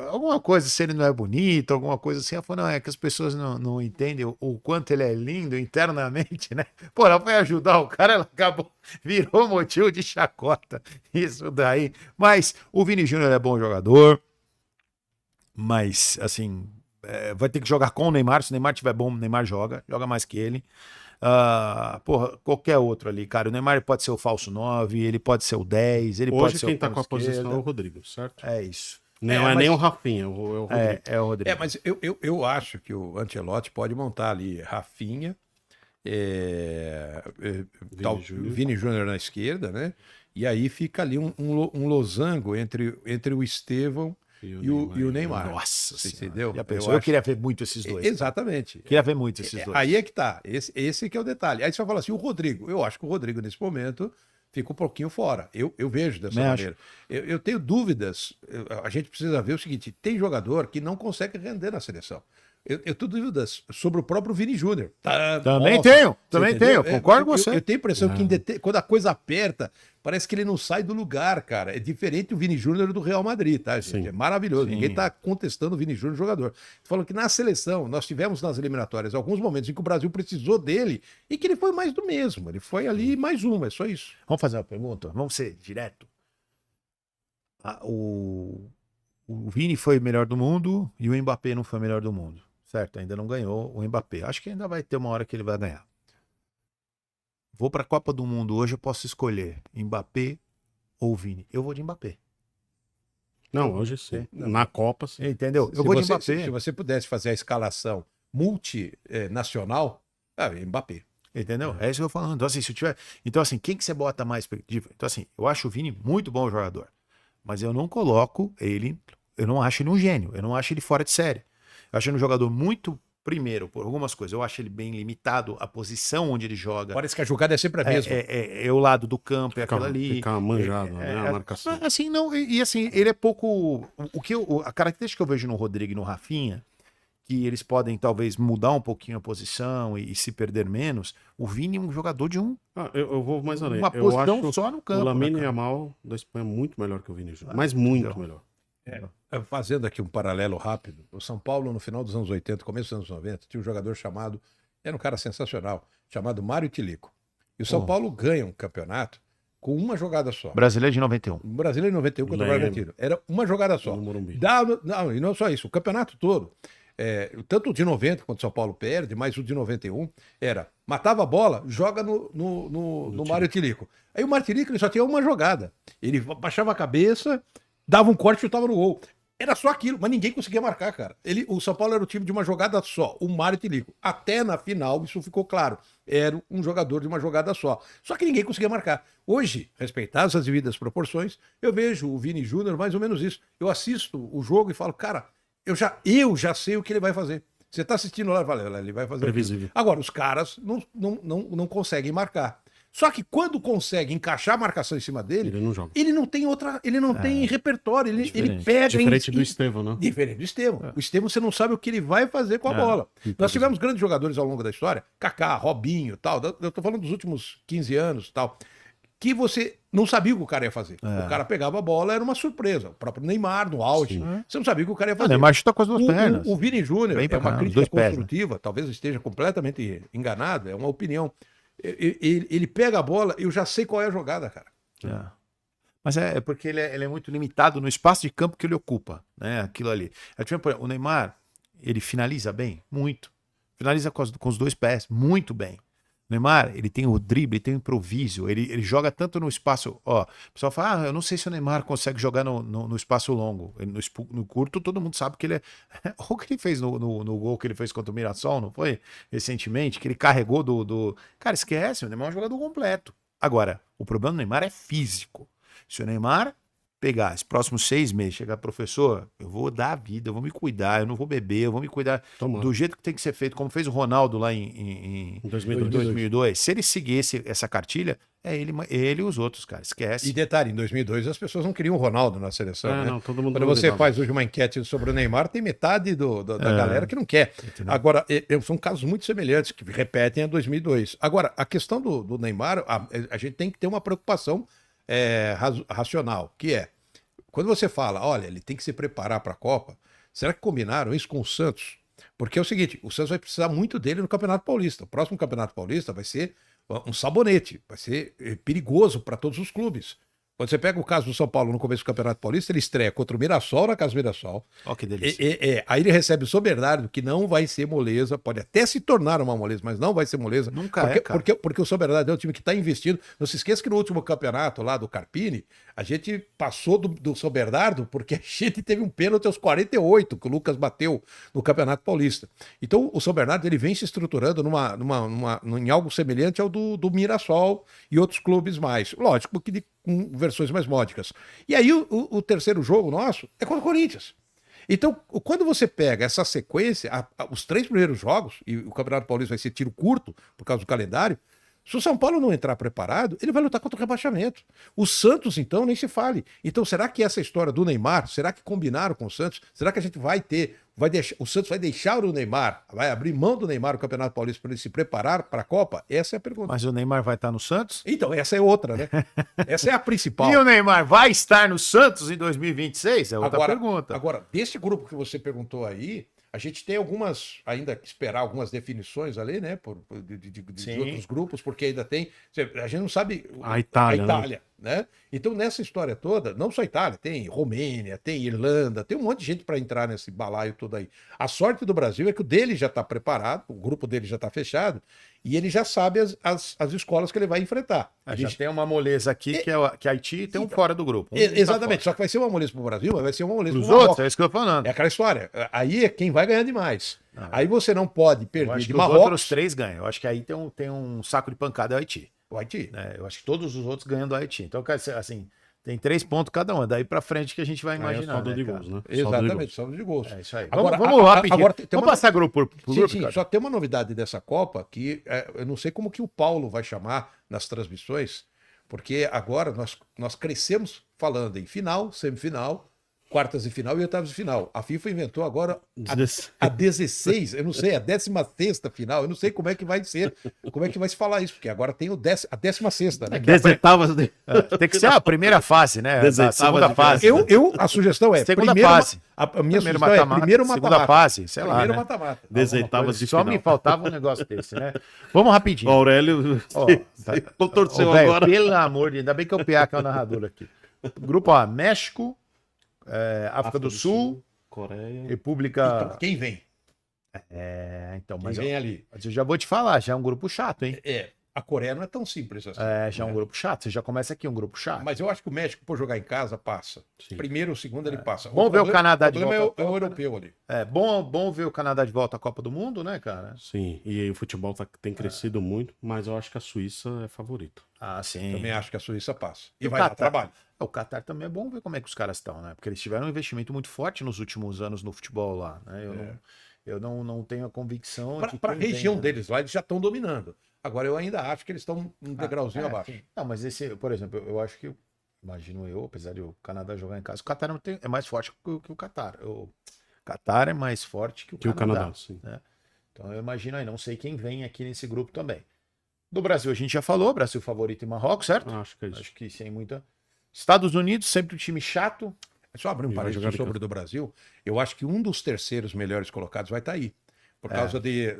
alguma coisa, se ele não é bonito, alguma coisa assim. Ela falou, não, é que as pessoas não entendem o quanto ele é lindo internamente, né? Pô, ela foi ajudar o cara, ela acabou, virou motivo de chacota, isso daí. Mas o Vini Júnior é bom jogador, mas, assim, vai ter que jogar com o Neymar. Se o Neymar tiver bom, o Neymar joga mais que ele. Porra, qualquer outro ali, cara. O Neymar pode ser o falso 9, ele pode ser o 10, ele pode Hoje ser quem o tá com a ponta esquerda. posição é o Rodrigo, certo? É isso. Não é nem o Rafinha, é o Rodrigo. É o Rodrigo. Mas eu acho que o Ancelotti pode montar ali Rafinha, Vini Júnior na esquerda, né? E aí fica ali um losango entre o Estevão e o Neymar. Nossa Você Senhora. entendeu? Já pensou? Eu queria ver muito esses dois. Exatamente. Queria ver muito esses dois. Aí é que tá. Esse que é o detalhe. Aí você vai falar assim, o Rodrigo. Eu acho que o Rodrigo, nesse momento, fica um pouquinho fora. Eu vejo dessa maneira. Eu tenho dúvidas. A gente precisa ver o seguinte: tem jogador que não consegue render na seleção. Eu tenho dúvidas sobre o próprio Vini Júnior. Também tenho, concordo com você. Eu tenho a impressão que quando a coisa aperta, parece que ele não sai do lugar, cara. É diferente o Vini Júnior do Real Madrid, tá, gente? Sim. É maravilhoso. Sim. Ninguém tá contestando o Vini Júnior jogador. Tô falando que na seleção, nós tivemos nas eliminatórias alguns momentos em que o Brasil precisou dele e que ele foi mais do mesmo. Ele foi ali mais uma, é só isso. Vamos fazer uma pergunta? Vamos ser direto? O Vini foi o melhor do mundo e o Mbappé não foi o melhor do mundo. Certo? Ainda não ganhou o Mbappé. Acho que ainda vai ter uma hora que ele vai ganhar. Vou para a Copa do Mundo hoje, eu posso escolher Mbappé ou Vini. Eu vou de Mbappé. Não, hoje sim. Na Copa, sim. Entendeu? Eu vou de Mbappé. Se você pudesse fazer a escalação multinacional, Mbappé. Entendeu? É isso que eu tô falando. Então, assim, se eu tiver... Então, assim, quem que você bota mais perspectiva? Então, assim, eu acho o Vini muito bom jogador. Mas eu não coloco ele... Eu não acho ele um gênio. Eu não acho ele fora de série. Eu acho ele um jogador muito... Primeiro, por algumas coisas. Eu acho ele bem limitado. A posição onde ele joga... Parece que a jogada é sempre a mesma. É o lado do campo, é aquilo ali. Fica manjado, né? A marcação. Assim, não... E assim, ele é pouco... A característica que eu vejo no Rodrigo e no Rafinha... que eles podem talvez mudar um pouquinho a posição e se perder menos. O Vini é um jogador de eu vou mais além. uma Eu posição acho só no campo. o Lamine né, cara? Yamal da Espanha muito melhor que o Vini Júnior. Mas muito então. melhor. Fazendo aqui um paralelo rápido, o São Paulo, no final dos anos 80, começo dos anos 90, tinha um jogador chamado, era um cara sensacional, chamado Mário Tilico. E o São Paulo ganha um campeonato com uma jogada só. Brasileiro de 91. O Brasileiro em 91 contra o Lembro. Bragantino. Era uma jogada só. No Morumbi. Não, e não só isso, o campeonato todo. Tanto o de 90, quando o São Paulo perde, mas o de 91 era matava a bola, joga no Mário Tilico. Aí o Mário Tilico ele só tinha uma jogada. Ele baixava a cabeça, dava um corte e chutava no gol. Era só aquilo, mas ninguém conseguia marcar, cara. O São Paulo era o time de uma jogada só, o Mário Tilico. Até na final, isso ficou claro. Era um jogador de uma jogada só. Só que ninguém conseguia marcar. Hoje, respeitadas as devidas proporções, eu vejo o Vini Júnior mais ou menos isso. Eu assisto o jogo e falo, cara, eu já sei o que ele vai fazer. Você está assistindo lá e fala, ele vai fazer. Previsível. Agora, os caras não conseguem marcar. Só que quando consegue encaixar a marcação em cima dele, Ele não joga. ele não tem outra, ele não tem repertório, ele pega Diferente do Estevão, né? Diferente do Estevão. O Estevão você não sabe o que ele vai fazer com a bola. Nós tivemos grandes jogadores ao longo da história, Kaká, Robinho, tal. Eu tô falando dos últimos 15 anos, tal, que você não sabia o que o cara ia fazer. O cara pegava a bola, era uma surpresa. O próprio Neymar no auge, você não sabia o que o cara ia fazer. O Neymar chuta com as duas pernas. O Vini Júnior Bem pra é uma cá, crítica dois pés, construtiva, talvez eu esteja completamente enganado, é uma opinião. Ele pega a bola, eu já sei qual é a jogada, cara. Mas é porque ele é muito limitado no espaço de campo que ele ocupa, né? Aquilo ali. O Neymar, ele finaliza bem? Muito. Finaliza com os dois pés, muito bem. O Neymar, ele tem o drible, ele tem o improviso, ele joga tanto no espaço. Ó, o pessoal fala, eu não sei se o Neymar consegue jogar no espaço longo. No curto, todo mundo sabe que ele é. O que ele fez no gol que ele fez contra o Mirassol, não foi? Recentemente, que ele carregou do. Cara, esquece, o Neymar é um jogador completo. Agora, o problema do Neymar é físico. Se o Neymar pegar esses próximos 6 meses, chegar, professor, eu vou dar a vida, eu vou me cuidar, eu não vou beber, eu vou me cuidar do jeito que tem que ser feito, como fez o Ronaldo lá em 2002. Se ele seguir essa cartilha, é ele e os outros, cara, esquece. E detalhe, em 2002 as pessoas não queriam o Ronaldo na seleção, né? Não, todo mundo Quando você faz hoje uma enquete sobre o Neymar, tem metade da galera que não quer. Entendeu? Agora, são casos muito semelhantes, que repetem a 2002. Agora, a questão do Neymar, a gente tem que ter uma preocupação racional, que é, quando você fala, olha, ele tem que se preparar para a Copa, será que combinaram isso com o Santos? Porque é o seguinte, o Santos vai precisar muito dele no Campeonato Paulista. O próximo Campeonato Paulista vai ser um sabonete, vai ser perigoso para todos os clubes. Quando você pega o caso do São Paulo no começo do Campeonato Paulista, ele estreia contra o Mirassol na casa do Mirassol. Ó, que delícia. Aí ele recebe o São Bernardo, que não vai ser moleza, pode até se tornar uma moleza, mas não vai ser moleza. Nunca porque, é, cara. porque o São Bernardo é um time que está investindo. Não se esqueça que no último campeonato lá do Carpini, a gente passou do São Bernardo porque a gente teve um pênalti aos 48 que o Lucas bateu no Campeonato Paulista. Então o São Bernardo ele vem se estruturando em algo semelhante ao do Mirassol e outros clubes mais. Lógico que com versões mais módicas. E aí o terceiro jogo nosso é contra o Corinthians. Então, quando você pega essa sequência, os 3 primeiros jogos, e o Campeonato Paulista vai ser tiro curto por causa do calendário, se o São Paulo não entrar preparado, ele vai lutar contra o rebaixamento. O Santos, então, nem se fale. Então, será que essa história do Neymar, será que combinaram com o Santos? Será que a gente o Santos vai deixar o Neymar, vai abrir mão do Neymar no Campeonato Paulista para ele se preparar para a Copa? Essa é a pergunta. Mas o Neymar vai estar no Santos? Então, essa é outra, né? Essa é a principal. E o Neymar vai estar no Santos em 2026? É outra pergunta. Agora, desse grupo que você perguntou aí, a gente tem ainda que esperar algumas definições ali, né? De outros grupos, porque ainda tem. A gente não sabe. A Itália. A Itália, né? Então, nessa história toda, não só a Itália, tem Romênia, tem Irlanda, tem um monte de gente para entrar nesse balaio todo aí. A sorte do Brasil é que o dele já está preparado, o grupo dele já está fechado, e ele já sabe as escolas que ele vai enfrentar. Já tem uma moleza aqui, que é Haiti, e tem um fora do grupo. Exatamente, só que vai ser uma moleza para o Brasil, mas vai ser uma moleza Os para o outros, é isso que eu tô falando. É aquela história. Aí é quem vai ganhar demais. Aí você não pode Eu perder acho de que os Marrocos. outros 3 ganham. Eu acho que aí tem um saco de pancada é o Haiti. O Haiti. Né? Eu acho que todos os outros ganham do Haiti. Então, assim, tem 3 pontos cada um. Daí pra frente que a gente vai imaginar. Saldo né, de cara? gols, né? Exatamente, saldo de gols. É isso aí. Agora, vamos rapidinho. agora tem Vamos uma- passar grupo por grupo, Sim, cara? só tem uma novidade dessa Copa que eu não sei como que o Paulo vai chamar nas transmissões, porque agora nós crescemos falando em final, semifinal, quartas de final e oitavas de final. A FIFA inventou agora a 16, eu não sei, a 16ª final, eu não sei como é que vai ser, como é que vai se falar isso, porque agora tem a 16ª, né? Desetavas de... Tem que ser a primeira fase, né? A segunda fase. A sugestão é Segunda primeiro, fase. a minha Primeiro sugestão é mata-mata, primeiro segunda mata-mata. fase, sei lá, Primeiro né? mata-mata. Desetavas de Só final. me faltava um negócio desse, né? Vamos rapidinho. O Aurélio Ó, contorceu Ô, velho, agora. pelo amor de Deus, ainda bem que é o Piá que é o narrador aqui. Grupo A, México, África do Sul, Coreia. República... Quem vem? Então, Quem mas vem ali? eu já vou te falar, já é um grupo chato, hein? A Coreia não é tão simples assim. Já é um grupo chato, você já começa aqui um grupo chato. Mas eu acho que o México, por jogar em casa, passa. Sim. Primeiro ou segundo, ele passa. Vamos ver o Canadá de problema volta. é o europeu ali. Bom ver o Canadá de volta à Copa do Mundo, né, cara? Sim, e aí o futebol tem crescido muito, mas eu acho que a Suíça é favorito. Ah, sim. Também acho que a Suíça passa. E E o vai dar Catar? trabalho. O Catar também é bom ver como é que os caras estão, né? Porque eles tiveram um investimento muito forte nos últimos anos no futebol lá, né? Eu não tenho a convicção de Para a quem região vem, né? deles lá, eles já estão dominando. Agora, eu ainda acho que eles estão um degrauzinho abaixo. Sim. Não, mas esse, por exemplo, eu acho que, imagino eu, apesar de o Canadá jogar em casa, o Catar é mais forte que o Catar. O Catar é mais forte que o Canadá. Sim. Né? Então eu imagino aí, não sei quem vem aqui nesse grupo também. Do Brasil a gente já falou, Brasil favorito em Marrocos, certo? Acho que é isso. Acho que sem muita... Estados Unidos, sempre um time chato. É só abrir um E vai parênteses jogar de sobre o do Brasil. Eu acho que um dos terceiros melhores colocados vai estar aí. Por causa de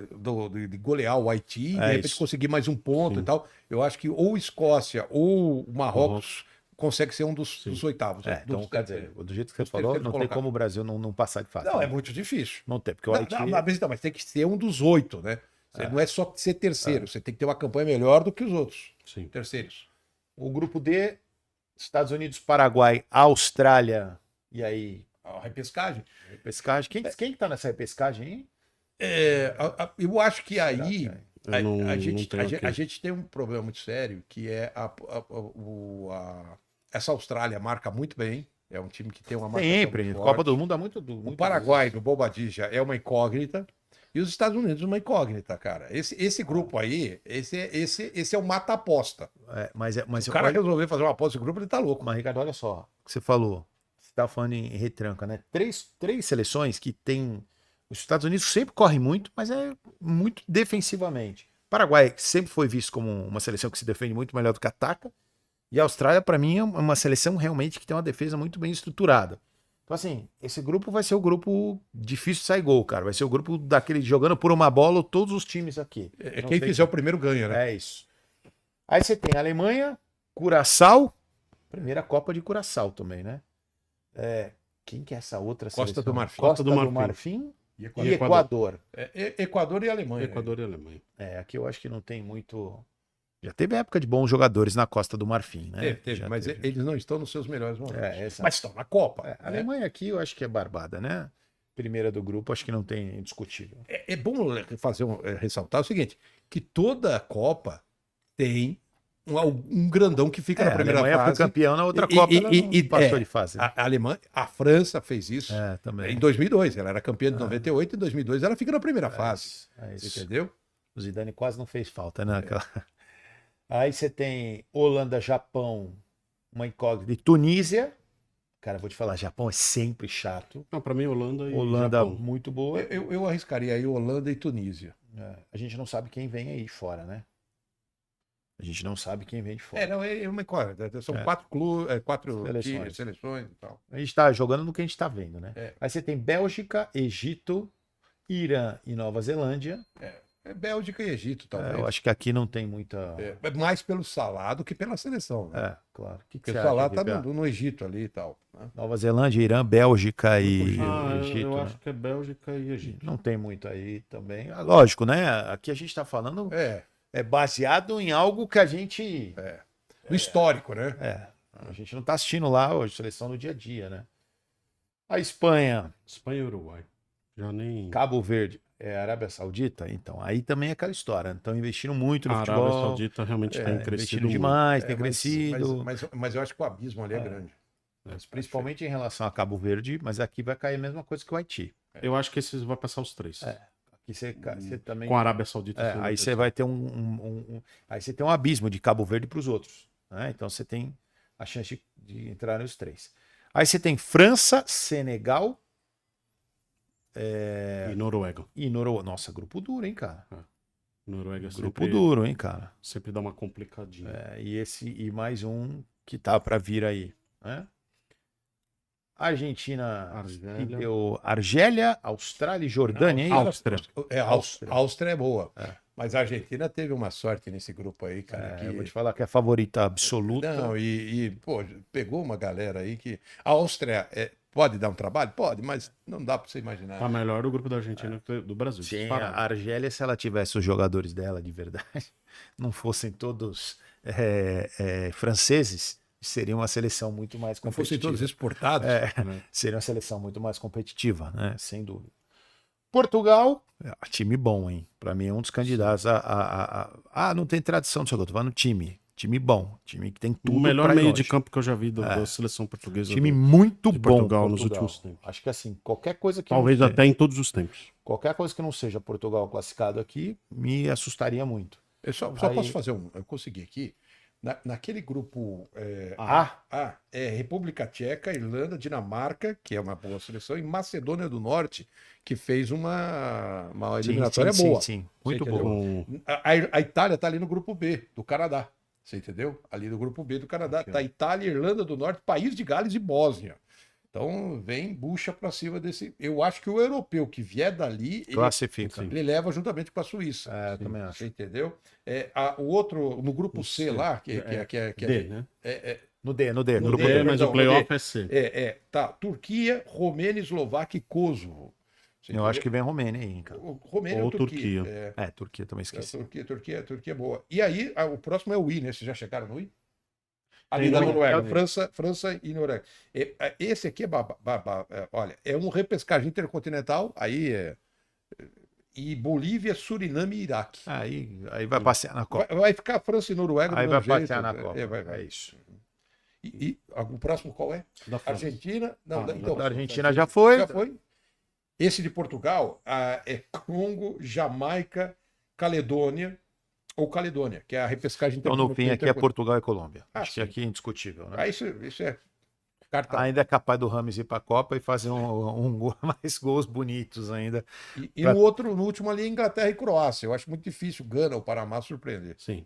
golear o Haiti, de repente isso. conseguir mais um ponto e tal. Eu acho que ou Escócia ou o Marrocos consegue ser um dos oitavos. né? Então, Dos quer dizer, do jeito que você dos falou, terceiros não tem colocados. como o Brasil não passar de fase. Não, né? é muito difícil. Não tem, porque o Haiti... Mas tem que ser um dos 8, né? Você não é só ser terceiro, você tem que ter uma campanha melhor do que os outros Sim. terceiros. O grupo D, Estados Unidos, Paraguai, Austrália, e aí, A repescagem. repescagem. Quem que tá nessa repescagem aí? Eu acho que aí Eu não gente, tenho a aqui. gente tem um problema muito sério, que é essa Austrália marca muito bem, é um time que tem uma marcação Sempre. muito Copa forte. do Mundo é muito... O Paraguai, do Bobadilla, é uma incógnita. E os Estados Unidos, uma incógnita, cara. Esse grupo aí, esse é o mata-aposta. Mas Se o cara resolver fazer uma aposta no grupo, ele tá louco. Mas, Ricardo, olha só o que você falou. Você tá falando em retranca, né? Três seleções que tem... Os Estados Unidos sempre corre muito, mas é muito defensivamente. O Paraguai sempre foi visto como uma seleção que se defende muito melhor do que ataca. E a Austrália, para mim, é uma seleção realmente que tem uma defesa muito bem estruturada. Então, assim, esse grupo vai ser o grupo difícil de sair gol, cara. Vai ser o grupo daquele jogando por uma bola todos os times aqui. Não Quem sei fizer o primeiro ganha, né? É isso. Aí você tem Alemanha, Curaçao, primeira Copa de Curaçao também, né? Quem que é essa outra Costa seleção? do Marfim. Costa do Marfim. Marfim E e Equador. Equador e Alemanha. Equador e Alemanha. Aqui eu acho que não tem muito... Já teve época de bons jogadores na Costa do Marfim, né? Teve, Já mas teve. eles não estão nos seus melhores momentos. Exato. Mas estão na Copa. A né? Alemanha aqui eu acho que é barbada, né? Primeira do grupo, acho que não tem discutível. É bom ressaltar o seguinte, que toda Copa tem um grandão que fica na primeira a Alemanha fase. foi campeão na outra E- Copa, e- ela e- não passou é, de fase. A Alemanha, a França fez isso Também. em 2002. Ela era campeã de 98 e em 2002 ela fica na primeira fase. Isso. Entendeu? O Zidane quase não fez falta, né? Aí você tem Holanda, Japão, uma incógnita. E Tunísia. Cara, vou te falar, Japão é sempre chato. Não, pra mim, Holanda e Holanda Japão. muito boa. Eu arriscaria aí Holanda e Tunísia. A gente não sabe quem vem aí fora, né? A gente não sabe quem vem de fora. Não, é uma incógnita. São É. quatro Seleções. seleções e tal. A gente tá jogando no que a gente tá vendo, né? É. Aí você tem Bélgica, Egito, Irã e Nova Zelândia. É Bélgica e Egito, talvez. Eu acho que aqui não tem muita. É mais pelo Salah do que pela seleção. Né? Claro. O que Porque você o Salah acha, tá Bia? no Egito ali e tal. Né? Nova Zelândia, Irã, Bélgica e Egito. Eu né? acho que é Bélgica e Egito. Não tem muito aí também. Lógico, né? Aqui a gente tá falando é baseado em algo que a gente. No histórico, né? A gente não tá assistindo lá hoje, seleção do dia a dia, né? A Espanha, Espanha e Uruguai. Já nem. Cabo Verde, Arábia Saudita, então aí também é aquela história. Estão investindo muito no A futebol. Arábia Saudita realmente tem crescido investindo muito. demais, tem Mas- crescido. Mas eu acho que o abismo ali é grande. Principalmente em relação a Cabo Verde, mas aqui vai cair a mesma coisa que o Haiti. Eu acho que esses vai passar os três. Aqui você também. Com a Arábia Saudita. sim, Aí você vai ter aí você tem um abismo de Cabo Verde para os outros. Né? Então você tem a chance de entrar nos três. Aí você tem França, Senegal E Noruega. e Noruega. Nossa, grupo duro, hein, cara? Noruega Grupo sempre, duro, hein, cara? sempre dá uma complicadinha. E mais um que tá para vir aí. Né? Argentina, Argélia. que deu Argélia, Austrália e Jordânia, hein? Áustria. Áustria é boa. Mas a Argentina teve uma sorte nesse grupo aí, cara. Eu vou te falar que é a favorita absoluta. Não, pô, pegou uma galera aí que. A Áustria pode dar um trabalho? Pode, mas não dá pra você imaginar. Tá melhor do grupo da Argentina que do Brasil. Sim, disparado. a Argélia, se ela tivesse os jogadores dela de verdade, não fossem todos franceses, seria uma seleção muito mais Não fossem competitiva. todos exportados. Seria uma seleção muito mais competitiva, né? Sem dúvida. Portugal, time bom, hein? Para mim é um dos candidatos não tem tradição do jogo, tô falando time. Time bom, time que tem tudo O melhor pra ir meio longe. de campo que eu já vi da seleção portuguesa. Time muito de bom. Portugal nos últimos tempos. Acho que assim, qualquer coisa que Talvez não até em todos os tempos. qualquer coisa que não seja Portugal classificado aqui me assustaria muito. Eu só Aí- posso fazer um. Eu consegui aqui. Naquele grupo República Tcheca, Irlanda, Dinamarca, que é uma boa seleção, e Macedônia do Norte, que fez uma eliminatória boa. Sim, muito Você boa. Com A Itália está ali no grupo B do Canadá. Você entendeu? Ali no grupo B do Canadá. Tá Itália, Irlanda do Norte, País de Gales e Bósnia. Então vem bucha para cima desse. Eu acho que o europeu que vier dali, Classifica. ele leva juntamente com a Suíça. Eu também acho. Você entendeu? O outro, no grupo C lá, que D, né? No D, No Grupo D, D, mas perdão, o playoff no é C. tá. Turquia, Romênia, Eslováquia e Kosovo. Você Eu acho entendeu? que vem Romênia aí, cara. Romênia Ou ou Turquia. Turquia. Turquia também esqueci. Turquia é boa. E aí, o próximo é o I, né? Vocês já chegaram no I? Ali Tem da no- Noruega. é, França e Noruega. Esse aqui olha, é um repescagem intercontinental, e Bolívia, Suriname e Iraque. Aí vai passear na Copa. Vai ficar França e Noruega do Aí vai mesmo jeito. passear na Copa. Vai. É isso. E o próximo qual é? Da França. Argentina? Não, Ah, então, Da Argentina já foi. já foi. Esse de Portugal é Congo, Jamaica, Caledônia, ou Caledônia, que é a repescagem Então no fim aqui é Portugal e Colômbia. Ah, Acho que sim. aqui é indiscutível, né? Isso é carta. Ainda é capaz do Rames ir para a Copa e fazer mais gols bonitos ainda. E no último ali, Inglaterra e Croácia. Eu acho muito difícil Gana ou Panamá surpreender. Sim.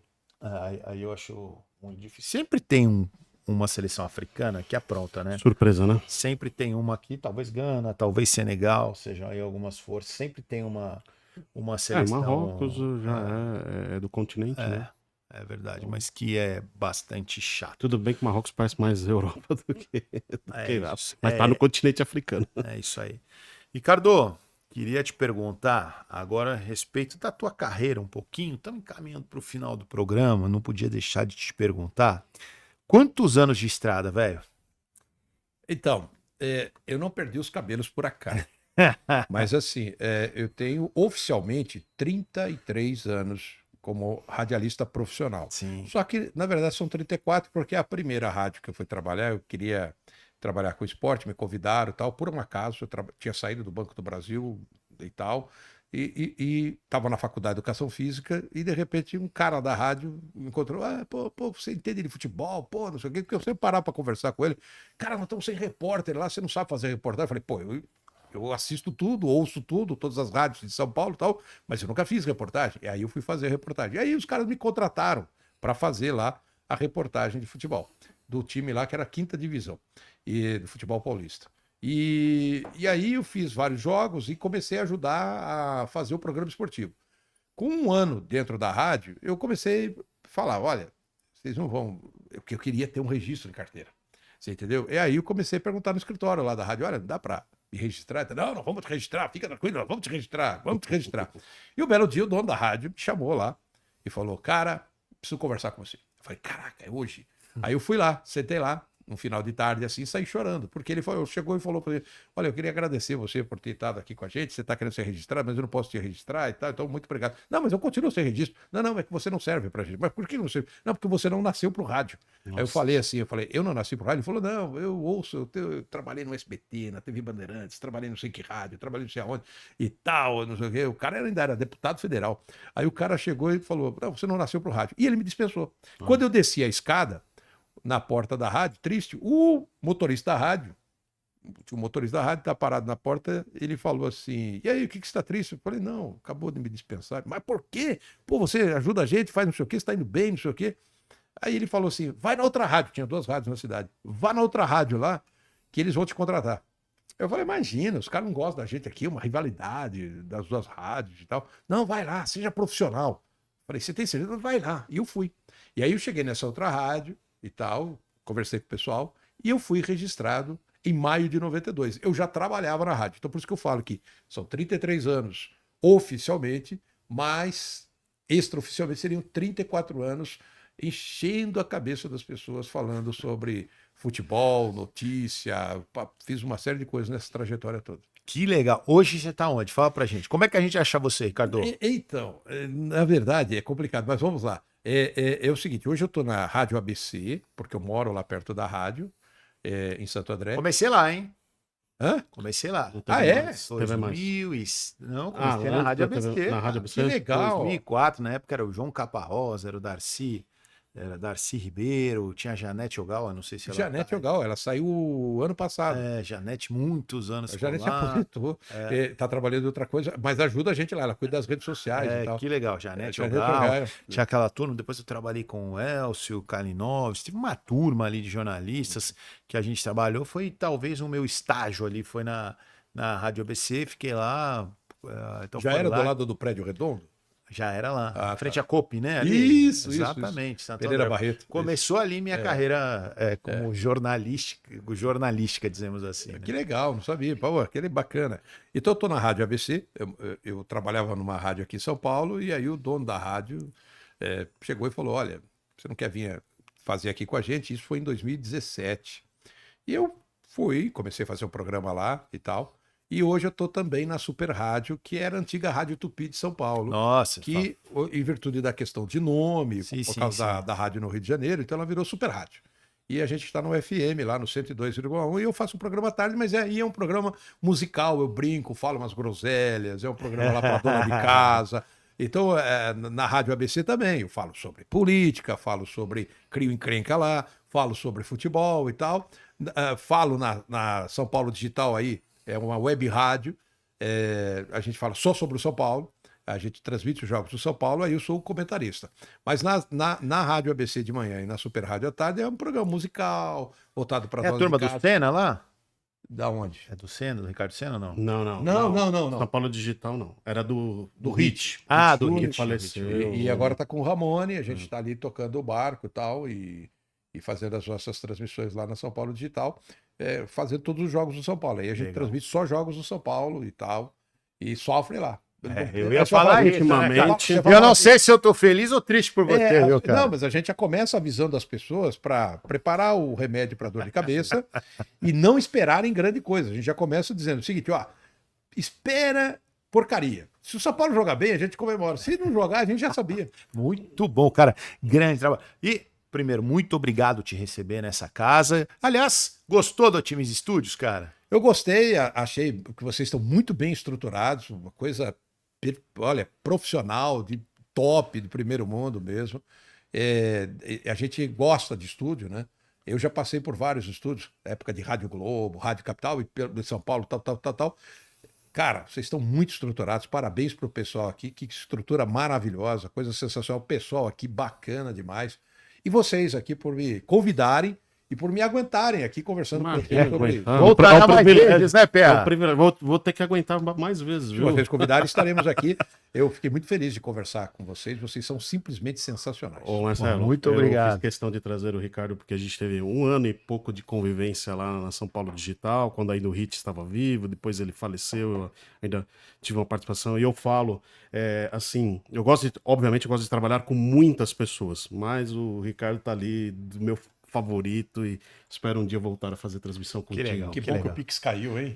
Aí eu acho muito difícil. Sempre tem uma seleção africana que apronta, né? Surpresa, né? Sempre tem uma aqui, talvez Gana, talvez Senegal, sejam aí algumas forças. Sempre tem uma seleção. Marrocos já é do continente, né? É verdade, mas que é bastante chato. Tudo bem que Marrocos parece mais Europa do que Isso, mas tá no continente africano. É isso aí. Ricardo, queria te perguntar agora a respeito da tua carreira um pouquinho. Estamos encaminhando para o final do programa, não podia deixar de te perguntar. Quantos anos de estrada, velho? Então, eu não perdi os cabelos por acaso. Mas assim, eu tenho oficialmente 33 anos como radialista profissional. Sim. Só que, na verdade, são 34, porque a primeira rádio que eu fui trabalhar, eu queria trabalhar com esporte, me convidaram e tal. Por um acaso, eu tinha saído do Banco do Brasil e tal, e estava na faculdade de Educação Física, e de repente um cara da rádio me encontrou, pô, você entende de futebol? Pô, não sei o quê, porque eu sempre parava para conversar com ele. Cara, nós estamos sem repórter lá, você não sabe fazer reportagem? Eu falei, pô, eu assisto tudo, ouço tudo, todas as rádios de São Paulo e tal, mas eu nunca fiz reportagem. E aí eu fui fazer a reportagem. E aí os caras me contrataram para fazer lá a reportagem de futebol, do time lá que era a 5ª divisão, do futebol paulista. E aí eu fiz vários jogos e comecei a ajudar a fazer o programa esportivo. Com um ano dentro da rádio, eu comecei a falar, olha, vocês não vão... Porque eu queria ter um registro de carteira. Você entendeu? E aí eu comecei a perguntar no escritório lá da rádio, olha, dá para me registrar? Não, vamos te registrar, fica tranquilo, vamos te registrar. E um belo dia o dono da rádio me chamou lá e falou, cara, preciso conversar com você. Eu falei, caraca, é hoje? Aí eu fui lá, sentei lá, no final de tarde assim, saí chorando, porque ele chegou e falou para ele, olha, eu queria agradecer você por ter estado aqui com a gente, você está querendo ser registrado, mas eu não posso te registrar e tal, então muito obrigado. Não, mas eu continuo sem registro. Não, é que você não serve pra gente. Mas por que não serve? Não, porque você não nasceu pro rádio. Nossa. Aí eu falei assim, eu não nasci pro rádio? Ele falou, não, eu ouço, eu trabalhei no SBT, na TV Bandeirantes, trabalhei não sei que rádio, trabalhei não sei aonde e tal, não sei o quê. O cara ainda era deputado federal. Aí o cara chegou e falou, não, você não nasceu pro rádio. E ele me dispensou. Quando eu desci a escada, na porta da rádio, triste, o motorista da rádio tá parado na porta, ele falou assim, e aí, o que você está triste? Eu falei, não, acabou de me dispensar. Mas por quê? Pô, você ajuda a gente, faz não sei o quê, você está indo bem, não sei o quê. Aí ele falou assim, vai na outra rádio, tinha 2 rádios na cidade, vá na outra rádio lá, que eles vão te contratar. Eu falei, imagina, os caras não gostam da gente aqui, uma rivalidade das 2 rádios e tal. Não, vai lá, seja profissional. Eu falei, você tem certeza? Vai lá. E eu fui. E aí eu cheguei nessa outra rádio, e tal, conversei com o pessoal, e eu fui registrado em maio de 92. Eu já trabalhava na rádio, então por isso que eu falo que são 33 anos oficialmente, mas extraoficialmente seriam 34 anos enchendo a cabeça das pessoas, falando sobre futebol, notícia, fiz uma série de coisas nessa trajetória toda. Que legal. Hoje você tá onde? Fala pra gente. Como é que a gente acha você, Ricardo? Então, na verdade é complicado, mas vamos lá. É o seguinte, hoje eu estou na Rádio ABC, porque eu moro lá perto da rádio, em Santo André. Comecei lá, hein? Hã? Comecei lá. É? 2000 Não, comecei na Rádio ABC. Na Rádio ABC? Que legal. 2004, na época era o João Caparrosa, era o Darcy Ribeiro, tinha a Janete Ogawa, não sei se ela... Janete Ogawa, ela saiu ano passado. Janete, muitos anos A Janete por lá. aposentou, tá trabalhando em outra coisa, mas ajuda a gente lá, ela cuida das redes sociais e tal. Que legal, Janete Ogawa. Tinha aquela turma, depois eu trabalhei com o Elcio Kalinovski, tive uma turma ali de jornalistas que a gente trabalhou, foi talvez o meu estágio ali, foi na Rádio ABC, fiquei lá. Então já era lá do lado do Prédio Redondo? Já era lá, frente à Coop, né? Ali. Isso, exatamente. Isso. Pereira Barreto. Começou ali minha carreira como jornalística, dizemos assim. Que legal, não sabia. Pô, que bacana. Então eu estou na Rádio ABC, eu trabalhava numa rádio aqui em São Paulo, e aí o dono da rádio chegou e falou, olha, você não quer vir fazer aqui com a gente? Isso foi em 2017. E eu fui, comecei a fazer um programa lá e tal. E hoje eu estou também na Super Rádio, que era a antiga Rádio Tupi de São Paulo. Nossa. Que, em virtude da questão de nome, por causa da rádio no Rio de Janeiro, então ela virou Super Rádio. E a gente está no FM, lá no 102,1, e eu faço um programa à tarde, mas é um programa musical, eu brinco, falo umas groselhas, é um programa lá para dona de casa. Então, na Rádio ABC também, eu falo sobre política, falo sobre crio encrenca lá, falo sobre futebol e tal. Falo na São Paulo Digital aí, é uma web rádio, a gente fala só sobre o São Paulo, A gente transmite os jogos do São Paulo, aí eu sou o comentarista. Mas na Rádio ABC de manhã e na Super Rádio à tarde é um programa musical, voltado para É a turma do Senna lá? Da onde? É do Senna, do Ricardo Senna ou não? Não. São Paulo Digital não. Era do Hit. Ah, do que Hit. faleceu. E agora tá com o Ramone, a gente tá ali tocando o barco e tal, e fazendo as nossas transmissões lá na São Paulo Digital, fazendo todos os jogos do São Paulo. Aí a gente Legal. transmite só jogos do São Paulo e tal, e sofre lá. Eu ia falar isso, ultimamente. né, cara? Eu não sei se eu tô feliz ou triste por você, viu, cara? Não, mas a gente já começa avisando as pessoas para preparar o remédio para dor de cabeça e não esperarem grande coisa. A gente já começa dizendo o seguinte, ó, espera porcaria. Se o São Paulo jogar bem, a gente comemora. Se não jogar, a gente já sabia. Muito bom, cara. Grande trabalho. E, primeiro, muito obrigado te receber nessa casa. Aliás, gostou do Times Estúdios, cara? Eu gostei, achei que vocês estão muito bem estruturados, uma coisa, olha, profissional, de top, de primeiro mundo mesmo. A gente gosta de estúdio, né? Eu já passei por vários estúdios, época de Rádio Globo, Rádio Capital e de São Paulo, tal. Cara, vocês estão muito estruturados, parabéns para o pessoal aqui, que estrutura maravilhosa, coisa sensacional, o pessoal aqui bacana demais. E vocês aqui por me convidarem e por me aguentarem aqui conversando com vocês sobre... Vou tragar mais vezes, né, Pé? Vou ter que aguentar mais vezes, Se viu? vocês convidarem, estaremos aqui. Eu fiquei muito feliz de conversar com vocês. Vocês são simplesmente sensacionais. Ô, Marcelo, Muito eu obrigado. fiz questão de trazer o Ricardo porque a gente teve 1 ano e pouco de convivência lá na São Paulo Digital, quando ainda o Hit estava vivo, depois ele faleceu, eu ainda tive uma participação. E eu falo, assim, obviamente eu gosto de trabalhar com muitas pessoas, mas o Ricardo tá ali do meu favorito e espero um dia voltar a fazer transmissão contigo. legal. Que Que bom legal. que o Pix caiu, hein?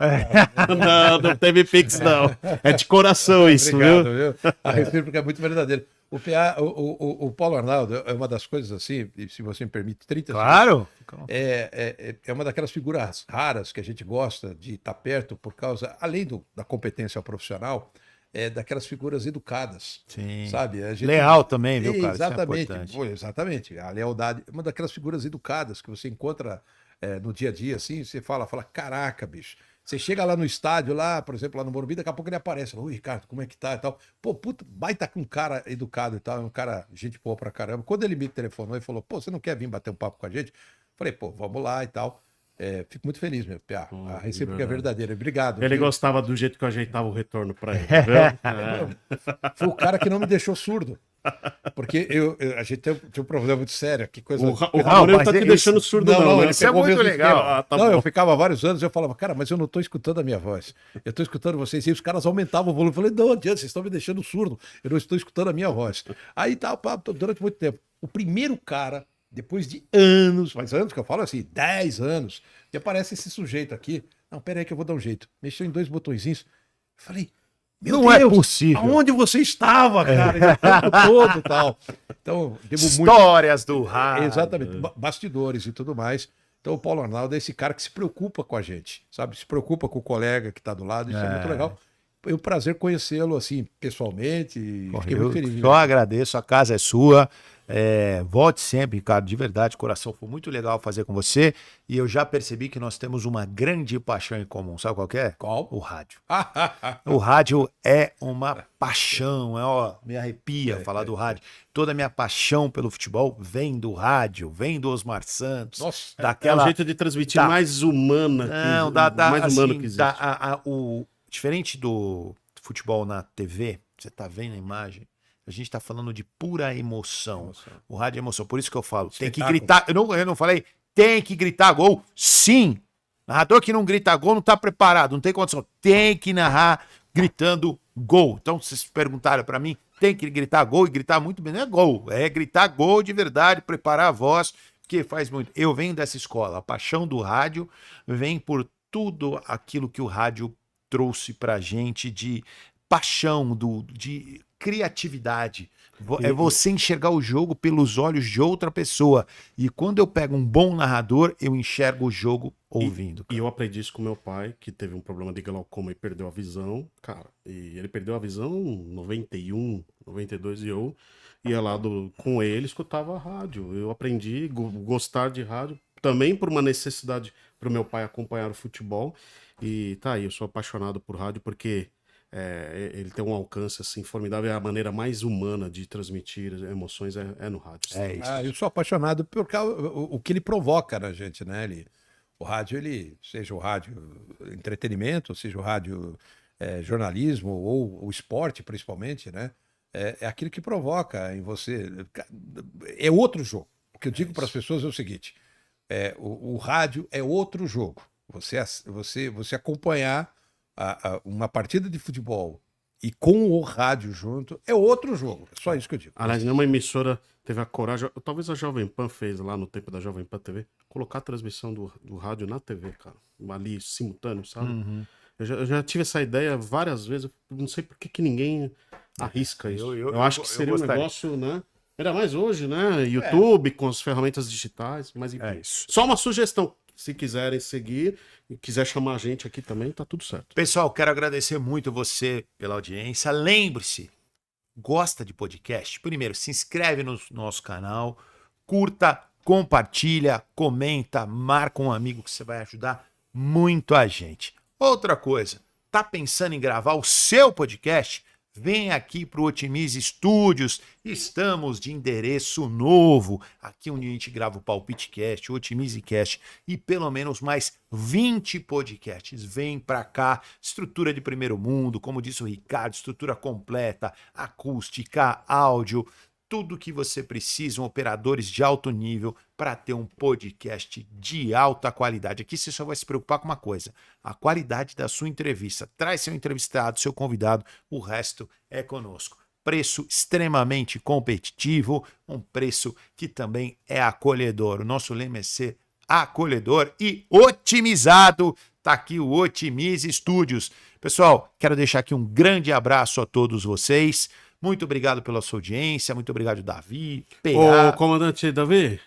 Não teve Pix, não. É de coração isso, Obrigado, viu? viu? A recíproca é muito verdadeira. O Paulo Arnaldo é uma das coisas assim, e se você me permite, 30 Claro. é uma daquelas figuras raras que a gente gosta de estar perto por causa, além da competência profissional, daquelas figuras educadas. Sim. Sabe? A gente... Leal também, viu, cara? Exatamente. Isso é importante. Pô, exatamente. A lealdade é uma daquelas figuras educadas que você encontra no dia a dia, assim, você fala, caraca, bicho. Você chega lá no estádio, lá, por exemplo, lá no Morumbi, daqui a pouco ele aparece. Oi, Ricardo, como é que tá e tal. Pô, puta, baita com um cara educado e tal, é um cara, gente boa pra caramba. Quando ele me telefonou e falou, pô, você não quer vir bater um papo com a gente? Falei, pô, vamos lá e tal. Fico muito feliz, meu Pia. A recíproca é verdadeira. Obrigado. Ele viu? gostava do jeito que eu ajeitava o retorno pra ele, viu? Foi o cara que não me deixou surdo. Porque a gente tem um problema muito sério. Que coisa... O Não, Ramon não mas tá te isso- deixando surdo, não, né? ele Isso é pegou o muito mesmo legal. esquema. Ah, tá não, bom. eu ficava vários anos e eu falava, cara, mas eu não estou escutando a minha voz. Eu estou escutando vocês. E os caras aumentavam o volume. Eu falei, não adianta, vocês estão me deixando surdo. Eu não estou escutando a minha voz. Aí tá, durante muito tempo. O primeiro cara, depois de anos, mas anos que eu falo assim, 10 anos, que aparece esse sujeito aqui. Não, pera aí que eu vou dar um jeito. Mexeu em 2 botõezinhos. Eu falei, meu Não é Deus, possível. aonde você estava, cara? O tempo todo e tal. Então, devo muito... Histórias do rádio. Exatamente, bastidores e tudo mais. Então o Paulo Arnaldo é esse cara que se preocupa com a gente, sabe? Se preocupa com o colega que está do lado, isso é muito legal. Foi um prazer conhecê-lo assim, pessoalmente. E fiquei muito feliz. Só agradeço, a casa é sua. Volte sempre, Ricardo, de verdade, coração. Foi muito legal fazer com você. E eu já percebi que nós temos uma grande paixão em comum. Sabe qual que é? Qual? O rádio. O rádio é uma paixão. Me arrepia falar do rádio. Toda a minha paixão pelo futebol vem do rádio, vem do Osmar Santos. Nossa, É daquela... um jeito de transmitir Tá. mais humana Não, mais humano assim, que existe. diferente do futebol na TV, você tá vendo a imagem, a gente tá falando de pura emoção. O rádio é emoção. Por isso que eu falo, tem que Espetáculo. gritar. Eu não falei, tem que gritar gol. Sim. Narrador que não grita gol não tá preparado, não tem condição. Tem que narrar gritando gol. Então, vocês perguntaram pra mim, tem que gritar gol e gritar muito bem. Não é gol, é gritar gol de verdade, preparar a voz, que faz muito. Eu venho dessa escola. A paixão do rádio vem por tudo aquilo que o rádio trouxe pra gente de paixão, de criatividade. É você enxergar o jogo pelos olhos de outra pessoa. E quando eu pego um bom narrador, eu enxergo o jogo ouvindo. E eu aprendi isso com meu pai, que teve um problema de glaucoma e perdeu a visão, cara. E ele perdeu a visão em 91, 92, e eu ia lá com ele, escutava a rádio. Eu aprendi a gostar de rádio, também por uma necessidade para o meu pai acompanhar o futebol. E tá aí, eu sou apaixonado por rádio porque ele tem um alcance assim formidável, é a maneira mais humana de transmitir emoções é no rádio. É isso. Eu sou apaixonado por o que ele provoca na gente, né? O rádio, seja o rádio entretenimento, seja o rádio jornalismo ou o esporte, principalmente, né? É aquilo que provoca em você. É outro jogo. O que eu digo para as pessoas é o seguinte: o rádio é outro jogo. Você acompanhar uma partida de futebol e com o rádio junto é outro jogo. É só isso que eu digo. Aliás, nenhuma emissora teve a coragem, talvez a Jovem Pan fez lá no tempo da Jovem Pan TV, colocar a transmissão do rádio na TV, cara. Ali simultâneo, sabe? Eu já tive essa ideia várias vezes, eu não sei por que ninguém arrisca isso. Eu acho que seria um negócio, né? Era mais hoje, né? YouTube com as ferramentas digitais, mas enfim. É isso. Só uma sugestão. Se quiserem seguir e quiser chamar a gente aqui também, tá tudo certo. Pessoal, quero agradecer muito você pela audiência. Lembre-se, gosta de podcast? Primeiro, se inscreve no nosso canal, curta, compartilha, comenta, marca um amigo que você vai ajudar muito a gente. Outra coisa, tá pensando em gravar o seu podcast? Vem aqui para o Otimize Studios, estamos de endereço novo, aqui onde a gente grava o PalpiteCast, o OtimizeCast e pelo menos mais 20 podcasts. Vem para cá, estrutura de primeiro mundo, como disse o Ricardo, estrutura completa, acústica, áudio, tudo que você precisa, operadores de alto nível para ter um podcast de alta qualidade. Aqui você só vai se preocupar com uma coisa, a qualidade da sua entrevista. Traz seu entrevistado, seu convidado, o resto é conosco. Preço extremamente competitivo, um preço que também é acolhedor. O nosso lema é ser acolhedor e otimizado. Tá aqui o Otimize Studios. Pessoal, quero deixar aqui um grande abraço a todos vocês. Muito obrigado pela sua audiência, muito obrigado, Davi. Ô, comandante Davi,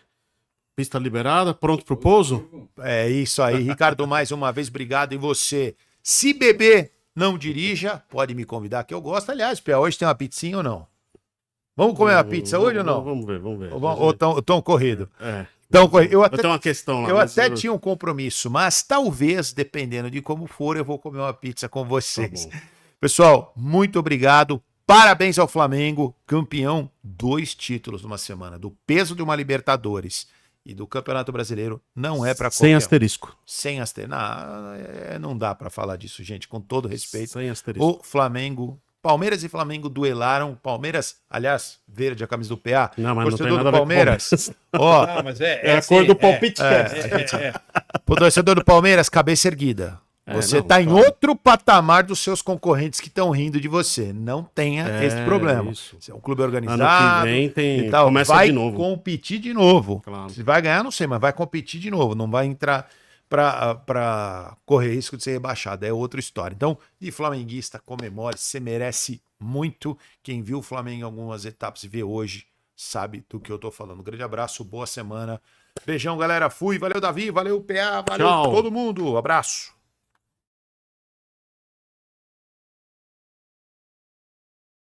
pista liberada, pronto pro pouso? É isso aí, Ricardo, mais uma vez, obrigado. E você, se beber, não dirija, pode me convidar, que eu gosto. Aliás, Pia, hoje tem uma pizzinha ou não? Vamos comer uma pizza hoje ou não? Vamos ver. Ou tão corrido? Então, eu tenho uma questão lá. Eu até tinha um compromisso, mas talvez, dependendo de como for, eu vou comer uma pizza com vocês. Tá bom. Pessoal, muito obrigado. Parabéns ao Flamengo, campeão, 2 títulos numa semana, do peso de uma Libertadores e do Campeonato Brasileiro, não é para Sem asterisco. Sem asterisco. Não dá para falar disso, gente, com todo respeito. Sem asterisco. O Flamengo, Palmeiras e Flamengo duelaram. Palmeiras, aliás, verde a camisa do PA. Não, mas não tem nada do a ver com Palmeiras. Ó, Mas É a cor do palpite. o torcedor do Palmeiras, cabeça erguida. Você tá em outro patamar dos seus concorrentes que estão rindo de você. Não tenha esse problema. Isso. Você é um clube organizado. Ano que vem tem... e tal, começa vai de novo. competir de novo. Claro. Se vai ganhar, não sei, mas vai competir de novo. Não vai entrar para correr risco de ser rebaixado. É outra história. Então, de flamenguista, comemore. Você merece muito. Quem viu o Flamengo em algumas etapas e vê hoje, sabe do que eu tô falando. Um grande abraço, boa semana. Beijão, galera. Fui. Valeu, Davi. Valeu, PA. Valeu Tchau. todo mundo. Abraço.